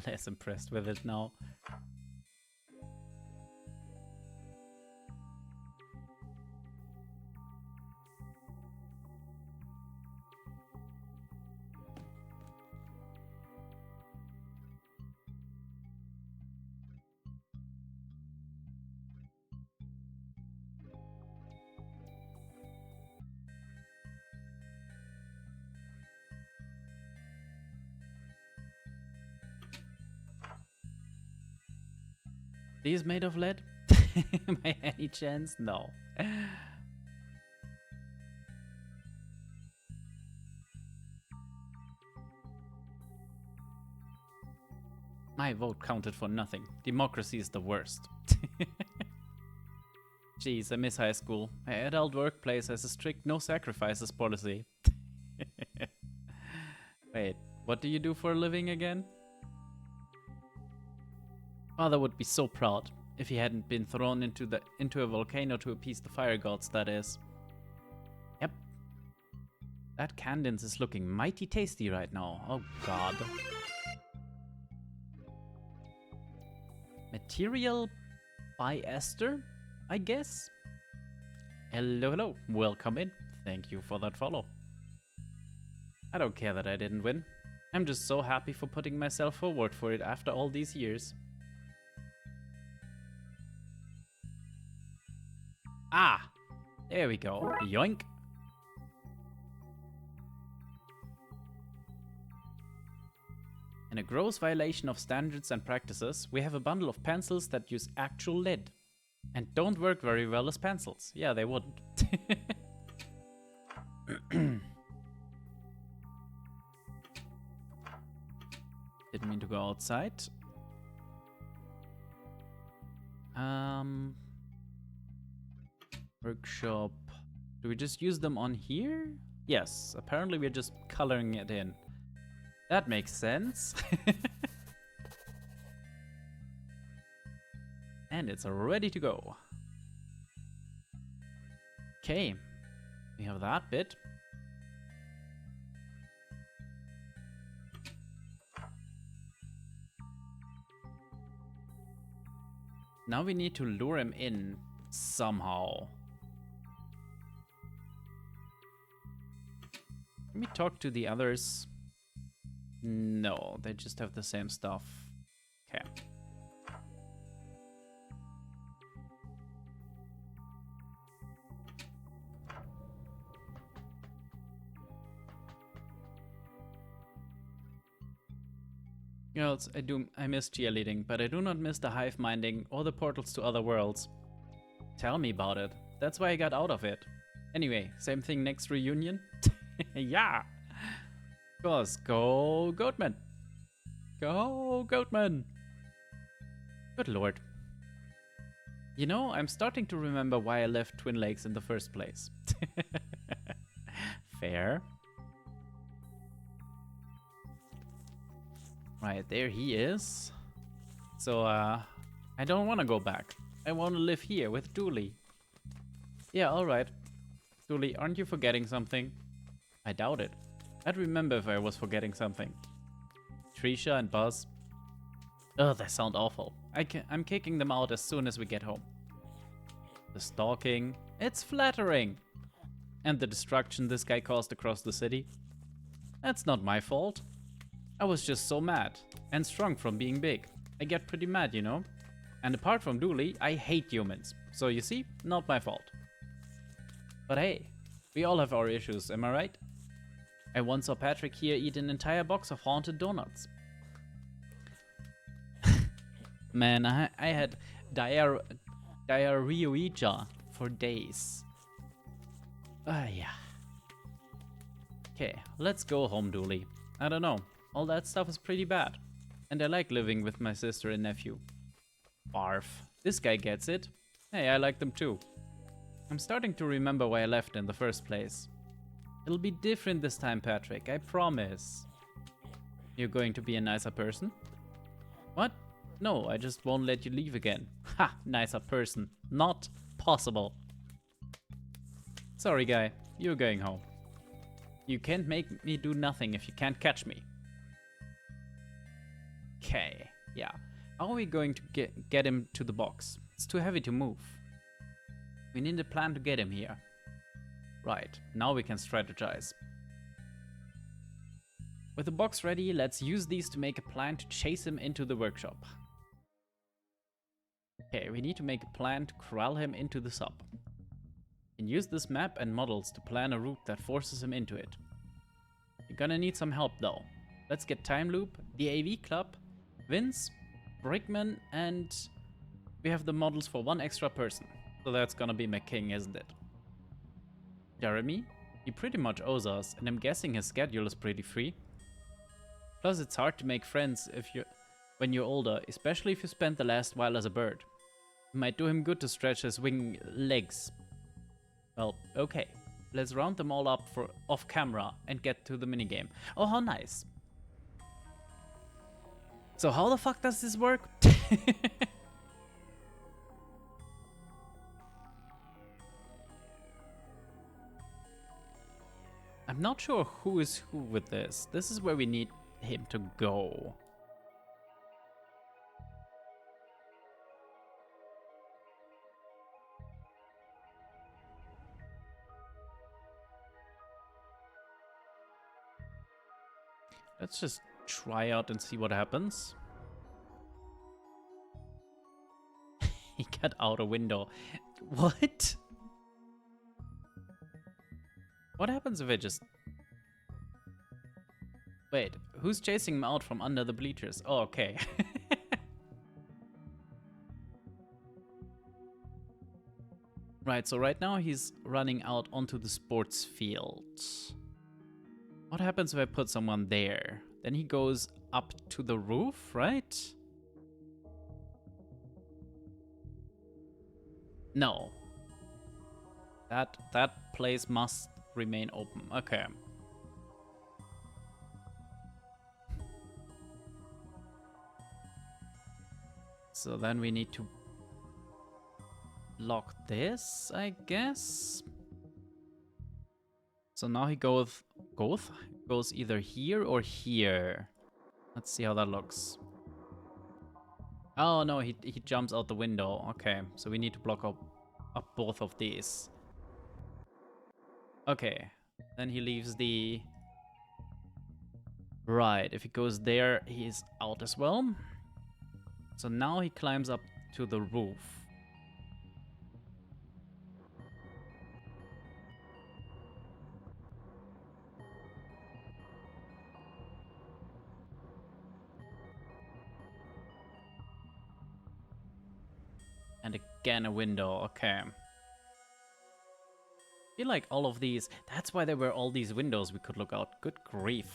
Less impressed with it now. These made of lead? By any chance? No. My vote counted for nothing. Democracy is the worst. Jeez, I miss high school. My adult workplace has a strict no sacrifices policy. Wait, what do you do for a living again? Father would be so proud if he hadn't been thrown into a volcano to appease the fire gods, that is. Yep. That Candence is looking mighty tasty right now. Oh god. Material by Esther, I guess? Hello, hello. Welcome in. Thank you for that follow. I don't care that I didn't win. I'm just so happy for putting myself forward for it after all these years. Ah! There we go. Yoink! In a gross violation of standards and practices, we have a bundle of pencils that use actual lead. And don't work very well as pencils. Yeah, they wouldn't. Didn't mean to go outside. Workshop. Do we just use them on here? Yes, apparently we're just coloring it in. That makes sense. And it's ready to go. Okay, we have that bit. Now we need to lure him in somehow. Let me talk to the others. No, they just have the same stuff. Okay. Girls, I miss cheerleading, but I do not miss the hive minding or the portals to other worlds. Tell me about it. That's why I got out of it. Anyway, same thing next reunion? Yeah! Of course, go Goatman! Go Goatman! Good lord. You know, I'm starting to remember why I left Twin Lakes in the first place. Fair. Right, there he is. So, I don't want to go back. I want to live here with Dooley. Yeah, alright. Dooley, aren't you forgetting something? I doubt it. I'd remember if I was forgetting something. Trisha and Buzz. Ugh, they sound awful. I'm kicking them out as soon as we get home. The stalking. It's flattering. And the destruction this guy caused across the city? That's not my fault. I was just so mad and strong from being big. I get pretty mad, you know? And apart from Dooley, I hate humans. So you see, not my fault. But hey, we all have our issues, am I right? I once saw Patrick here eat an entire box of haunted donuts. Man, I had diarrhea for days. Yeah. Okay, let's go home, Dooley. I don't know, all that stuff is pretty bad. And I like living with my sister and nephew. Barf. This guy gets it. Hey, I like them too. I'm starting to remember why I left in the first place. It'll be different this time, Patrick, I promise. You're going to be a nicer person? What? No, I just won't let you leave again. Ha! Nicer person. Not possible. Sorry, guy. You're going home. You can't make me do nothing if you can't catch me. Okay, yeah. How are we going to get him to the box? It's too heavy to move. We need a plan to get him here. Right, now we can strategize. With the box ready, let's use these to make a plan to chase him into the workshop. Okay, we need to make a plan to corral him into the sub. And use this map and models to plan a route that forces him into it. You're gonna need some help though. Let's get Time Loop, the AV Club, Vince, Brickman, and we have the models for one extra person. So that's gonna be McKing, isn't it? Jeremy? He pretty much owes us, and I'm guessing his schedule is pretty free. Plus it's hard to make friends when you're older, especially if you spent the last while as a bird. It might do him good to stretch his wing legs. Well, okay. Let's round them all up for off camera and get to the minigame. Oh, how nice. So how the fuck does this work? I'm not sure who is who with this. This is where we need him to go. Let's just try out and see what happens. He got out a window. What? What happens if I just... Wait, who's chasing him out from under the bleachers? Oh, okay. Right, so right now he's running out onto the sports field. What happens if I put someone there? Then he goes up to the roof, right? No. That place must remain open. Okay. So then we need to lock this, I guess. So now he goes either here or here. Let's see how that looks. Oh no, he jumps out the window. Okay, so we need to block up both of these. Okay, then he leaves the... Right, if he goes there, he's out as well. So now he climbs up to the roof. And again a window, okay. I feel like all of these, that's why there were all these windows we could look out. Good grief.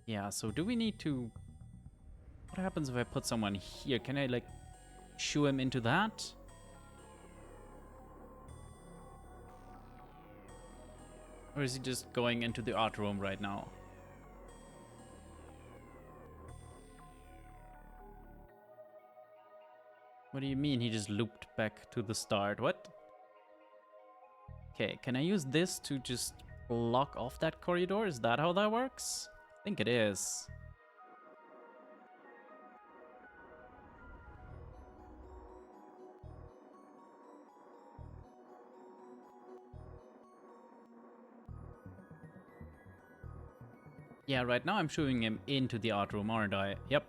Yeah, so do we need to... What happens if I put someone here? Can I like shoo him into that? Or is he just going into the art room right now? What do you mean he just looped back to the start? What? Okay, can I use this to just block off that corridor? Is that how that works? I think it is. Yeah, right now I'm shooing him into the art room, aren't I? Yep.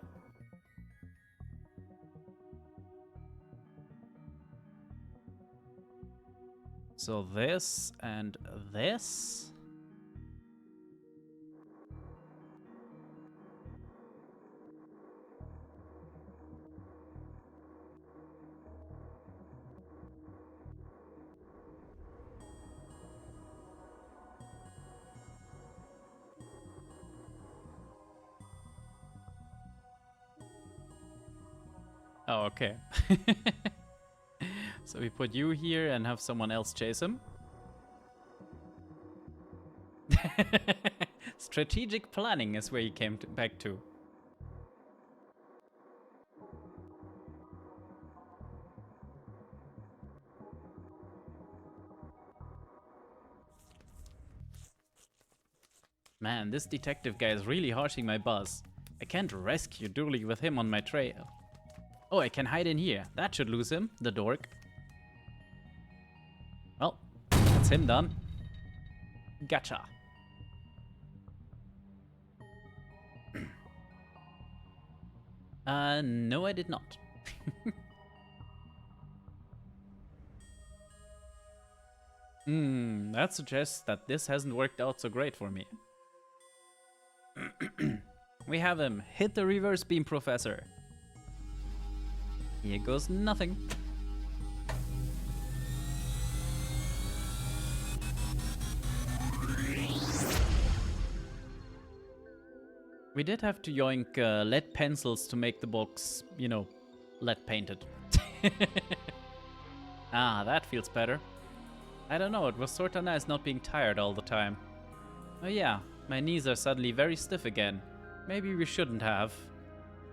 So this and this. Oh, okay. So we put you here and have someone else chase him. Strategic planning is where you came back to. Man, this detective guy is really harshing my buzz. I can't rescue Dooley with him on my trail. Oh, I can hide in here. That should lose him, the dork. Well, that's him done. Gotcha. No, I did not. That suggests that this hasn't worked out so great for me. We have him. Hit the reverse beam, Professor. Here goes nothing. We did have to yoink lead pencils to make the box, you know, lead painted. Ah, that feels better. I don't know, it was sorta nice not being tired all the time. Oh yeah, my knees are suddenly very stiff again. Maybe we shouldn't have.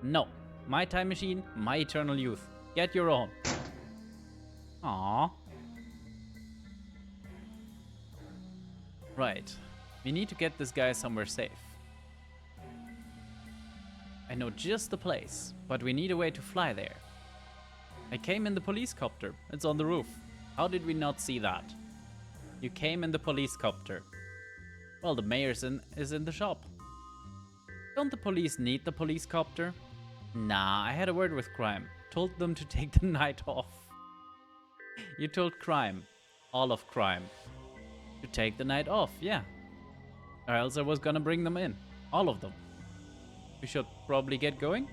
No. My time machine, my eternal youth. Get your own. Aww. Right. We need to get this guy somewhere safe. I know just the place, but we need a way to fly there. I came in the police copter. It's on the roof. How did we not see that? You came in the police copter. Well, the mayor's is in the shop. Don't the police need the police copter? Nah, I had a word with crime. Told them to take the night off. You told crime, all of crime, to take the night off, yeah. Or else I was gonna bring them in, all of them. We should probably get going.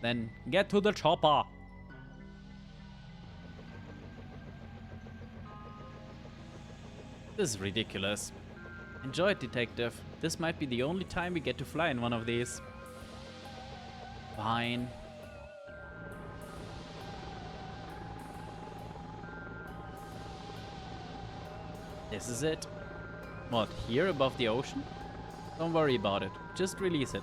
Then get to the chopper. This is ridiculous. Enjoy it, detective. This might be the only time we get to fly in one of these. Fine. This is it. What, here above the ocean? Don't worry about it. Just release it.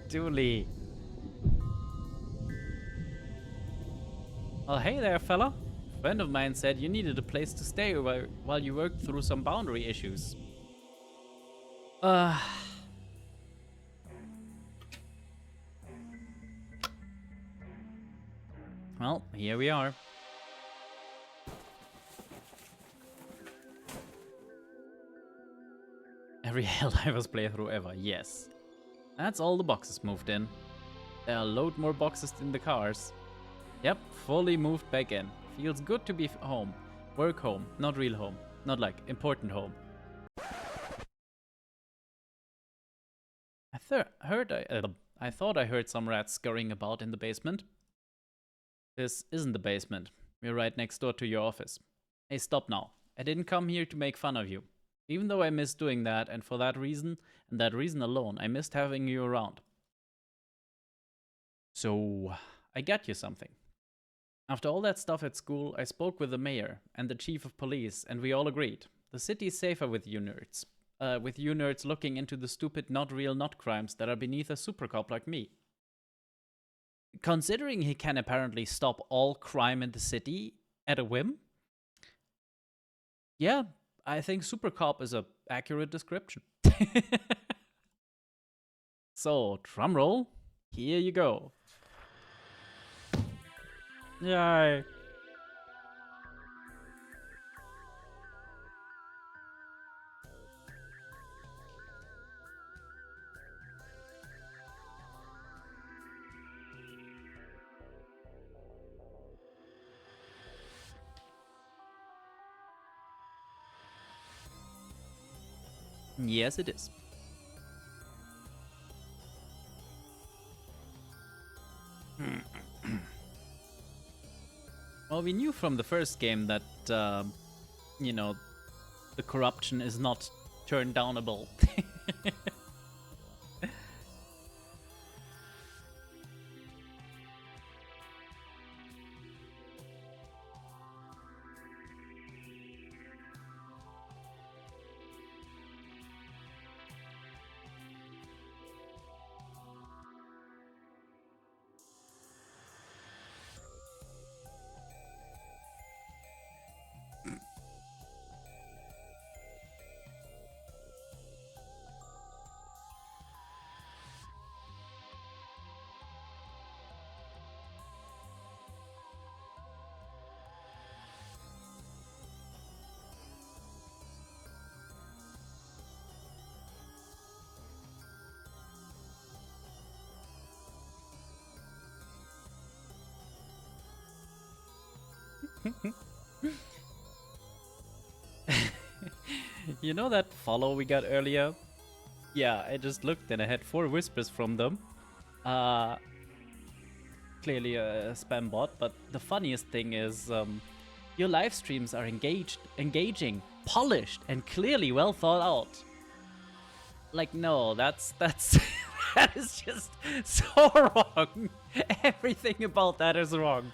Dooley. Well, hey there, fella. A friend of mine said you needed a place to stay while you worked through some boundary issues. Well, here we are. Every Helldivers playthrough ever, yes. That's all the boxes moved in. There are a load more boxes in the cars. Yep, fully moved back in. Feels good to be home. Work home, not real home. Not like important home. I thought I heard some rats scurrying about in the basement. This isn't the basement. We're right next door to your office. Hey, stop now. I didn't come here to make fun of you. Even though I missed doing that, and for that reason, and that reason alone, I missed having you around. So, I got you something. After all that stuff at school, I spoke with the mayor and the chief of police, and we all agreed. The city is safer with you nerds. With you nerds looking into the stupid not real not crimes that are beneath a super cop like me. Considering he can apparently stop all crime in the city at a whim? Yeah, I think super cop is a accurate description. So, drumroll, here you go. Yay. Yes, it is. Well, we knew from the first game that, you know, the corruption is not turned downable. You know that follow we got earlier? Yeah, I just looked and I had 4 whispers from them. Clearly a spam bot, but the funniest thing is your live streams are engaging, polished, and clearly well thought out. Like, no, that's that is just so wrong. Everything about that is wrong.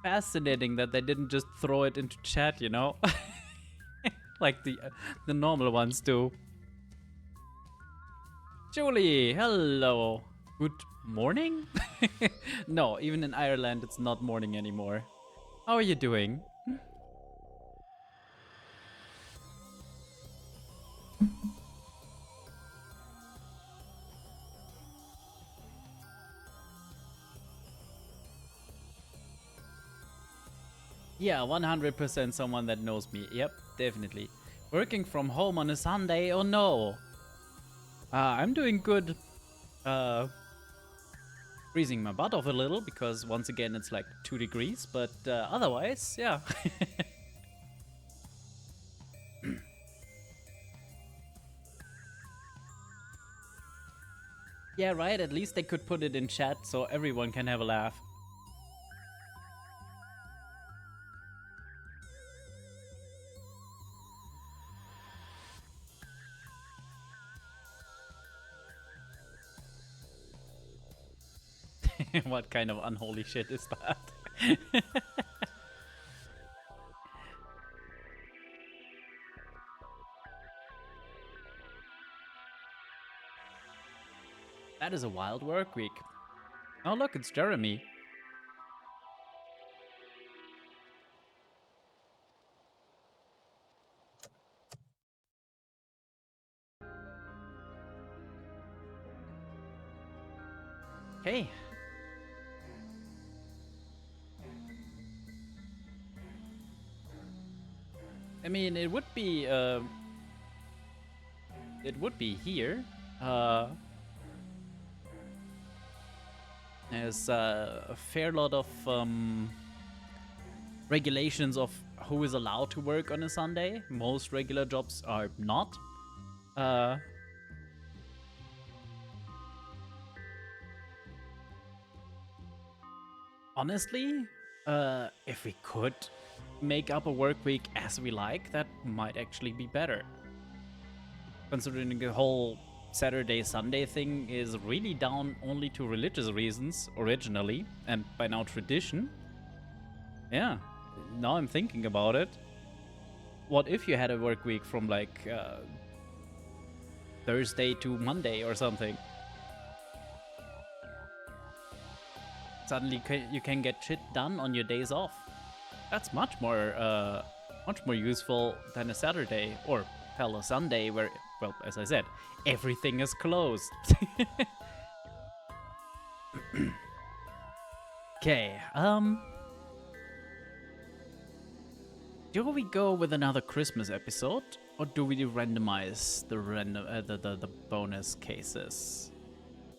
Fascinating that they didn't just throw it into chat, you know? Like the normal ones do. Julie, hello. Good morning? No, even in Ireland it's not morning anymore. How are you doing? Yeah, 100% someone that knows me. Yep, definitely. Working from home on a Sunday? Oh no. I'm doing good. Freezing my butt off a little because once again it's like 2 degrees, but otherwise, yeah. Yeah, right, at least they could put it in chat so everyone can have a laugh. What kind of unholy shit is that? That is a wild work week. Oh look, it's Jeremy. Hey. I mean, it would be here. There's a fair lot of regulations of who is allowed to work on a Sunday. Most regular jobs are not. Honestly, if we could make up a work week as we like, that might actually be better. Considering the whole Saturday Sunday thing is really down only to religious reasons originally, and by now tradition. Yeah, now I'm thinking about it. What if you had a work week from like Thursday to Monday or something? Suddenly you can get shit done on your days off. That's much more useful than a Saturday, or Hello Sunday, where, well, as I said, everything is closed. Okay, do we go with another Christmas episode, or do we randomize the the bonus cases?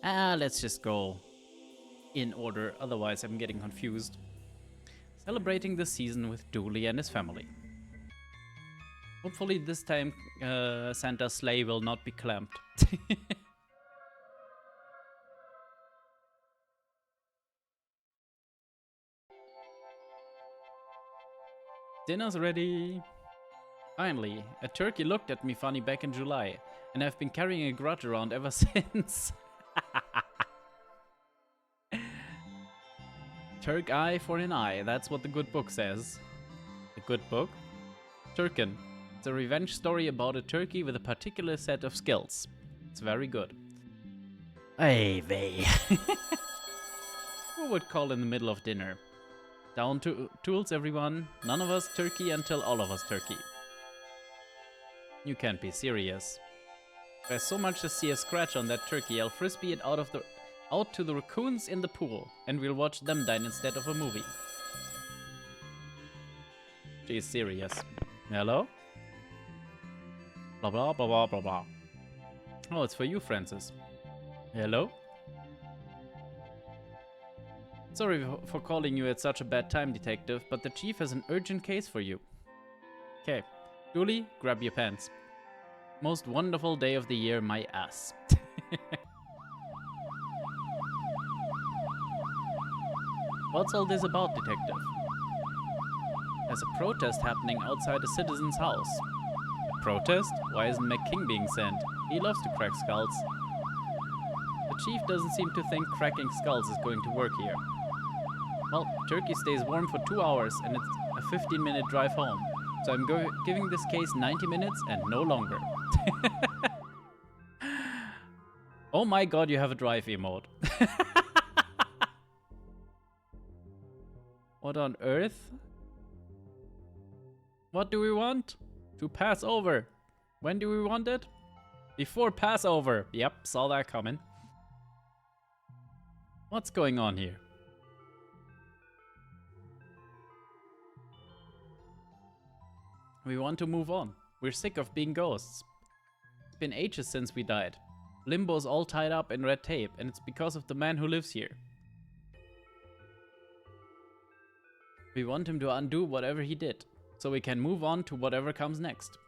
Let's just go in order, otherwise I'm getting confused. Celebrating the season with Dooley and his family. Hopefully this time Santa's sleigh will not be clamped. Dinner's ready. Finally, a turkey looked at me funny back in July, and I've been carrying a grudge around ever since. Turk eye for an eye, that's what the good book says. The good book? Turken. It's a revenge story about a turkey with a particular set of skills. It's very good. Hey, vey. Who would call in the middle of dinner? Down to tools, everyone. None of us turkey until all of us turkey. You can't be serious. If I so much as see a scratch on that turkey, I'll frisbee it out to the raccoons in the pool, and we'll watch them dine instead of a movie. She's serious. Hello? Blah blah blah blah blah blah. Oh, it's for you, Francis. Hello? Sorry for calling you at such a bad time, detective, but the chief has an urgent case for you. Okay. Dooley, grab your pants. Most wonderful day of the year, my ass. What's all this about, detective? There's a protest happening outside a citizen's house. A protest? Why isn't McKing being sent? He loves to crack skulls. The chief doesn't seem to think cracking skulls is going to work here. Well, turkey stays warm for 2 hours and it's a 15-minute drive home. So I'm giving this case 90 minutes and no longer. Oh my god, you have a drive emote. What on earth? What do we want? To pass over. When do we want it? Before Passover. Yep, saw that coming. What's going on here? We want to move on. We're sick of being ghosts. It's been ages since we died. Limbo's all tied up in red tape, and it's because of the man who lives here. We want him to undo whatever he did, so we can move on to whatever comes next.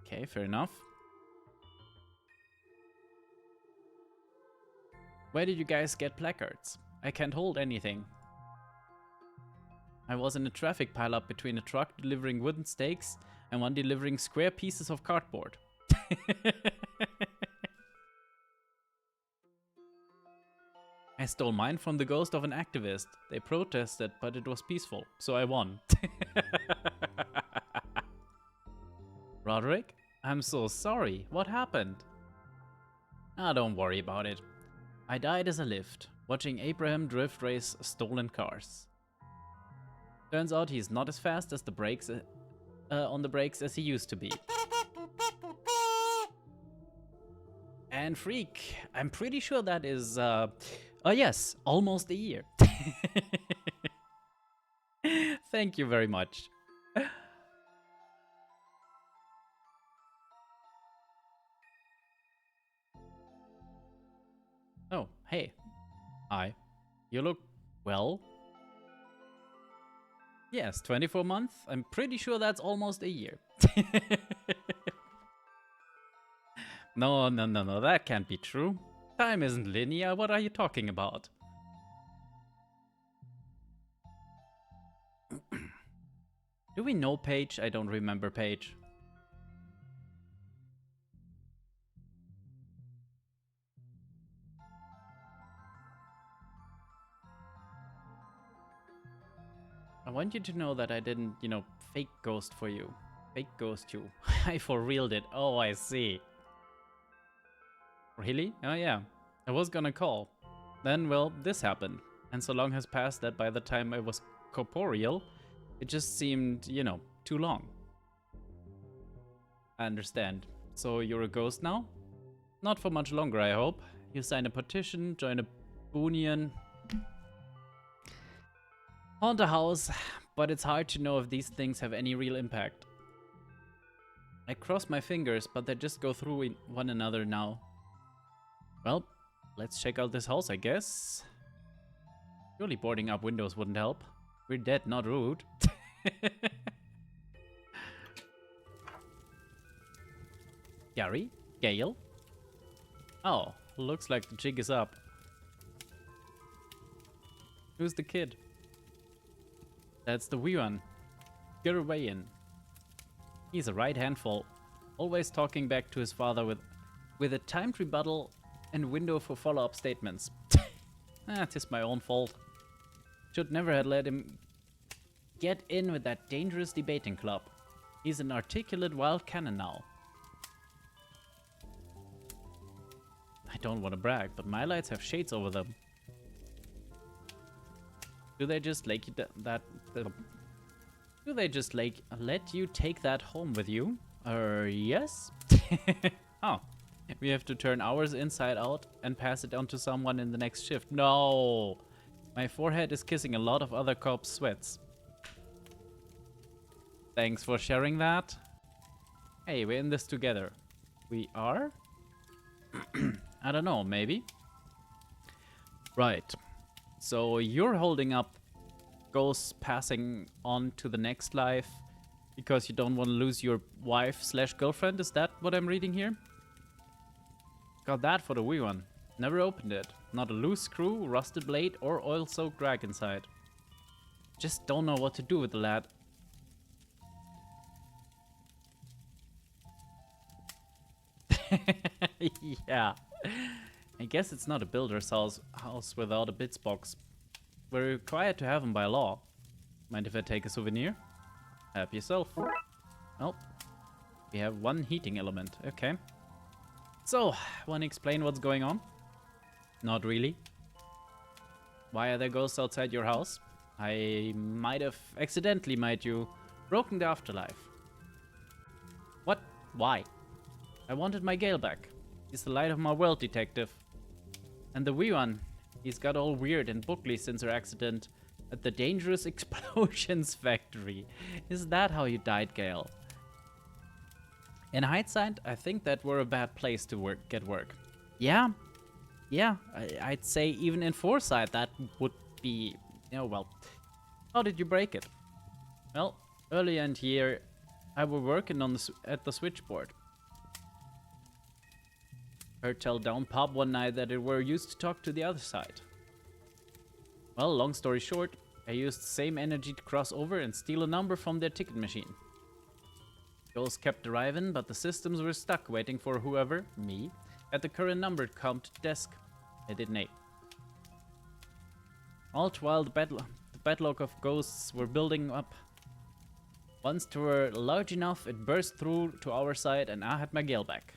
Okay, fair enough. Where did you guys get placards? I can't hold anything. I was in a traffic pileup between a truck delivering wooden stakes and one delivering square pieces of cardboard. I stole mine from the ghost of an activist. They protested, but it was peaceful, so I won. Roderick? I'm so sorry. What happened? Don't worry about it. I died as I lived, watching Abraham drift race stolen cars. Turns out he's not as fast as the brakes on the brakes as he used to be. And freak, I'm pretty sure that is, oh yes, almost a year. Thank you very much. Oh, hey. Hi. You look well. Yes, 24 months. I'm pretty sure that's almost a year. No, that can't be true. Time isn't linear. What are you talking about? Do we know Paige? I don't remember Paige. I want you to know that I didn't, fake ghost for you. Fake ghost you. I for realed it. Oh, I see. Really? Oh yeah. I was gonna call. Then, well, this happened. And so long has passed that by the time I was corporeal, it just seemed, too long. I understand. So you're a ghost now? Not for much longer, I hope. You sign a petition, join a Boonian, haunt a house, but it's hard to know if these things have any real impact. I cross my fingers, but they just go through one another now. Well, let's check out this house, I guess. Surely boarding up windows wouldn't help. We're dead, not rude. Gary? Gale? Oh, looks like the jig is up. Who's the kid? That's the wee one. Get away in. He's a right handful, always talking back to his father with a timed rebuttal and window for follow-up statements. Tis my own fault. Should never have let him get in with that dangerous debating club. He's an articulate wild cannon now. I don't want to brag, but my lights have shades over them. Do they just let you do they just let you take that home with you? Yes? Oh, we have to turn ours inside out and pass it on to someone in the next shift. No! My forehead is kissing a lot of other cops' sweats. Thanks for sharing that. Hey, we're in this together. We are? I don't know, maybe? Right. So you're holding up ghosts passing on to the next life because you don't want to lose your wife/girlfriend? Is that what I'm reading here? Got that for the wee one. Never opened it. Not a loose screw, rusted blade, or oil-soaked rag inside. Just don't know what to do with the lad. Yeah. I guess it's not a builder's house without a bits box. We're required to have them by law. Mind if I take a souvenir? Help yourself. Well, we have one heating element. Okay. So, wanna explain what's going on? Not really. Why are there ghosts outside your house? I might have accidentally made you broken the afterlife. What? Why? I wanted my Gale back. He's the light of my world, detective. And the wee one, he's got all weird and bookly since her accident at the dangerous explosions factory. Is that how you died, Gale? In hindsight, I think that were a bad place to get work. Yeah, I'd say even in foresight that would be, well, how did you break it? Well, earlier in the year, I was working on at the switchboard. Heard tell down pub one night that it were used to talk to the other side. Well, long story short, I used the same energy to cross over and steal a number from their ticket machine. Ghosts kept arriving, but the systems were stuck waiting for whoever, me, at the current number count desk. I didn't know. All while the backlog of ghosts were building up. Once they were large enough, it burst through to our side and I had my Gale back.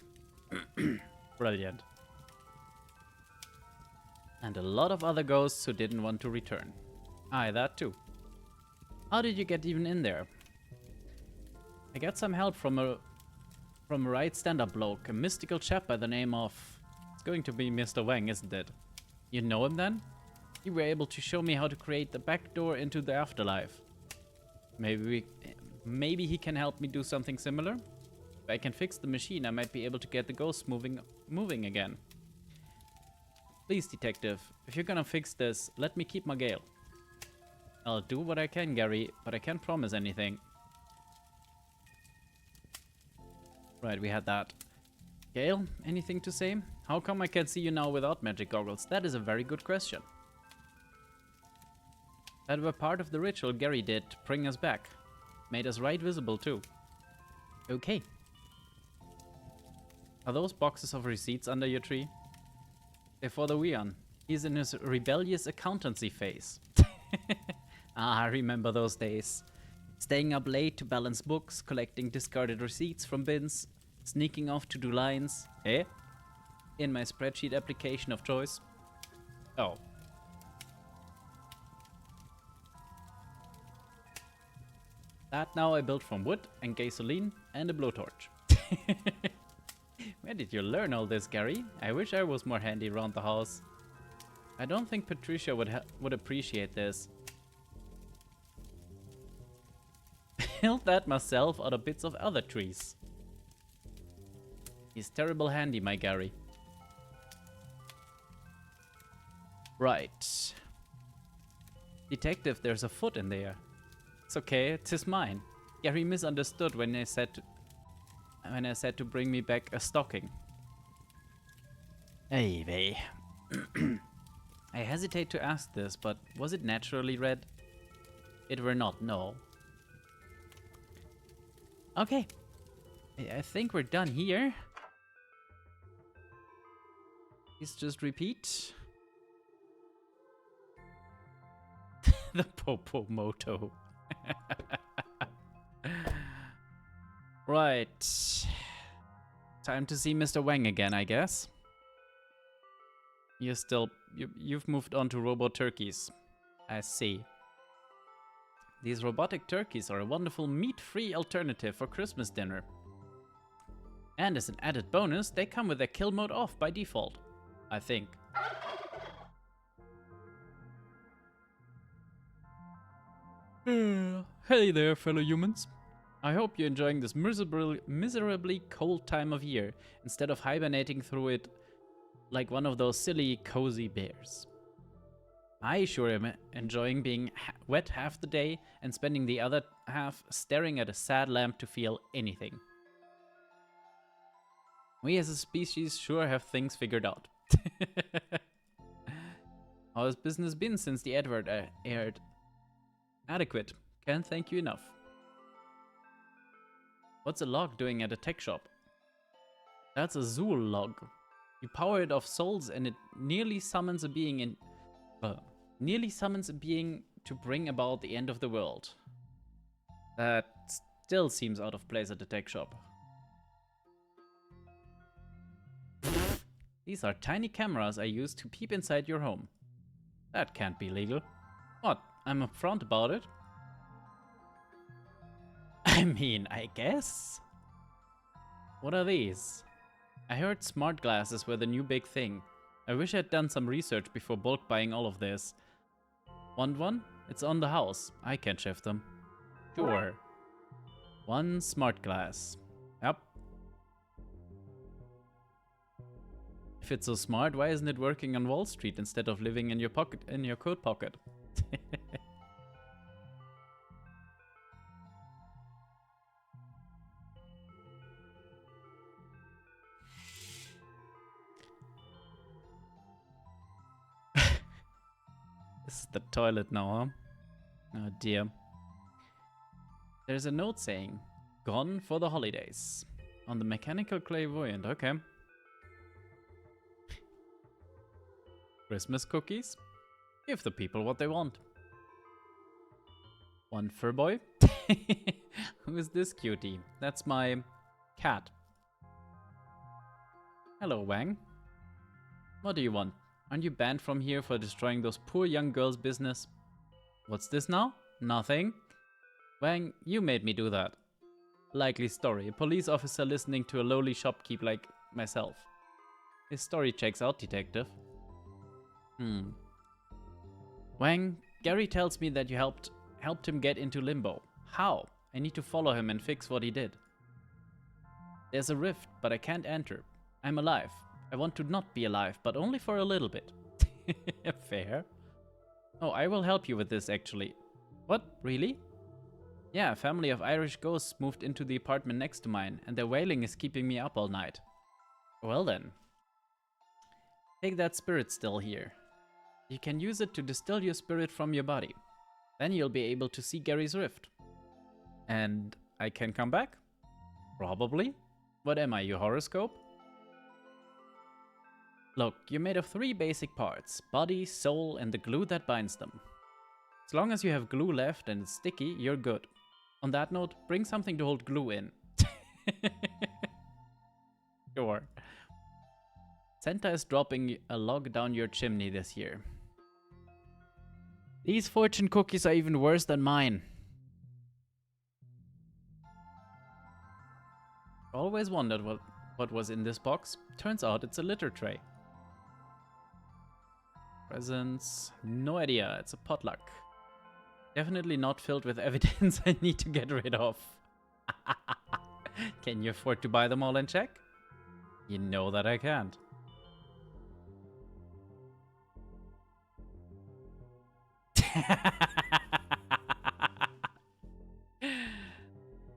Brilliant. And a lot of other ghosts who didn't want to return. Aye, that too. How did you get even in there? I got some help from a right stand-up bloke, a mystical chap by the name of... It's going to be Mr. Wang, isn't it? You know him then? You were able to show me how to create the back door into the afterlife. Maybe he can help me do something similar? If I can fix the machine, I might be able to get the ghosts moving again. Please, detective, if you're gonna fix this, let me keep my Gale. I'll do what I can, Gary, but I can't promise anything. Right, we had that. Gale, anything to say? How come I can see you now without magic goggles? That is a very good question. That were part of the ritual Gary did to bring us back. Made us right visible too. Okay. Are those boxes of receipts under your tree? They're for the Weon. He's in his rebellious accountancy phase. I remember those days. Staying up late to balance books, collecting discarded receipts from bins, sneaking off to do lines. Eh? In my spreadsheet application of choice. Oh. That now I built from wood and gasoline and a blowtorch. Where did you learn all this, Gary? I wish I was more handy around the house. I don't think Patricia would appreciate this. Built that myself out of bits of other trees. He's terrible handy, my Gary. Right. Detective, there's a foot in there. It's okay, it is mine. Gary misunderstood when I said to bring me back a stocking. Hey, vey. I hesitate to ask this, but was it naturally red? It were not, no. Okay. I think we're done here. Please just repeat. The Popo Moto. Right. Time to see Mr. Wang again, I guess. You've moved on to robot turkeys. I see. These robotic turkeys are a wonderful meat-free alternative for Christmas dinner. And as an added bonus, they come with their kill mode off by default. I think. Hey there, fellow humans. I hope you're enjoying this miserably cold time of year, instead of hibernating through it like one of those silly, cozy bears. I sure am enjoying being wet half the day and spending the other half staring at a sad lamp to feel anything. We as a species sure have things figured out. How has business been since the advert aired? Adequate. Can't thank you enough. What's a log doing at a tech shop? That's a Zool log. You power it off souls and it nearly summons a being to bring about the end of the world. That still seems out of place at the tech shop. These are tiny cameras I use to peep inside your home. That can't be legal. What? I'm upfront about it? I mean, I guess? What are these? I heard smart glasses were the new big thing. I wish I'd done some research before bulk buying all of this. Want one? It's on the house. I can shift them. Sure. One smart glass. Yep. If it's so smart, why isn't it working on Wall Street instead of living in your pocket, in your coat pocket? This is the toilet now, huh? Oh dear. There's a note saying, "Gone for the holidays." On the mechanical clairvoyant, okay. Christmas cookies? Give the people what they want. One fur boy? Who is this cutie? That's my cat. Hello, Wang. What do you want? Aren't you banned from here for destroying those poor young girls' business? What's this now? Nothing. Wang, you made me do that. Likely story. A police officer listening to a lowly shopkeep like myself. His story checks out, detective. Wang, Gary tells me that you helped him get into limbo. How? I need to follow him and fix what he did. There's a rift, but I can't enter. I'm alive. I want to not be alive, but only for a little bit. Fair. Oh, I will help you with this, actually. What? Really? Yeah, a family of Irish ghosts moved into the apartment next to mine, and their wailing is keeping me up all night. Well then. Take that spirit still here. You can use it to distill your spirit from your body. Then you'll be able to see Gary's rift. And I can come back? Probably. What am I, your horoscope? Look, you're made of 3 basic parts. Body, soul, and the glue that binds them. As long as you have glue left and it's sticky, you're good. On that note, bring something to hold glue in. Sure. Santa is dropping a log down your chimney this year. These fortune cookies are even worse than mine. Always wondered what was in this box. Turns out it's a litter tray. Presents. No idea. It's a potluck. Definitely not filled with evidence I need to get rid of. Can you afford to buy them all in check? You know that I can't.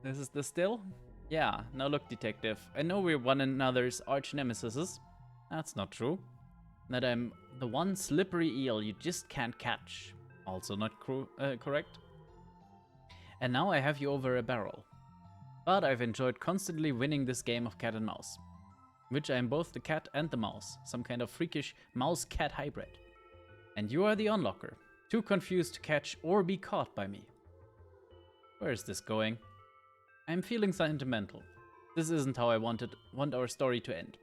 This is the still? Yeah, now look, detective. I know we're one another's arch nemesis. That's not true. That I'm the one slippery eel you just can't catch. Also not correct. And now I have you over a barrel. But I've enjoyed constantly winning this game of cat and mouse. Which I am both the cat and the mouse. Some kind of freakish mouse-cat hybrid. And you are the unlocker. Too confused to catch or be caught by me. Where is this going? I'm feeling sentimental. This isn't how I want our story to end.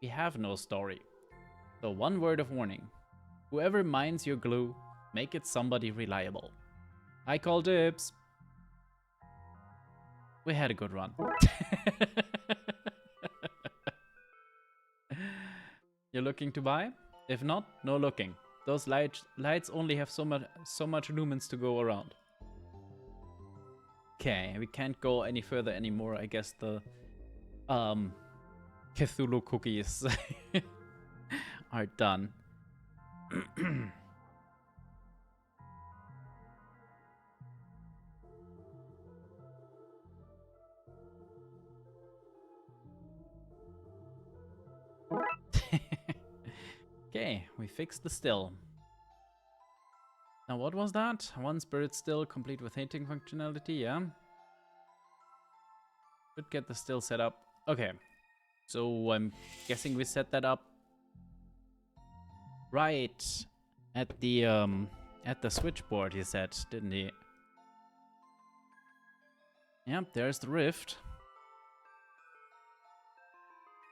We have no story. So one word of warning. Whoever mines your glue, make it somebody reliable. I call dibs. We had a good run. You're looking to buy? If not, no looking. Those lights only have so much lumens to go around. Okay, we can't go any further anymore. I guess the Cthulhu cookies are done. Okay, we fixed the still. Now what was that? One spirit still, complete with hinting functionality, yeah? Could get the still set up. Okay, so I'm guessing we set that up right at the switchboard, he said, didn't he? Yep, there's the rift.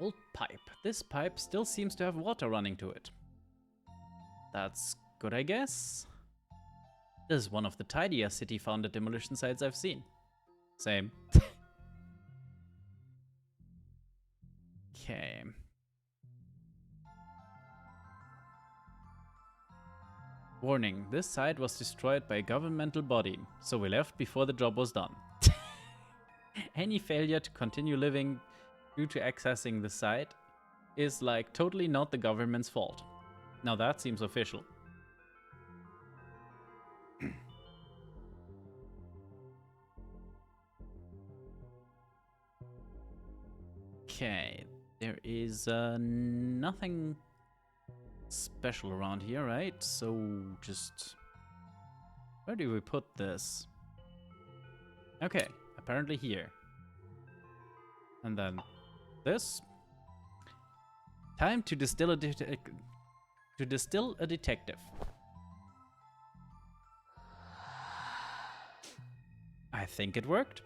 Old pipe. This pipe still seems to have water running to it. That's good, I guess. This is one of the tidiest city-founded demolition sites I've seen. Same. Okay. Warning, this site was destroyed by a governmental body, so we left before the job was done. Any failure to continue living due to accessing the site is like totally not the government's fault. Now that seems official. Okay, there is nothing special around here, right? So just... where do we put this? Okay, apparently here. And then this. Time to distill a detective. I think it worked.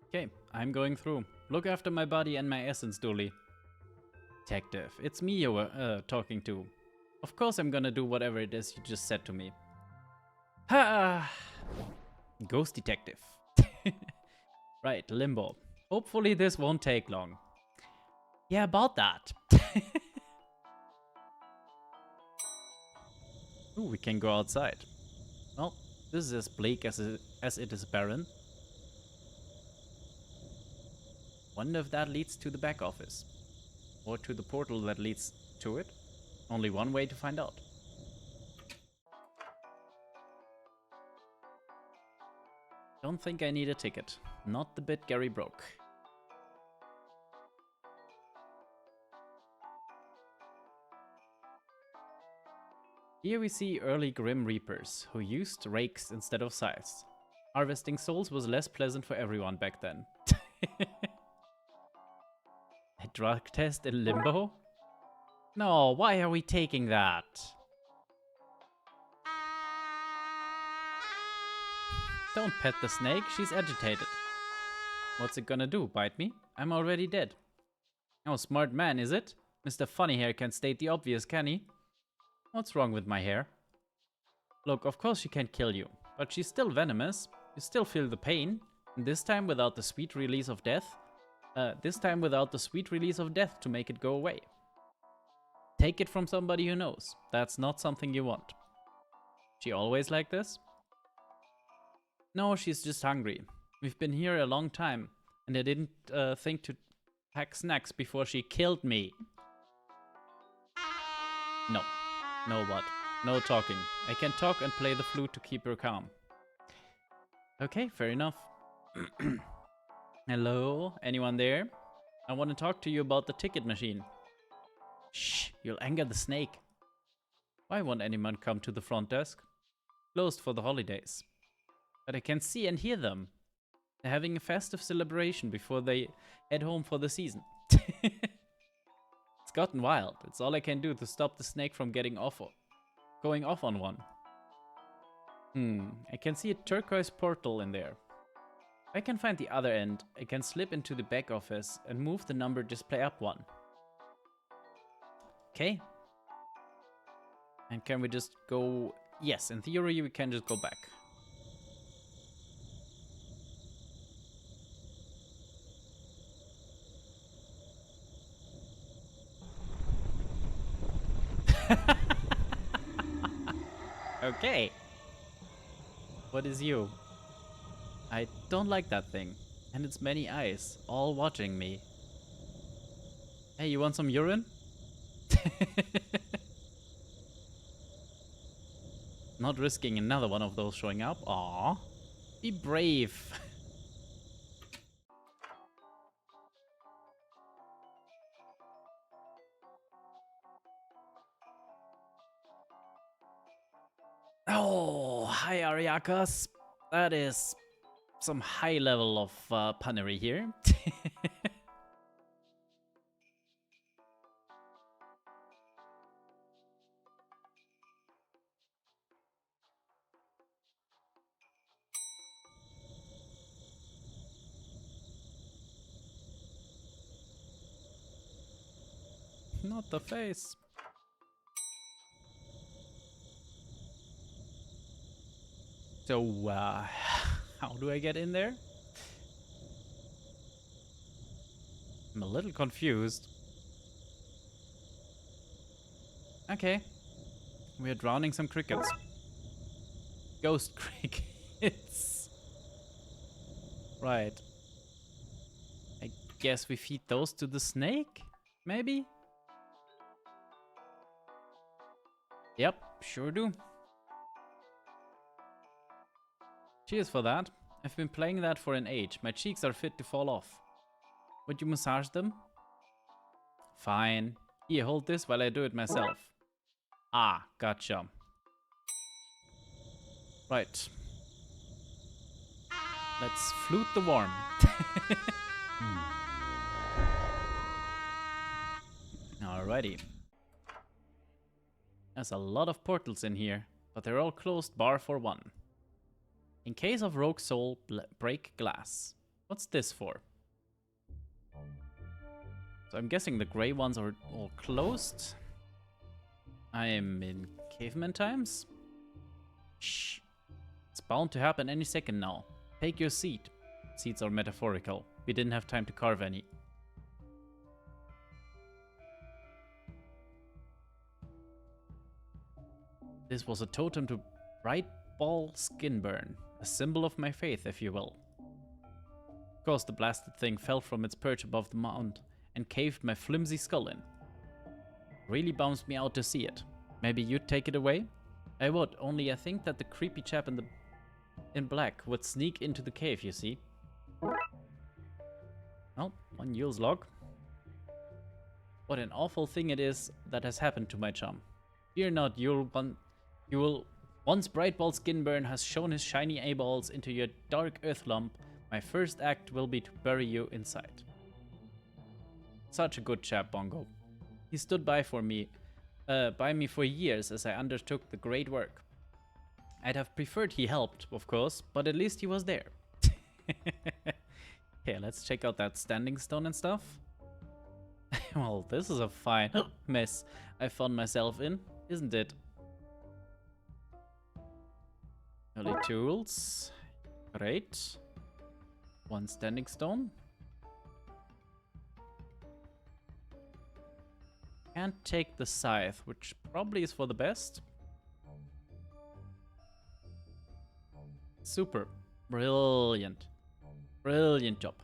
Okay, I'm going through. Look after my body and my essence, Dooley. Detective, it's me you were talking to. Of course I'm gonna do whatever it is you just said to me. Ha! Ghost detective. Right, limbo. Hopefully this won't take long. Yeah, about that. Ooh, we can go outside. Well, this is as bleak as it is barren. Wonder if that leads to the back office. Or to the portal that leads to it. Only one way to find out. Don't think I need a ticket. Not the bit Gary broke. Here we see early Grim Reapers, who used rakes instead of scythes. Harvesting souls was less pleasant for everyone back then. A drug test in limbo? No, why are we taking that? Don't pet the snake, she's agitated. What's it gonna do, bite me? I'm already dead. Oh, smart man, is it? Mr. Funny Hair can't state the obvious, can he? What's wrong with my hair? Look, of course she can't kill you, but she's still venomous. You still feel the pain. This time without the sweet release of death. This time without the sweet release of death to make it go away. Take it from somebody who knows. That's not something you want. She always like this? No, she's just hungry. We've been here a long time, and I didn't think to pack snacks before she killed me. No. No what? No talking. I can talk and play the flute to keep her calm. Okay, fair enough. Hello? Anyone there? I want to talk to you about the ticket machine. Shh, you'll anger the snake. Why won't anyone come to the front desk? Closed for the holidays. But I can see and hear them. They're having a festive celebration before they head home for the season. It's gotten wild. It's all I can do to stop the snake from going off on one. I can see a turquoise portal in there. If I can find the other end, I can slip into the back office and move the number display up one. Okay. And can we just go... Yes, in theory we can just go back. Okay. What is you? I don't like that thing. And its many eyes, all watching me. Hey, you want some urine? Not risking another one of those showing up. Aww. Be brave. Oh, hi Ariakas. That is some high level of punnery here. Not the face. So, how do I get in there? I'm a little confused. Okay. We're drowning some crickets. Ghost crickets. Right. I guess we feed those to the snake? Maybe? Yep, sure do. Cheers for that. I've been playing that for an age. My cheeks are fit to fall off. Would you massage them? Fine. Here, hold this while I do it myself. Ah, gotcha. Right. Let's flute the worm. Alrighty. There's a lot of portals in here, but they're all closed bar for one. In case of rogue soul, break glass. What's this for? So I'm guessing the gray ones are all closed. I am in caveman times. Shh. It's bound to happen any second now. Take your seat. Seats are metaphorical. We didn't have time to carve any. This was a totem to bright ball skin burn. A symbol of my faith, if you will. Of course, the blasted thing fell from its perch above the mound and caved my flimsy skull in. Really bums me out to see it. Maybe you'd take it away? I would, only I think that the creepy chap in black would sneak into the cave, you see. Well, one Yule's log. What an awful thing it is that has happened to my chum. Fear not, once Brightball Skinburn has shown his shiny eyeballs into your dark earth lump, my first act will be to bury you inside. Such a good chap, Bongo. He stood by me for years as I undertook the great work. I'd have preferred he helped, of course, but at least he was there. Okay, let's check out that standing stone and stuff. Well, this is a fine mess I found myself in, isn't it? Early tools. Great. One standing stone. Can't take the scythe, which probably is for the best. Super. Brilliant. Brilliant job.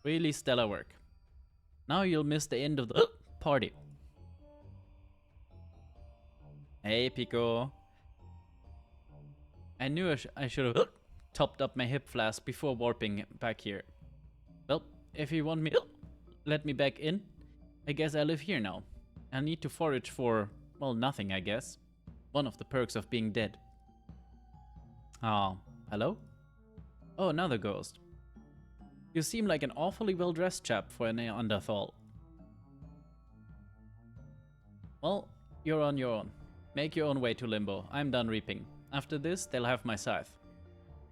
Really stellar work. Now you'll miss the end of the party. Hey, Pico. I knew I should have topped up my hip flask before warping back here. Well, if you want me let me back in, I guess I live here now. I need to forage for, well, nothing, I guess. One of the perks of being dead. Oh, hello? Oh, another ghost. You seem like an awfully well-dressed chap for a Neanderthal. Well, you're on your own. Make your own way to Limbo. I'm done reaping. After this, they'll have my scythe.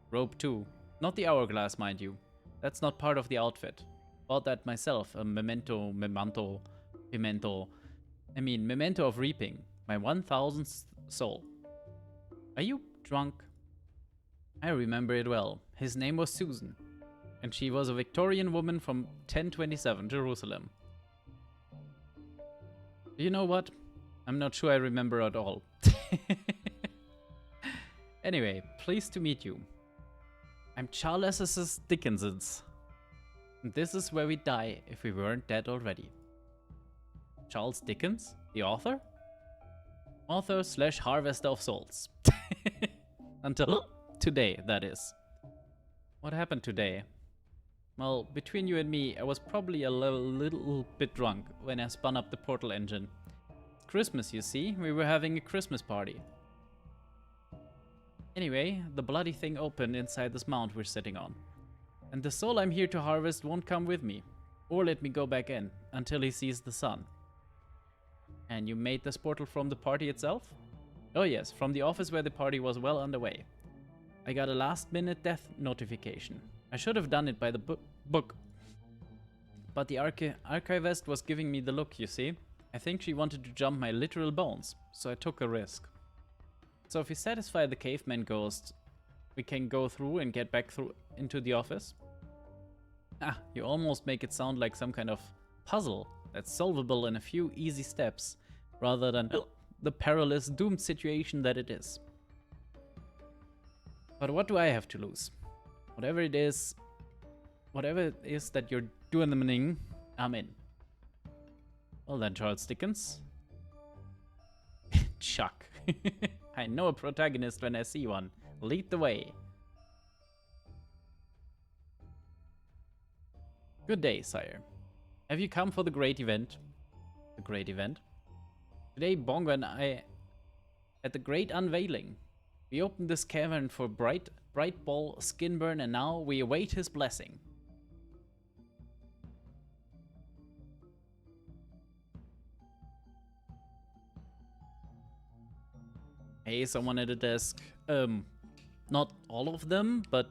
Rope too. Not the hourglass, mind you. That's not part of the outfit. Bought that myself. A memento of reaping. My 1000th soul. Are you drunk? I remember it well. His name was Susan. And she was a Victorian woman from 1027, Jerusalem. You know what? I'm not sure I remember at all. Anyway, pleased to meet you. I'm Charles Dickinson's. And this is where we die if we weren't dead already. Charles Dickens? The author? Author / harvester of souls. Until today, that is. What happened today? Well, between you and me, I was probably a little bit drunk when I spun up the portal engine. Christmas, you see, we were having a Christmas party. Anyway, the bloody thing opened inside this mount we're sitting on. And the soul I'm here to harvest won't come with me, or let me go back in, until he sees the sun. And you made this portal from the party itself? Oh yes, from the office where the party was well underway. I got a last-minute death notification. I should have done it by the book. But the archivist was giving me the look, you see. I think she wanted to jump my literal bones, so I took a risk. So if we satisfy the caveman ghost, we can go through and get back through into the office. Ah, you almost make it sound like some kind of puzzle that's solvable in a few easy steps, rather than the perilous, doomed situation that it is. But what do I have to lose? Whatever it is that you're doing, I'm in. Well then, Charles Dickens. Chuck. I know a protagonist when I see one. Lead the way. Good day, sire. Have you come for the great event? The great event? Today, Bongo and I at the great unveiling. We opened this cavern for Bright Ball Skinburn, and now we await his blessing. Hey, someone at the desk. Not all of them, but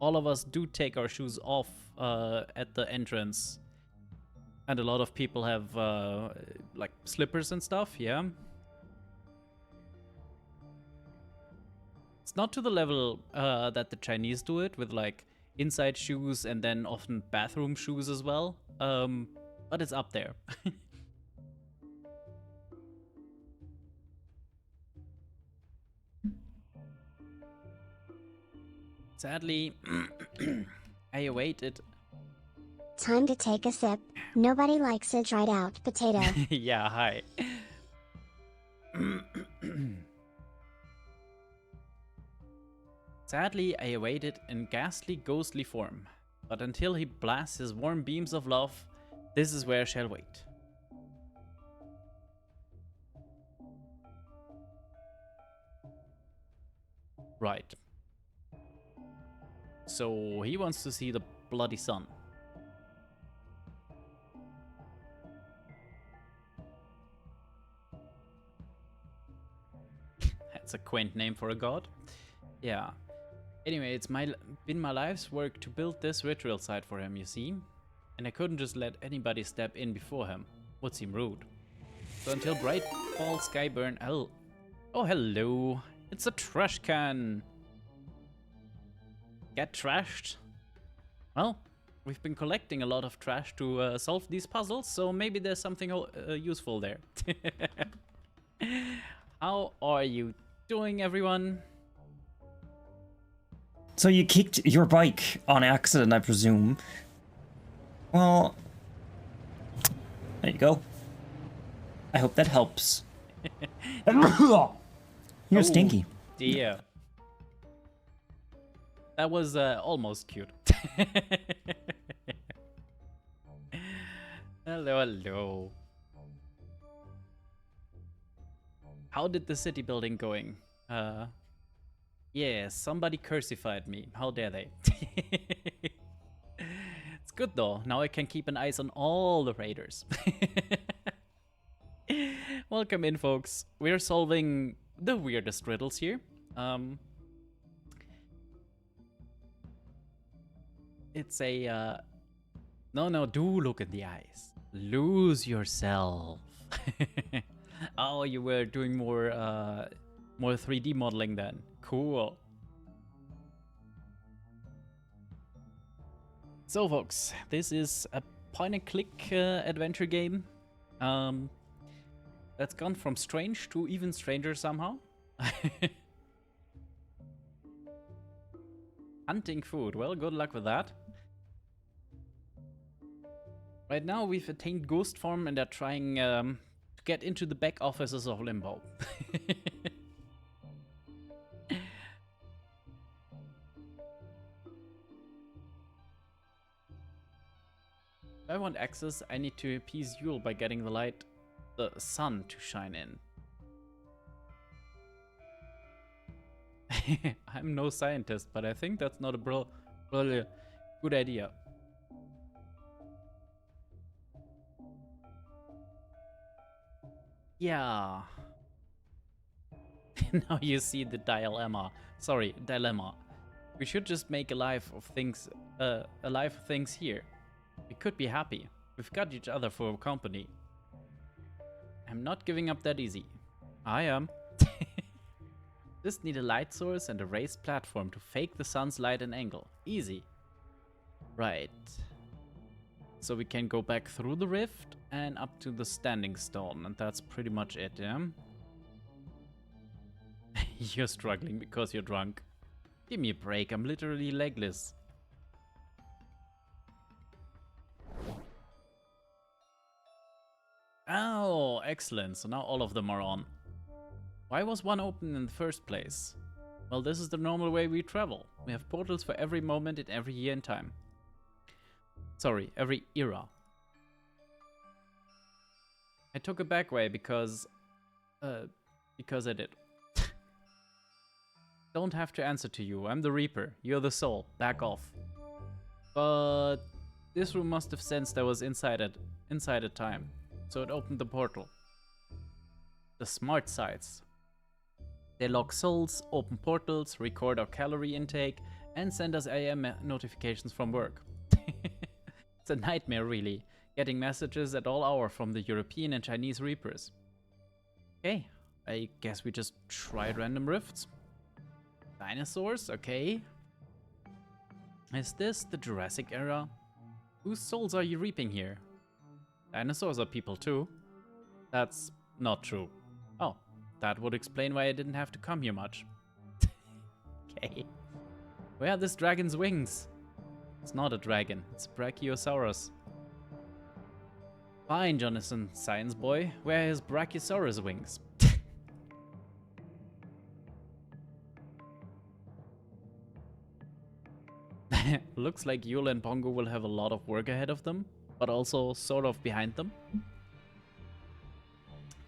all of us do take our shoes off at the entrance. And a lot of people have like slippers and stuff, yeah. It's not to the level that the Chinese do it, with like inside shoes and then often bathroom shoes as well. But it's up there. Sadly, I await it. Time to take a sip. Nobody likes a dried out potato. Yeah, hi. Sadly, I await it in ghastly, ghostly form. But until he blasts his warm beams of love, this is where I shall wait. Right. So he wants to see the bloody sun. That's a quaint name for a god. Yeah. Anyway, it's been my life's work to build this ritual site for him, you see? And I couldn't just let anybody step in before him. Would seem rude. So until Bright Ball Skyburn... Oh, hello. It's a trash can. Get trashed? Well, We've been collecting a lot of trash to solve these puzzles, so maybe there's something useful there. How are you doing, everyone? So you kicked your bike on accident, I presume. Well, there you go. I hope that helps. You're stinky. Dear. That was almost cute. Hello, hello. How did the city building going? Yeah, somebody cursified me. How dare they? It's good though. Now I can keep an eye on all the raiders. Welcome in, folks. We're solving the weirdest riddles here. It's a no, do look in the eyes. Lose yourself. Oh, you were doing more 3D modeling then. Cool. So, folks, this is a point-and-click adventure game. That's gone from strange to even stranger somehow. Hunting food. Well, good luck with that. Right now, we've attained ghost form and are trying to get into the back offices of Limbo. If I want access, I need to appease Yule by getting the sun to shine in. I'm no scientist, but I think that's not a really good idea. Yeah. Now you see the dilemma. Sorry, dilemma. We should just make a life of things here. We could be happy. We've got each other for company. I'm not giving up that easy. I am. Just need a light source and a raised platform to fake the sun's light and angle. Easy. Right. So we can go back through the rift and up to the standing stone, and that's pretty much it, yeah? You're struggling because you're drunk. Give me a break, I'm literally legless. Oh, excellent. So now all of them are on. Why was one open in the first place? Well, this is the normal way we travel. We have portals for every moment in every year and time. Sorry, every era. I took a back way because I did. Don't have to answer to you. I'm the Reaper. You're the soul. Back off. But this room must have sensed I was inside at time, so it opened the portal. The smart sites. They log souls, open portals, record our calorie intake, and send us AM notifications from work. It's a nightmare, really, getting messages at all hours from the European and Chinese Reapers. Okay, I guess we just tried random rifts. Dinosaurs, okay. Is this the Jurassic era? Whose souls are you reaping here? Dinosaurs are people too. That's not true. Oh, that would explain why I didn't have to come here much. Okay. Where are this dragon's wings? It's not a dragon, it's a Brachiosaurus. Fine, Jonathan, science boy. Where are his Brachiosaurus wings? Looks like Yule and Pongo will have a lot of work ahead of them, but also sort of behind them.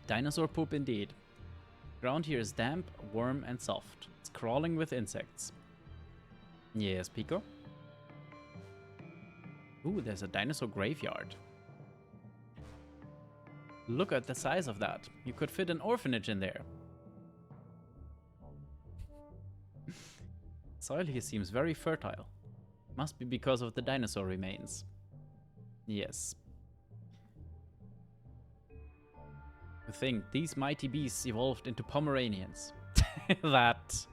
Dinosaur poop indeed. Ground here is damp, warm and soft. It's crawling with insects. Yes, Pico? Ooh, there's a dinosaur graveyard. Look at the size of that. You could fit an orphanage in there. Soil here seems very fertile. Must be because of the dinosaur remains. Yes. To think these mighty beasts evolved into Pomeranians. That.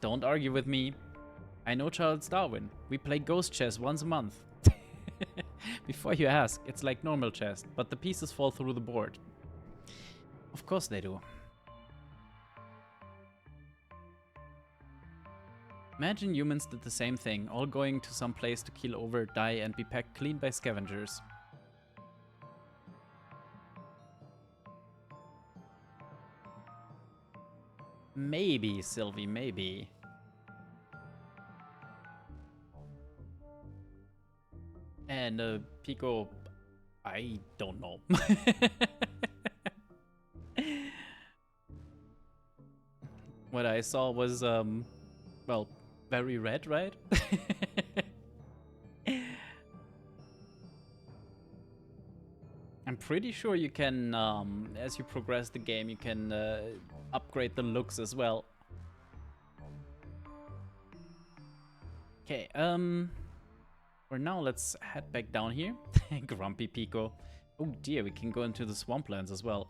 Don't argue with me. I know Charles Darwin. We play ghost chess once a month. Before you ask, it's like normal chess, but the pieces fall through the board. Of course they do. Imagine humans did the same thing, all going to some place to keel over, die, and be packed clean by scavengers. Maybe, Sylvie, maybe. And, Pico, I don't know. What I saw was, well, very red, right? I'm pretty sure you can, as you progress the game, you can upgrade the looks as well. Okay, for now, let's head back down here. Grumpy Pico. Oh dear, we can go into the swamplands as well.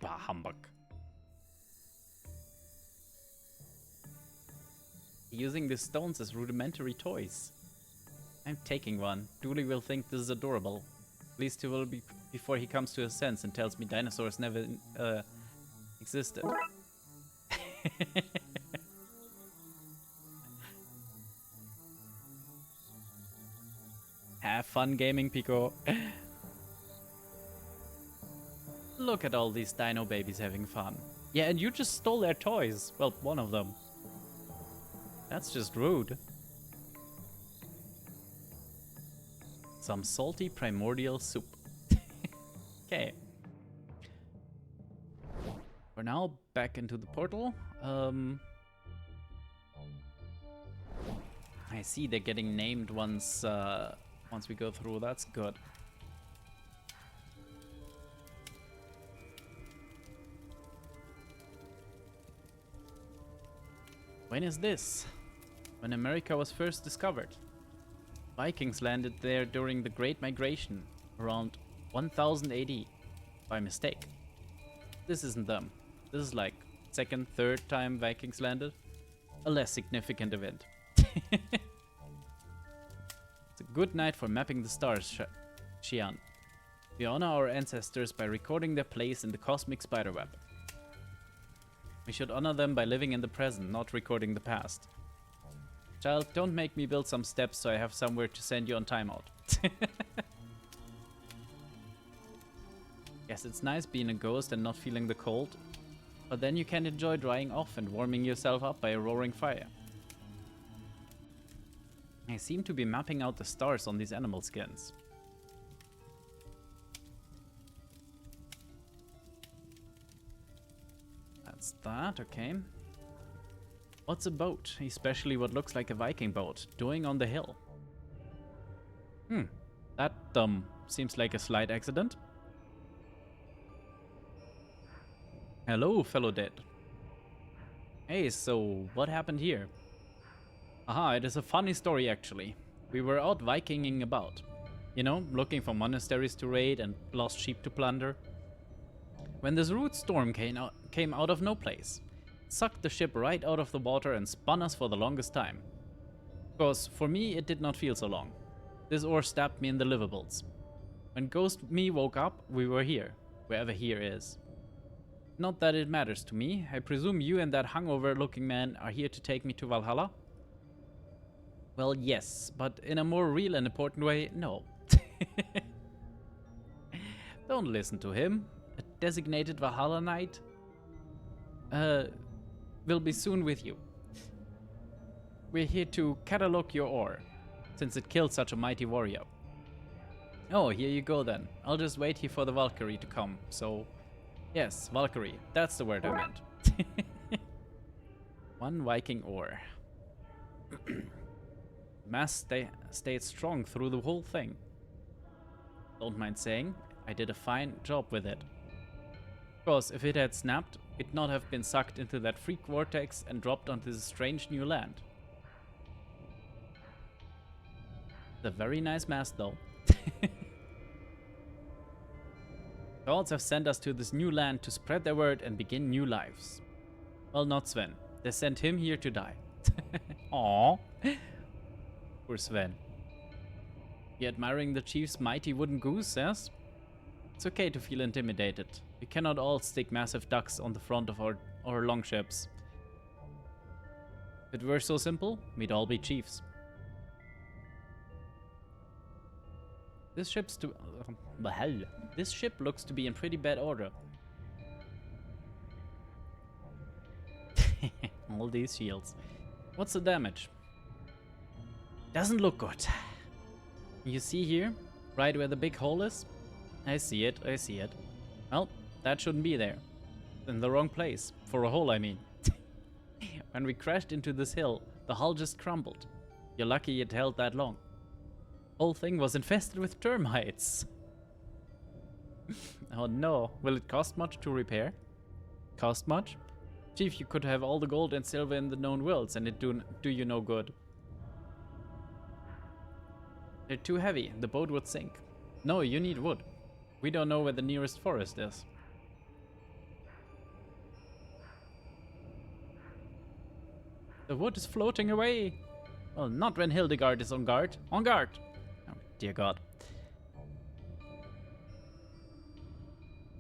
Bah, humbug. Using the stones as rudimentary toys. I'm taking one. Dooley will think this is adorable. At least he will be before he comes to his sense and tells me dinosaurs never existed. Have fun gaming, Pico. Look at all these dino babies having fun. Yeah, and you just stole their toys. Well, one of them. That's just rude. Some salty primordial soup. Okay. We're now back into the portal. I see they're getting named once we go through. That's good. When is this? When America was first discovered. Vikings landed there during the Great Migration, around 1000 AD, by mistake. This isn't them. This is like second, third time Vikings landed. A less significant event. It's a good night for mapping the stars, Xian. We honor our ancestors by recording their place in the cosmic spiderweb. We should honor them by living in the present, not recording the past. Child, don't make me build some steps so I have somewhere to send you on timeout. Yes, it's nice being a ghost and not feeling the cold, but then you can enjoy drying off and warming yourself up by a roaring fire. I seem to be mapping out the stars on these animal skins. That's that, okay. What's a boat, especially what looks like a Viking boat, doing on the hill? That, seems like a slight accident. Hello, fellow dead. Hey, so what happened here? Aha, it is a funny story actually. We were out Vikinging about. You know, looking for monasteries to raid and lost sheep to plunder. When this rude storm came out of no place. Sucked the ship right out of the water and spun us for the longest time. Of course, for me it did not feel so long. This oar stabbed me in the liverbones. When Ghost me woke up, we were here, wherever here is. Not that it matters to me. I presume you and that hungover looking man are here to take me to Valhalla? Well, yes, but in a more real and important way, no. Don't listen to him. A designated Valhalla knight will be soon with you. We're here to catalog your ore, since it killed such a mighty warrior. Oh, here you go then. I'll just wait here for the Valkyrie to come, so... Yes, Valkyrie, that's the word I meant. One Viking ore. Mass stayed strong through the whole thing. Don't mind saying, I did a fine job with it. Of course, if it had snapped, it'd not have been sucked into that freak vortex and dropped onto this strange new land. It's a very nice mast though. Gods have sent us to this new land to spread their word and begin new lives. Well, not Sven. They sent him here to die. Aww. Poor Sven. You admiring the chief's mighty wooden goose, yes? It's okay to feel intimidated. We cannot all stick massive ducks on the front of our longships. If it were so simple, we'd all be chiefs. This ship looks to be in pretty bad order. All these shields. What's the damage? Doesn't look good. You see here? Right where the big hole is? I see it, I see it. Well, that shouldn't be there. In the wrong place. For a hole, I mean. When we crashed into this hill, the hull just crumbled. You're lucky it held that long. Whole thing was infested with termites. Oh no. Will it cost much to repair? Cost much? Chief, you could have all the gold and silver in the known worlds and it do you no good. They're too heavy. The boat would sink. No, you need wood. We don't know where the nearest forest is. The wood is floating away. Well, not when Hildegard is on guard. On guard! Oh, dear God.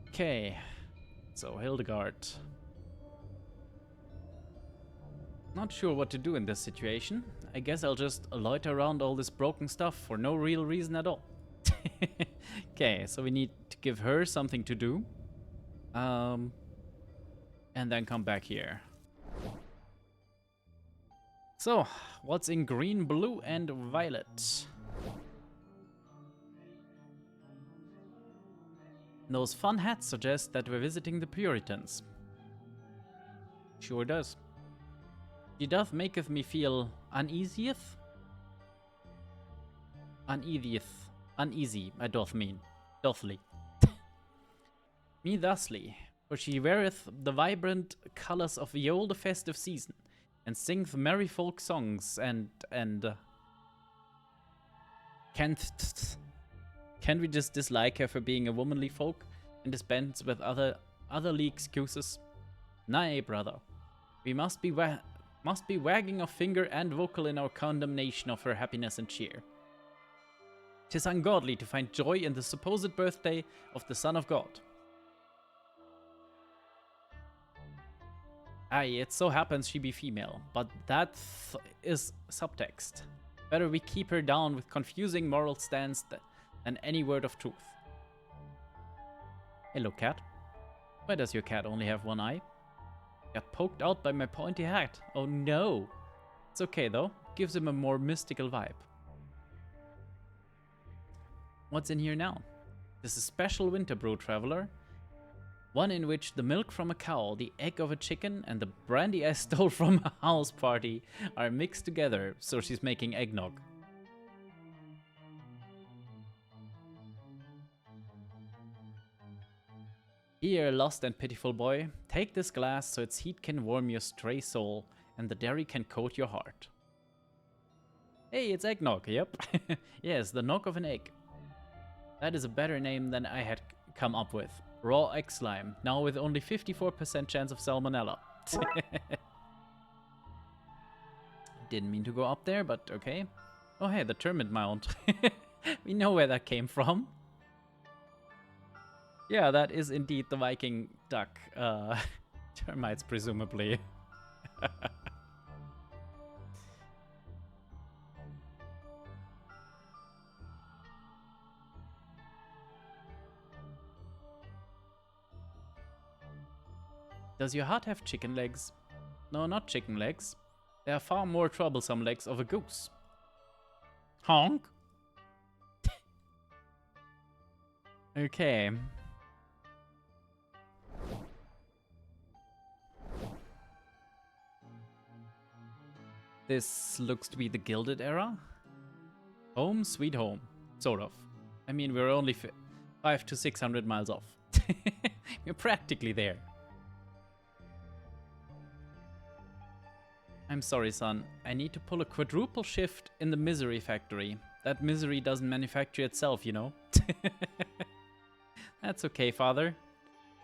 Okay. So, Hildegard. Not sure what to do in this situation. I guess I'll just loiter around all this broken stuff for no real reason at all. Okay, so we need to give her something to do. And then come back here. So, what's in green, blue, and violet? Those fun hats suggest that we're visiting the Puritans. Sure does. She doth maketh me feel uneasieth? Uneasy, I doth mean. Dothly. Me thusly, for she weareth the vibrant colours of the old festive season, and singeth merry folk songs, and can we just dislike her for being a womanly folk, and dispense with otherly excuses? Nay, brother, we must be wagging a finger and vocal in our condemnation of her happiness and cheer. 'Tis ungodly to find joy in the supposed birthday of the Son of God. Aye, it so happens she be female, but that is subtext. Better we keep her down with confusing moral stance than any word of truth. Hello, cat. Why does your cat only have one eye? Got poked out by my pointy hat. Oh no. It's okay though. Gives him a more mystical vibe. What's in here now? This is special winter brew, traveler. One in which the milk from a cow, the egg of a chicken, and the brandy I stole from a house party are mixed together, so she's making eggnog. Here, lost and pitiful boy, take this glass so its heat can warm your stray soul, and the dairy can coat your heart. Hey, it's eggnog, yep. Yes, the nog of an egg. That is a better name than I had come up with. Raw egg slime, now with only 54% chance of salmonella. Didn't mean to go up there, but okay. Oh hey, the termite mound. We know where that came from. Yeah, that is indeed the Viking duck. Termites, presumably. Does your heart have chicken legs? No, not chicken legs. There are far more troublesome legs of a goose. Honk. Okay. This looks to be the Gilded Era. Home sweet home. Sort of. I mean, we're only 500 to 600 miles off. We're practically there. I'm sorry, son. I need to pull a quadruple shift in the misery factory. That misery doesn't manufacture itself, you know. That's okay, father.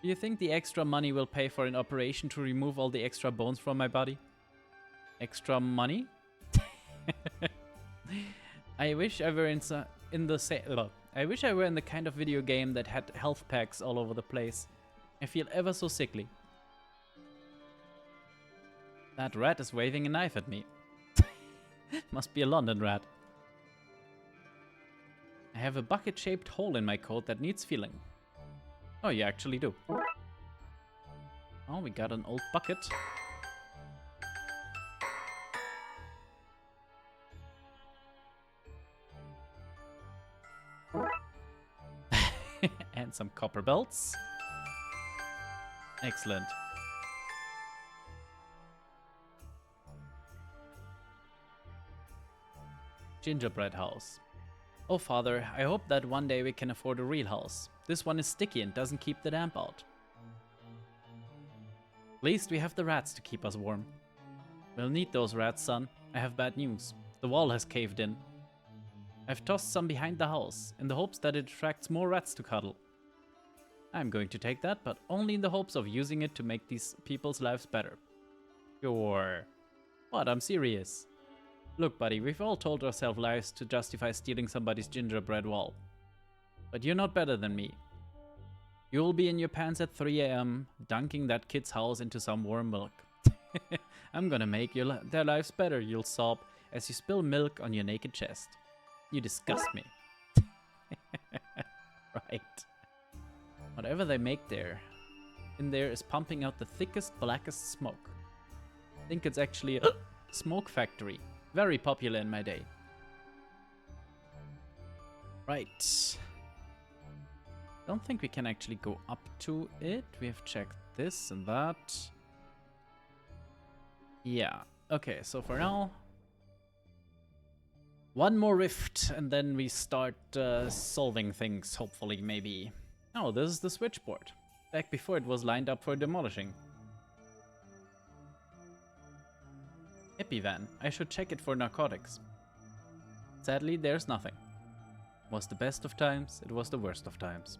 Do you think the extra money will pay for an operation to remove all the extra bones from my body? Extra money? I wish I were I wish I were in the kind of video game that had health packs all over the place. I feel ever so sickly. That rat is waving a knife at me. Must be a London rat. I have a bucket-shaped hole in my coat that needs filling. Oh, you actually do. Oh, we got an old bucket. And some copper belts. Excellent. Gingerbread house. Oh, Father, I hope that one day we can afford a real house. This one is sticky and doesn't keep the damp out. At least we have the rats to keep us warm. We'll need those rats, son. I have bad news. The wall has caved in. I've tossed some behind the house, in the hopes that it attracts more rats to cuddle. I'm going to take that, but only in the hopes of using it to make these people's lives better. Sure. What? I'm serious. Look, buddy, we've all told ourselves lies to justify stealing somebody's gingerbread wall. But you're not better than me. You'll be in your pants at 3 AM, dunking that kid's house into some warm milk. I'm gonna make their lives better, you'll sob, as you spill milk on your naked chest. You disgust me. Right. Whatever they make in there is pumping out the thickest, blackest smoke. I think it's actually a smoke factory. Very popular in my day. Right. Don't think we can actually go up to it. We have checked this and that. Yeah. Okay, so for now, one more rift and then we start solving things, hopefully, maybe. Oh, this is the switchboard. Back before it was lined up for demolishing. Hippie van. I should check it for narcotics. Sadly, there's nothing. It was the best of times, it was the worst of times.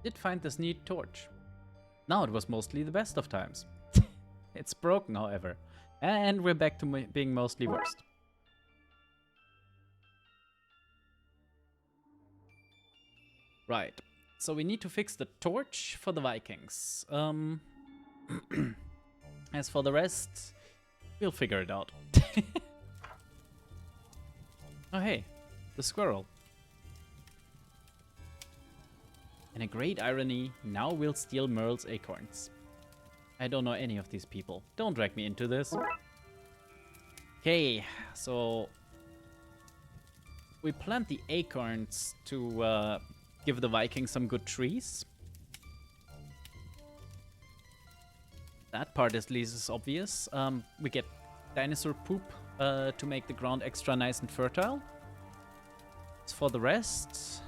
Did find this neat torch. Now it was mostly the best of times. It's broken, however. And we're back to being mostly worst. Right. So we need to fix the torch for the Vikings. As for the rest, we'll figure it out. Oh hey, the squirrel. In a great irony, now we'll steal Merle's acorns. I don't know any of these people. Don't drag me into this. Okay, so we plant the acorns to give the Vikings some good trees. That part at least is obvious. We get dinosaur poop to make the ground extra nice and fertile. As for the rest...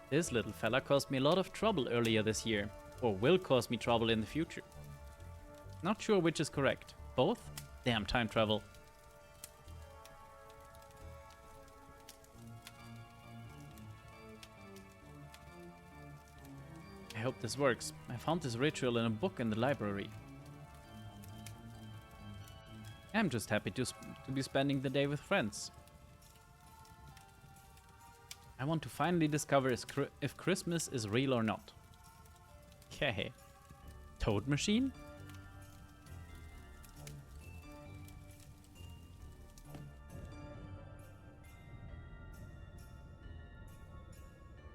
This little fella caused me a lot of trouble earlier this year. Or will cause me trouble in the future. Not sure which is correct. Both? Damn time travel. I hope this works. I found this ritual in a book in the library. I'm just happy to be spending the day with friends. I want to finally discover if Christmas is real or not. Okay. Toad machine?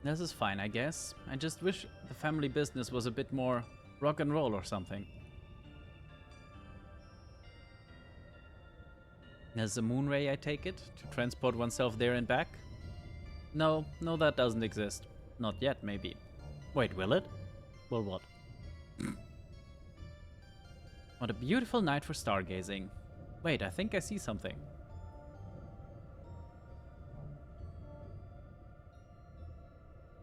This is fine, I guess. I just wish the family business was a bit more rock and roll or something. There's a moon ray, I take it, to transport oneself there and back? No, that doesn't exist. Not yet, maybe. Wait, will it? Well, what? What a beautiful night for stargazing. Wait, I think I see something.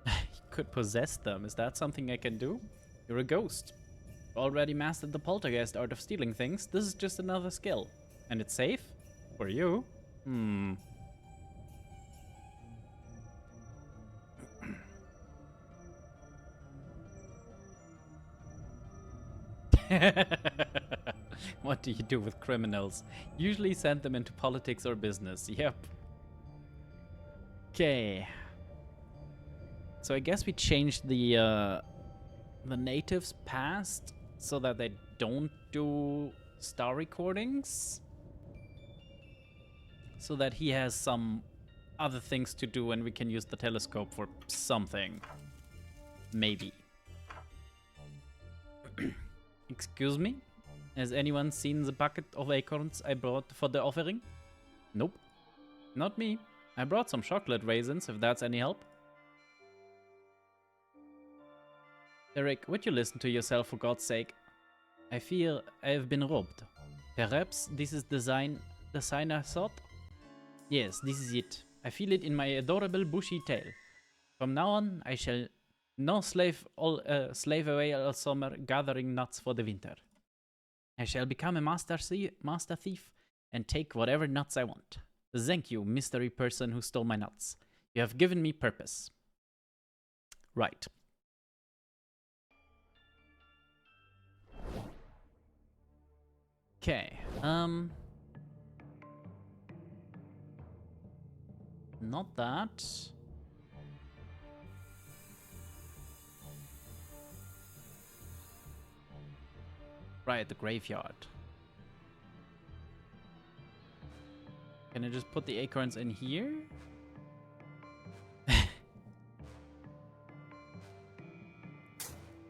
You could possess them. Is that something I can do? You're a ghost. Already mastered the poltergeist art of stealing things. This is just another skill. And it's safe? For you? What do you do with criminals? Usually send them into politics or business. Yep. Okay. So I guess we changed the natives past so that they don't do star recordings. So that he has some other things to do and we can use the telescope for something. Maybe. Excuse me? Has anyone seen the bucket of acorns I brought for the offering? Nope. Not me. I brought some chocolate raisins, if that's any help. Eric, would you listen to yourself for God's sake? I fear I have been robbed. Perhaps this is the sign I sought? Yes, this is it. I feel it in my adorable bushy tail. From now on, I shall no slave away all summer gathering nuts for the winter. I shall become a master thief and take whatever nuts I want. Thank you, mystery person who stole my nuts. You have given me purpose. Right. Okay. Not that. Right, the graveyard. Can I just put the acorns in here?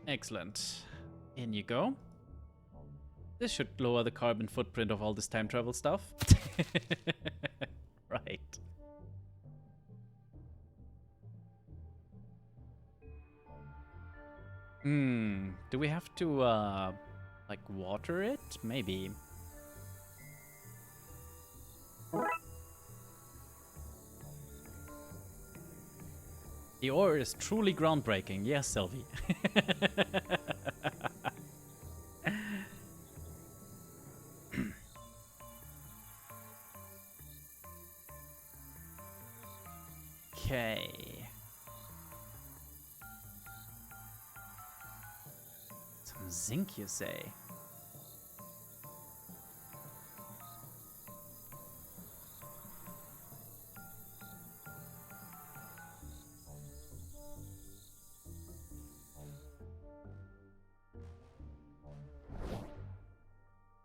Excellent. In you go. This should lower the carbon footprint of all this time travel stuff. Right. Do we have to, like, water it? Maybe. The ore is truly groundbreaking. Yes, Sylvie. Okay. Some zinc, you say?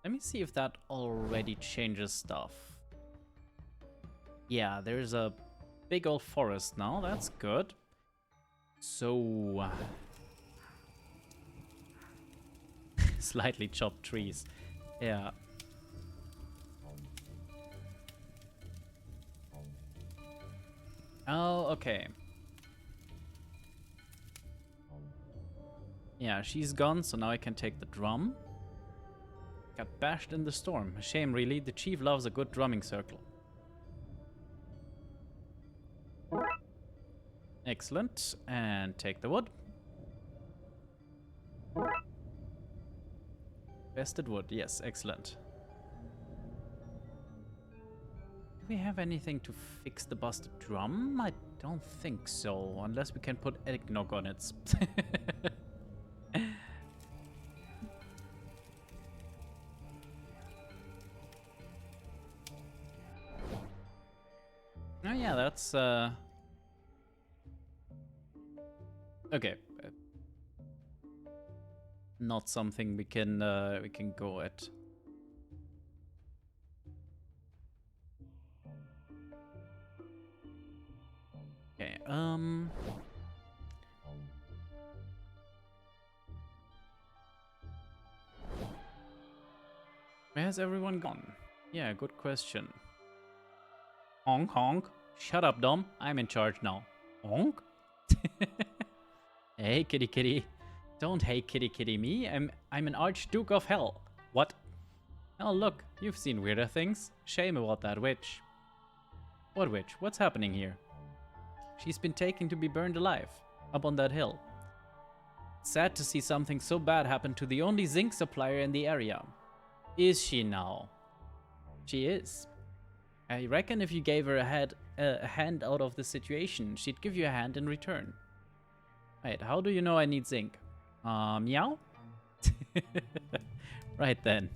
Let me see if that already changes stuff. Yeah, there's a big old forest now. That's good. So... slightly chopped trees. Yeah. Oh, okay. Yeah, she's gone, so now I can take the drum. Got bashed in the storm. A shame, really. The chief loves a good drumming circle. Excellent. And take the wood. Bested wood. Yes, excellent. Do we have anything to fix the busted drum? I don't think so. Unless we can put eggnog on it. Oh yeah, that's okay. Not something we can go at. Okay, where's everyone gone? Yeah, good question. Honk honk. Shut up, Dom. I'm in charge now. Honk? Hey, kitty kitty. Don't hey kitty kitty me. I'm an Archduke of Hell. What? Oh look, you've seen weirder things. Shame about that witch. What witch? What's happening here? She's been taken to be burned alive. Up on that hill. Sad to see something so bad happen to the only zinc supplier in the area. Is she now? She is. I reckon if you gave her a hand out of the situation, she'd give you a hand in return. Wait, how do you know I need zinc? Meow? Right then.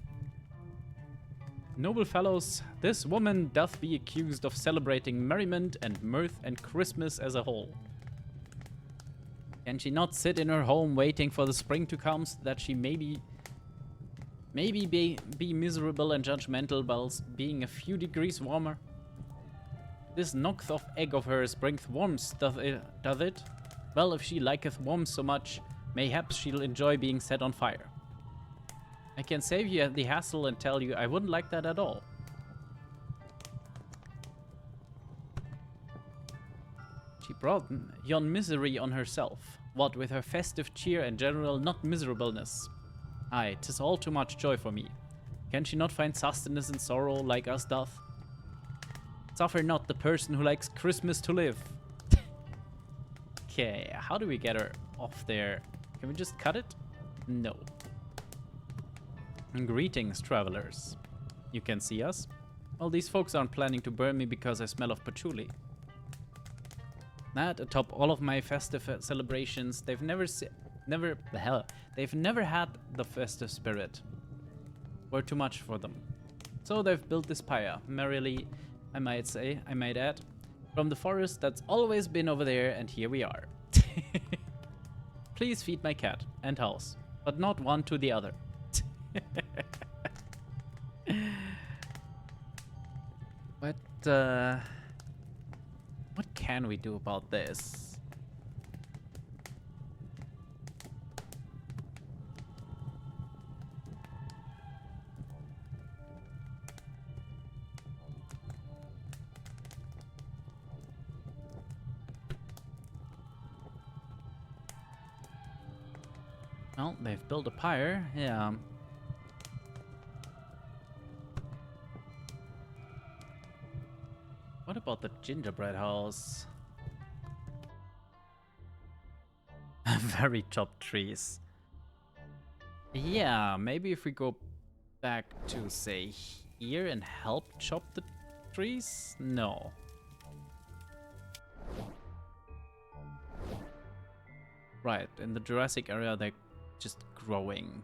Noble fellows, this woman doth be accused of celebrating merriment and mirth and Christmas as a whole. Can she not sit in her home waiting for the spring to come so that she maybe be miserable and judgmental whilst being a few degrees warmer? This knocked off egg of hers bringeth warmth, doth it? Well, if she liketh warmth so much, mayhaps she'll enjoy being set on fire. I can save you the hassle and tell you I wouldn't like that at all. She brought yon misery on herself, what with her festive cheer and general not miserableness. Aye, 'tis all too much joy for me. Can she not find sustenance in sorrow like us doth? Suffer not the person who likes Christmas to live. Okay, how do we get her off there? Can we just cut it? No. Greetings, travelers. You can see us? Well, these folks aren't planning to burn me because I smell of patchouli. That atop all of my festive celebrations, they've never had the festive spirit. Were too much for them. So they've built this pyre, merrily, I might add, from the forest that's always been over there, and here we are. Please feed my cat and house, but not one to the other. What can we do about this? Well, they've built a pyre, yeah. What about the gingerbread house? Very chopped trees. Yeah, maybe if we go back to, say, here and help chop the trees? No. Right, in the Jurassic area they're just growing.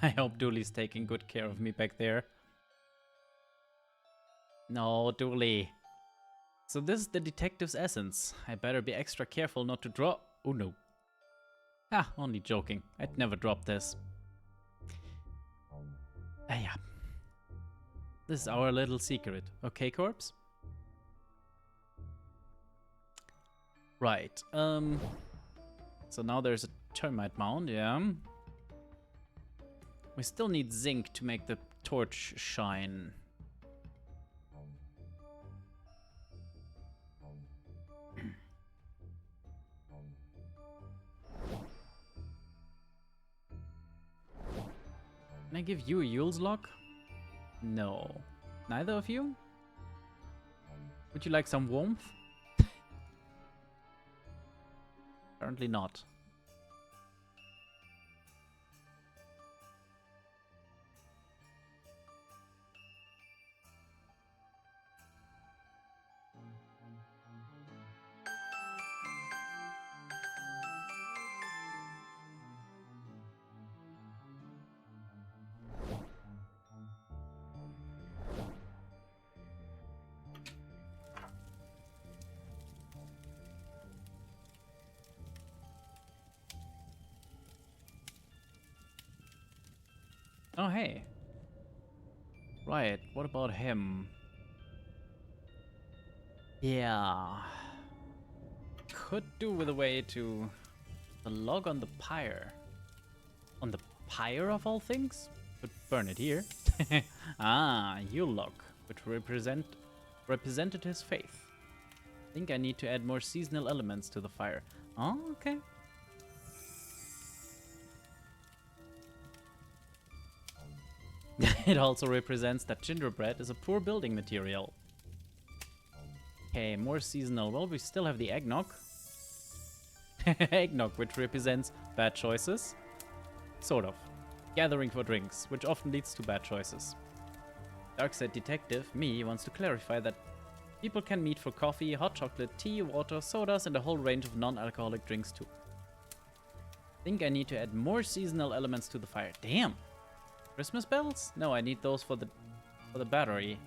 I hope Dooley's taking good care of me back there. No, Dooley. So this is the detective's essence. I better be extra careful not to draw. Oh no. Ah, only joking. I'd never drop this. Ah, yeah. This is our little secret. Okay, corpse? Right. So now there's a termite mound, yeah. We still need zinc to make the torch shine. Can I give you a Yule's lock? No. Neither of you? Would you like some warmth? Apparently not. Oh, hey. Right, what about him? Yeah. Could do with a way to... the log on the pyre. On the pyre of all things? Could burn it here. Ah, Yule log, which represented his faith. I think I need to add more seasonal elements to the fire. Oh, okay. It also represents that gingerbread is a poor building material. Okay, more seasonal. Well, we still have the eggnog. Eggnog, which represents bad choices. Sort of. Gathering for drinks, which often leads to bad choices. Darkside Detective, me, wants to clarify that people can meet for coffee, hot chocolate, tea, water, sodas, and a whole range of non-alcoholic drinks too. Think I need to add more seasonal elements to the fire. Damn! Christmas bells? No, I need those for the battery.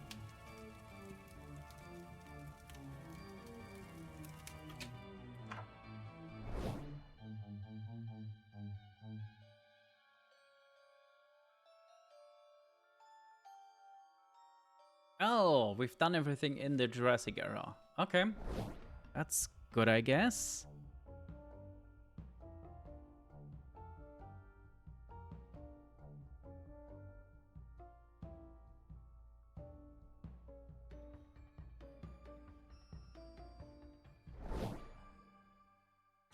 Oh, we've done everything in the Jurassic era. Okay. That's good, I guess.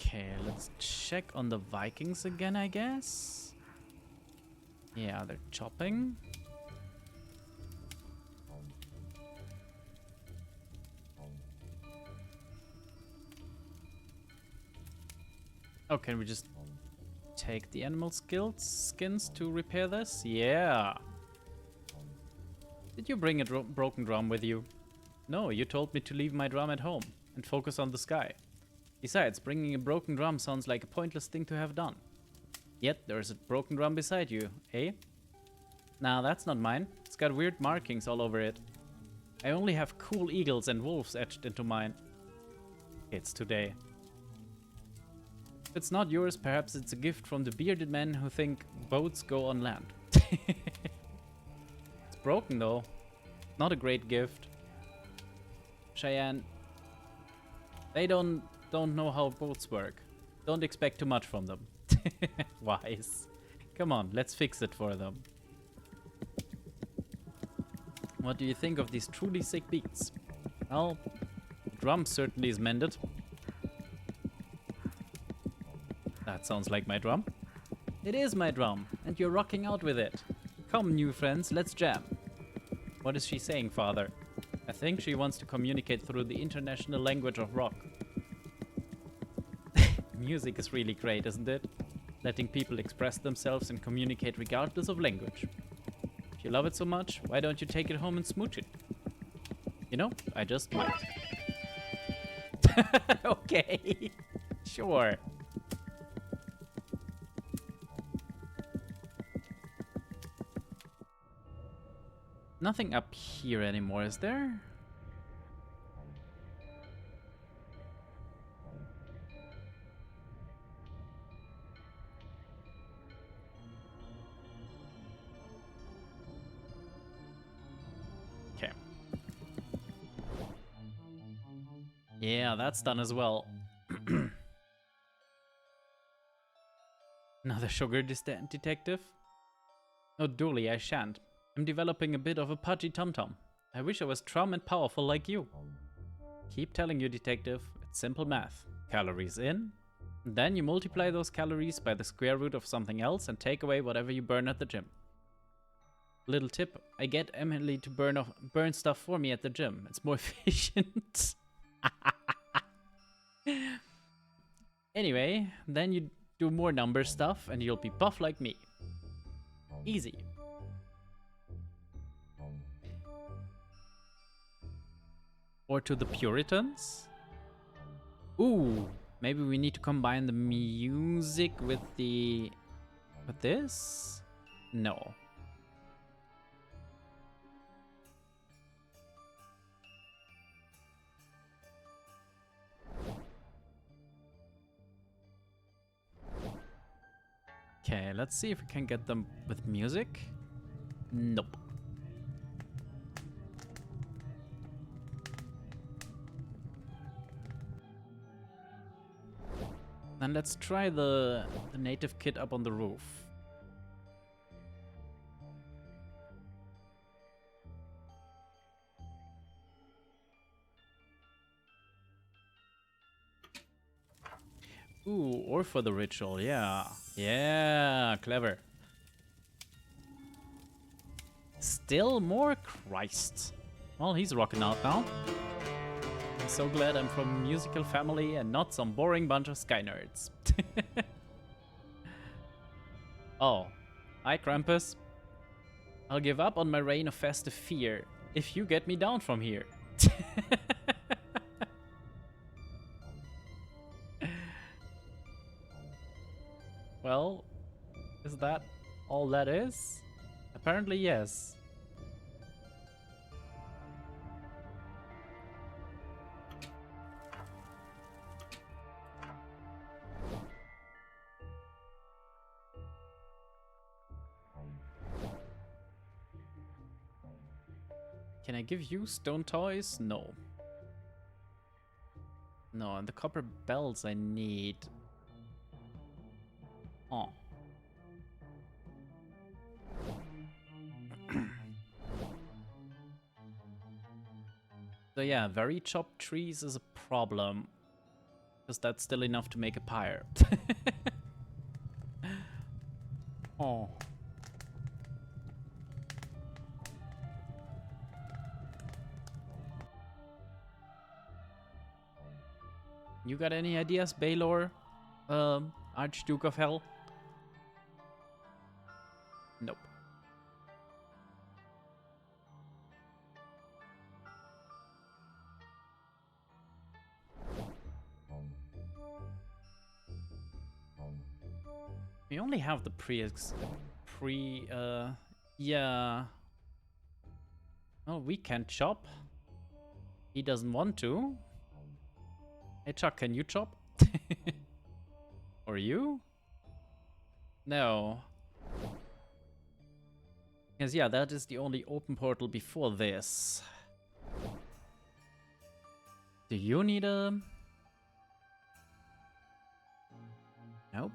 Okay, let's check on the Vikings again, I guess. Yeah, they're chopping. Oh, can we just take the animal skins to repair this? Yeah. Did you bring a broken drum with you? No, you told me to leave my drum at home and focus on the sky. Besides, bringing a broken drum sounds like a pointless thing to have done. Yet, there's a broken drum beside you, eh? Nah, that's not mine. It's got weird markings all over it. I only have cool eagles and wolves etched into mine. It's today. If it's not yours, perhaps it's a gift from the bearded men who think boats go on land. It's broken though. Not a great gift. Cheyenne, they don't know how boats work. Don't expect too much from them. Wise. Come on, let's fix it for them. What do you think of these truly sick beats? Well, drum certainly is mended. That sounds like my drum. It is my drum, and you're rocking out with it. Come, new friends, let's jam. What is she saying, father? I think she wants to communicate through the international language of rock. Music is really great, isn't it? Letting people express themselves and communicate regardless of language. If you love it so much, why don't you take it home and smooch it? You know, I just might. Okay, sure. Nothing up here anymore, is there? Okay. Yeah, that's done as well. Another sugar detective? Oh, Dooley, I shan't. I'm developing a bit of a pudgy tum-tum. I wish I was trum and powerful like you. Keep telling you, detective, it's simple math. Calories in, then you multiply those calories by the square root of something else and take away whatever you burn at the gym. Little tip, I get Emily to burn stuff for me at the gym. It's more efficient. Anyway, then you do more number stuff and you'll be buff like me. Easy. Or to the Puritans? Ooh, maybe we need to combine the music with the... with this? No. Okay, let's see if we can get them with music. Nope. Then let's try the native kid up on the roof. Ooh, or for the ritual, yeah. Yeah, clever. Still more Christ. Well, he's rocking out now. so glad I'm from a musical family and not some boring bunch of Sky nerds. Oh, hi Krampus. I'll give up on my reign of festive fear if you get me down from here. Well, is that all that is? Apparently yes. Can I give you stone toys? No. No, and the copper bells I need. Oh. So yeah, very chopped trees is a problem. Because that's still enough to make a pyre. Oh. You got any ideas, Baylor? Archduke of Hell? Nope. We only have the yeah. Oh, we can't chop. He doesn't want to. Hey Chuck, can you chop? Or you? No. Because yeah, that is the only open portal before this. Do you need a... Nope.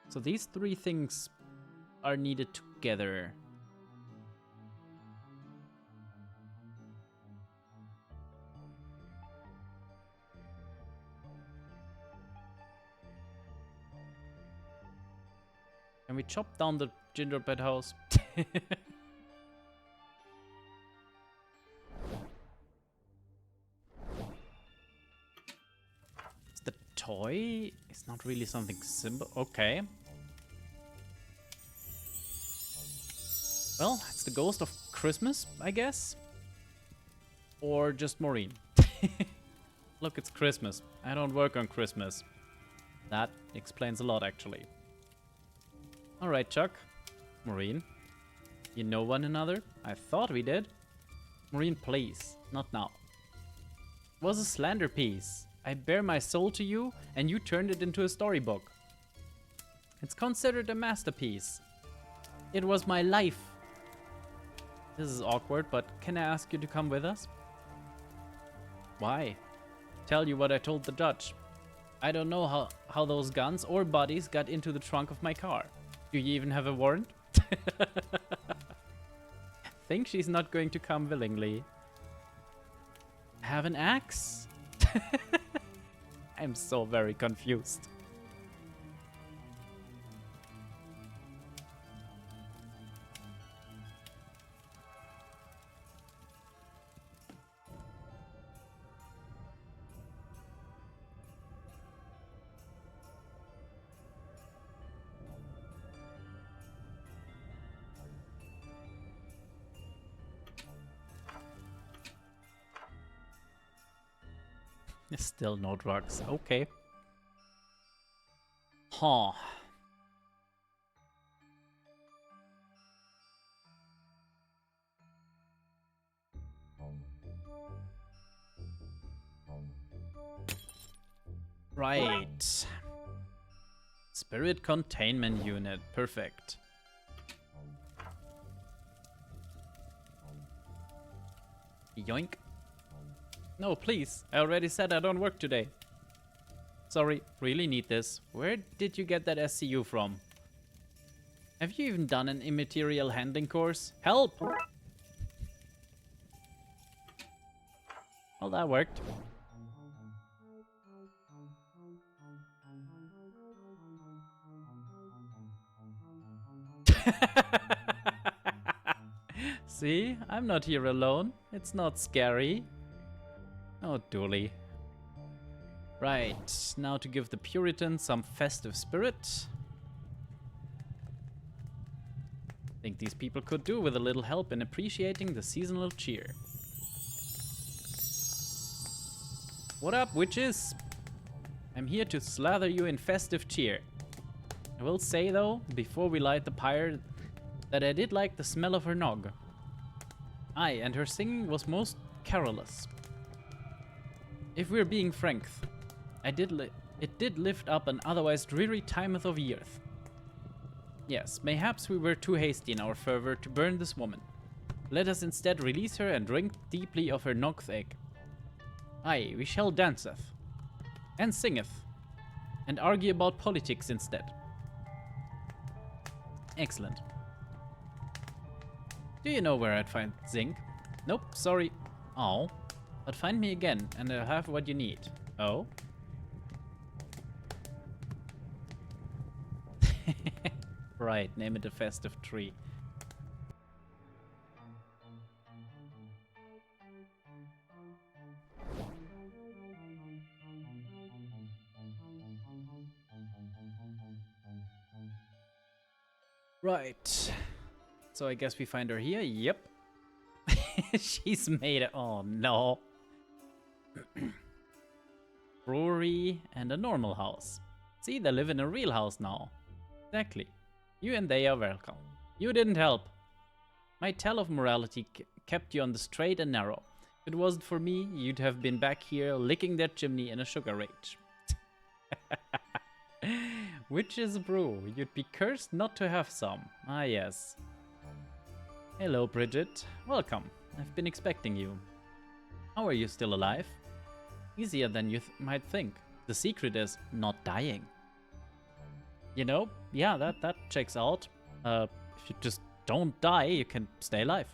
So these three things are needed together. Can we chop down the gingerbread house? It's the toy? It's not really something simple. Okay. Well, it's the ghost of Christmas, I guess. Or just Maureen. Look, it's Christmas. I don't work on Christmas. That explains a lot, actually. Alright, Chuck. Maureen. You know one another? I thought we did. Maureen, please. Not now. It was a slander piece. I bare my soul to you, and you turned it into a storybook. It's considered a masterpiece. It was my life. This is awkward, but can I ask you to come with us? Why? Tell you what I told the judge. I don't know how those guns or bodies got into the trunk of my car. Do you even have a warrant? Think she's not going to come willingly. Have an axe? I'm so very confused. Still no drugs. Okay. Huh. Right. Spirit containment unit. Perfect. Yoink. No, please. I already said I don't work today. Sorry, really need this. Where did you get that SCU from? Have you even done an immaterial handling course? Help! Well, that worked. See? I'm not here alone. It's not scary. Oh, Dooley. Right, now to give the Puritans some festive spirit. Think these people could do with a little help in appreciating the seasonal cheer. What up, witches? I'm here to slather you in festive cheer. I will say, though, before we light the pyre, that I did like the smell of her nog. Aye, and her singing was most carolous. If we're being frank, it did lift up an otherwise dreary timeth of yearth. Yes, mayhaps we were too hasty in our fervor to burn this woman. Let us instead release her and drink deeply of her nog's egg. Aye, we shall danceth, and singeth, and argue about politics instead. Excellent. Do you know where I'd find zinc? Nope, sorry. Oh. But find me again, and I'll have what you need. Oh? Right, name it a festive tree. Right. So I guess we find her here. Yep. She's made it. Oh no. Brewery and a normal house. See, they live in a real house now. Exactly. You and they are welcome. You didn't help. My tale of morality kept you on the straight and narrow. If it wasn't for me, you'd have been back here licking that chimney in a sugar rage. Which is brew. You'd be cursed not to have some. Ah, yes. Hello, Bridget. Welcome. I've been expecting you. How are you still alive? Easier than you might think. The secret is not dying. You know, yeah, that checks out. If you just don't die, you can stay alive.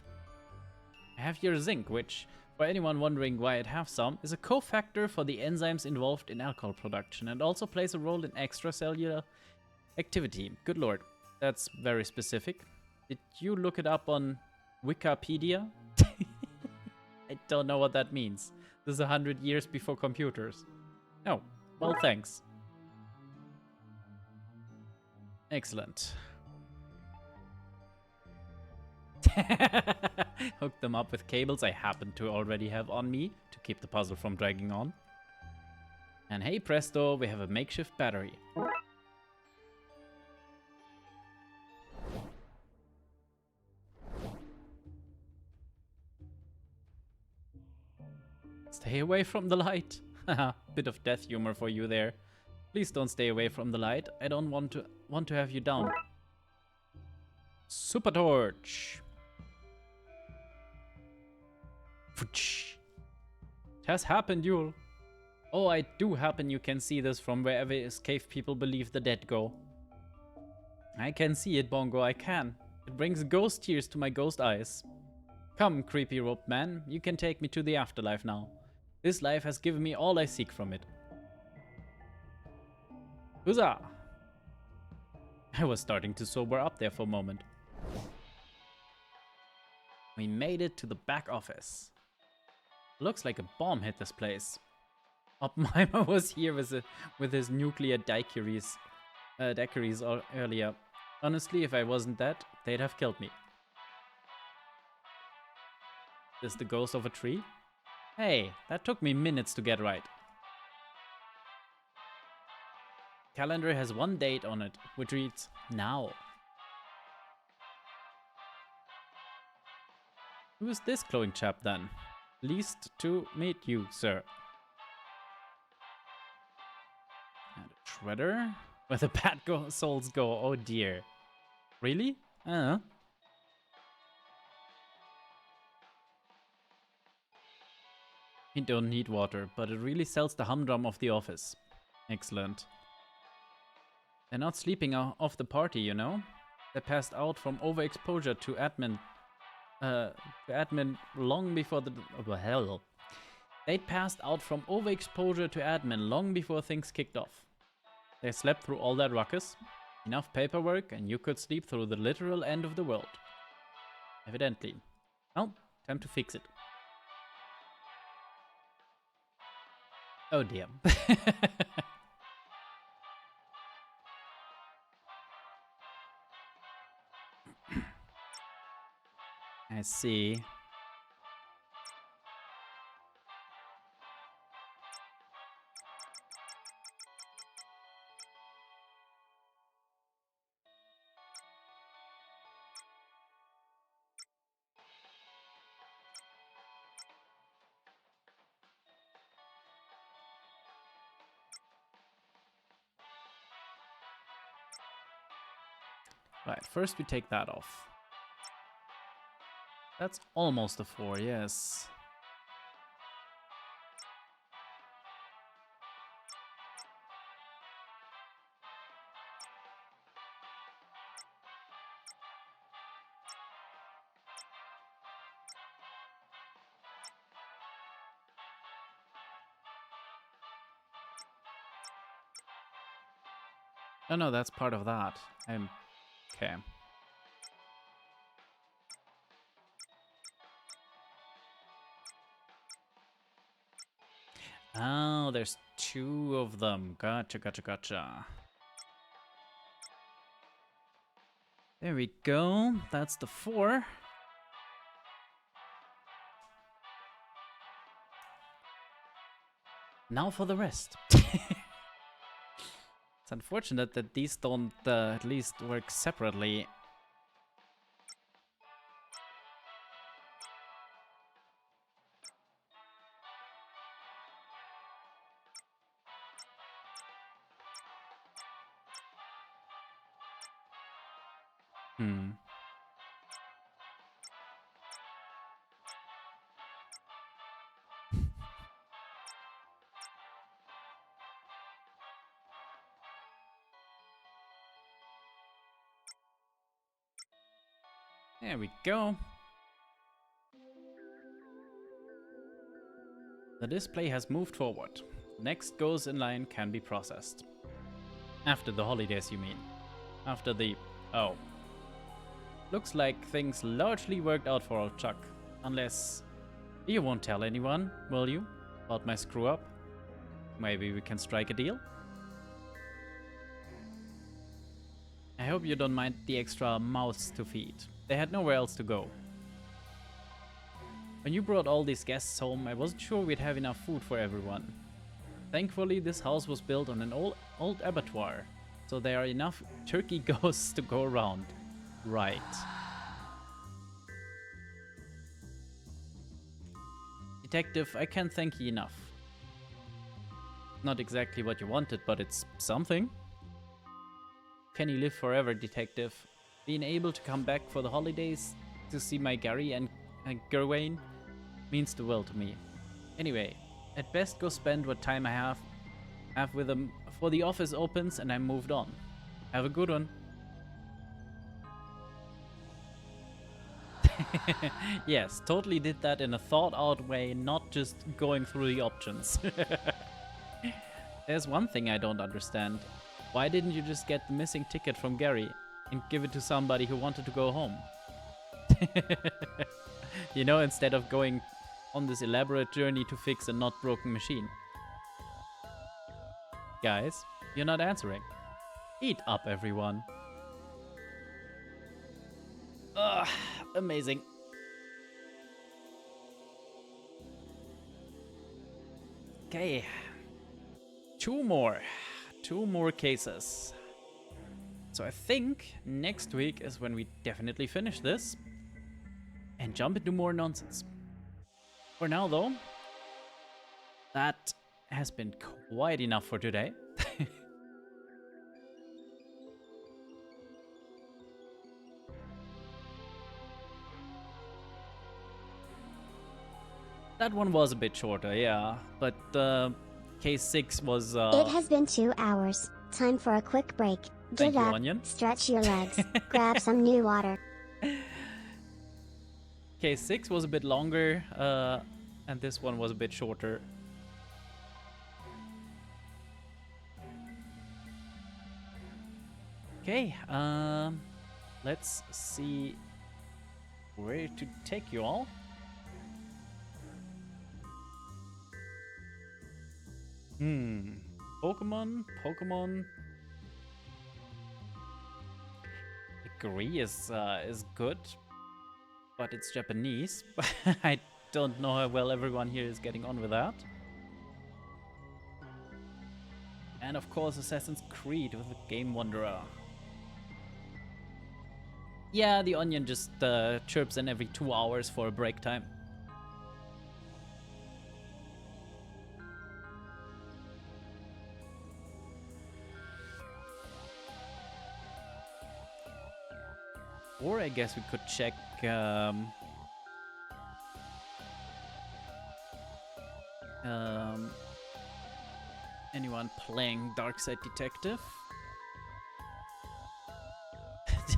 I have your zinc, which, for anyone wondering why I'd have some, is a cofactor for the enzymes involved in alcohol production and also plays a role in extracellular activity. Good lord, that's very specific. Did you look it up on Wikipedia? I don't know what that means. This is 100 years before computers. Oh, well, thanks. Excellent. Hook them up with cables I happen to already have on me to keep the puzzle from dragging on. And hey presto, we have a makeshift battery. Stay away from the light. Haha, bit of death humor for you there. Please don't stay away from the light. I don't want to have you down. Super torch. It has happened, Yule. Oh, I do happen you can see this from wherever is cave people believe the dead go. I can see it, Bongo, I can. It brings ghost tears to my ghost eyes. Come, creepy rope man, you can take me to the afterlife now. This life has given me all I seek from it. Huzzah! I was starting to sober up there for a moment. We made it to the back office. Looks like a bomb hit this place. Oppenheimer was here with his nuclear daiquiris earlier. Honestly, if I wasn't that, they'd have killed me. Is this the ghost of a tree? Hey, that took me minutes to get right. Calendar has one date on it, which reads now. Who is this glowing chap then? Pleased to meet you, sir. And a shredder? Where the bad souls go, oh dear. Really? You don't need water, but it really sells the humdrum of the office. Excellent. They're not sleeping off the party, you know? They passed out from overexposure to admin long before the... Oh, hell. They'd passed out from overexposure to admin long before things kicked off. They slept through all that ruckus. Enough paperwork and you could sleep through the literal end of the world. Evidently. Well, time to fix it. Oh dear. I see. Right, first we take that off. That's almost a 4, yes. Oh no, that's part of that. I'm... okay. Oh, there's 2 of them. Gotcha, gotcha, gotcha. There we go. That's the 4. Now for the rest. It's unfortunate that these don't at least work separately. Hmm. There we go. The display has moved forward. Next goes in line can be processed. After the holidays, you mean? After the... oh. Looks like things largely worked out for old Chuck. Unless... you won't tell anyone, will you? About my screw-up? Maybe we can strike a deal? I hope you don't mind the extra mouths to feed. They had nowhere else to go. When you brought all these guests home, I wasn't sure we'd have enough food for everyone. Thankfully, this house was built on an old abattoir, so there are enough turkey ghosts to go around. Right. Detective, I can't thank you enough. Not exactly what you wanted, but it's something. Can you live forever, Detective? Being able to come back for the holidays to see my Gary and Gerwain means the world to me. Anyway, at best go spend what time I have with them before the office opens and I'm moved on. Have a good one. Yes, totally did that in a thought-out way, not just going through the options. There's one thing I don't understand. Why didn't you just get the missing ticket from Gary and give it to somebody who wanted to go home? You know, instead of going on this elaborate journey to fix a not broken machine. Guys, you're not answering. Eat up, everyone. Ugh, amazing. Okay. Two more cases. So I think next week is when we definitely finish this and jump into more nonsense. For now, though, that has been quite enough for today. That one was a bit shorter, yeah, but case 6 was... It has been 2 hours. Time for a quick break. Get up, Onion. stretch your legs, grab some new water. Case 6 was a bit longer, and this one was a bit shorter. Okay, let's see where to take you all. Pokemon. Agree is good, but it's Japanese. I don't know how well everyone here is getting on with that. And of course, Assassin's Creed with the Game Wanderer. Yeah, the onion just chirps in every 2 hours for a break time. Or I guess we could check anyone playing Darkside Detective?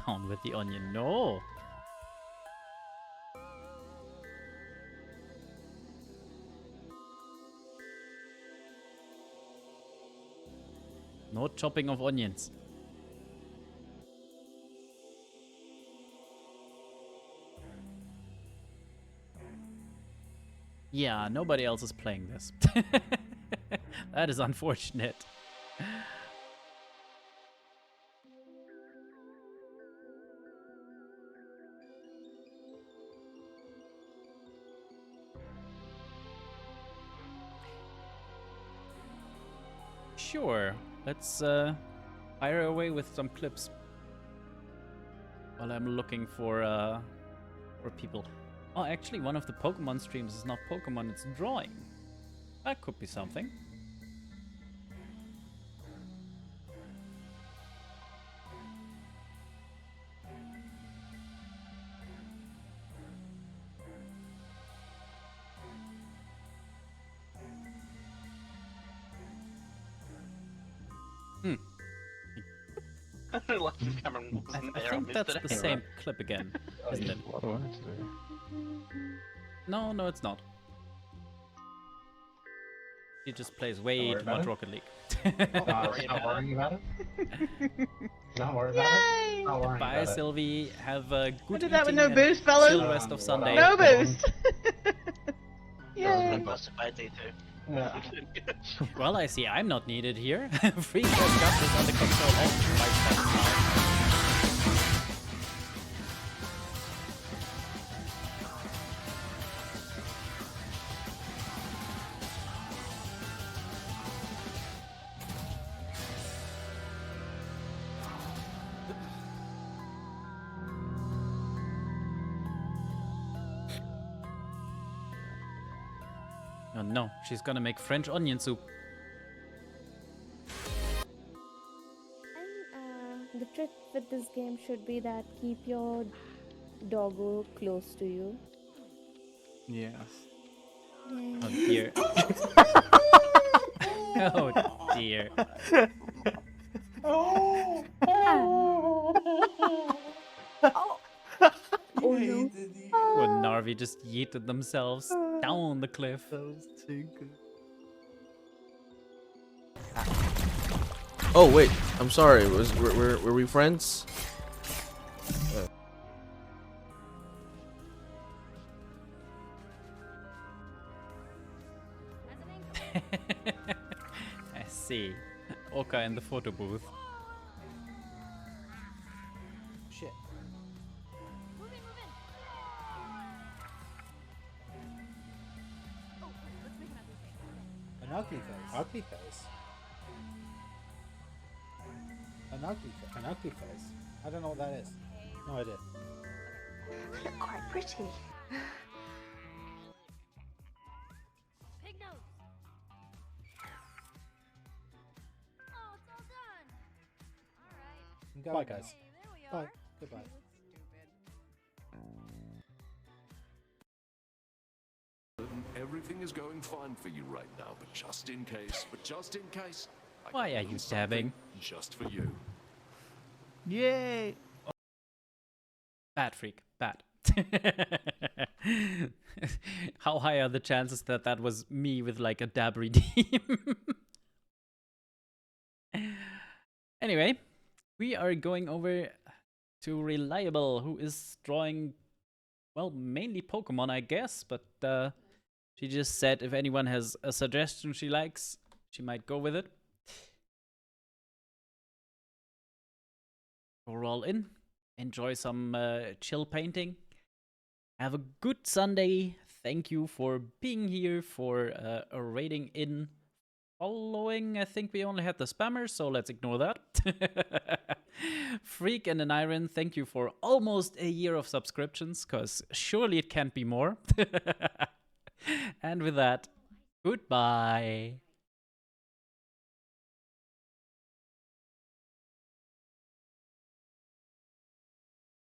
Down with the onion, no! No chopping of onions. Yeah, nobody else is playing this. That is unfortunate. Sure, let's fire away with some clips while I'm looking for people. Oh, actually, one of the Pokemon streams is not Pokemon, it's drawing. That could be something. I think that's the same clip again, isn't it? No, no, it's not. He just plays way too much Rocket League. Not worrying about it? Not worrying about it? Not worrying Bye, about it. Sylvie. Have a good I did that with no eating boost, and fellas. chill rest of Sunday. No boost. Yay. Yeah. Well, I see I'm not needed here. Free force justice under control of my now. Oh no, she's gonna make French onion soup. And the trick with this game should be that keep your doggo close to you. Yes. Oh dear. Oh dear. Oh no. When Narvi just yeeted themselves down the cliff. Oh wait, I'm sorry. Were we friends? I see. Oka in the photo booth. Shit. An ugly face. Ugly face. An ugly face. I don't know what that is. No idea. You look quite pretty. Pig nose. Oh, it's all done. All right. Bye, guys. Hey, there we Bye. are. Goodbye. Everything is going fine for you right now, but just in case, I Why got are a you little dabbing? something just for you. Yay! Bad freak. Bad. How high are the chances that that was me with like a dab redeem? Anyway, we are going over to Reliable, who is drawing, well, mainly Pokemon, I guess, but she just said if anyone has a suggestion she likes, she might go with it. We're all in. Enjoy some chill painting. Have a good Sunday. Thank you for being here, for raiding in. Following, I think we only had the spammers, so let's ignore that. Freak and an Iron, thank you for almost a year of subscriptions, because surely it can't be more. And with that, goodbye.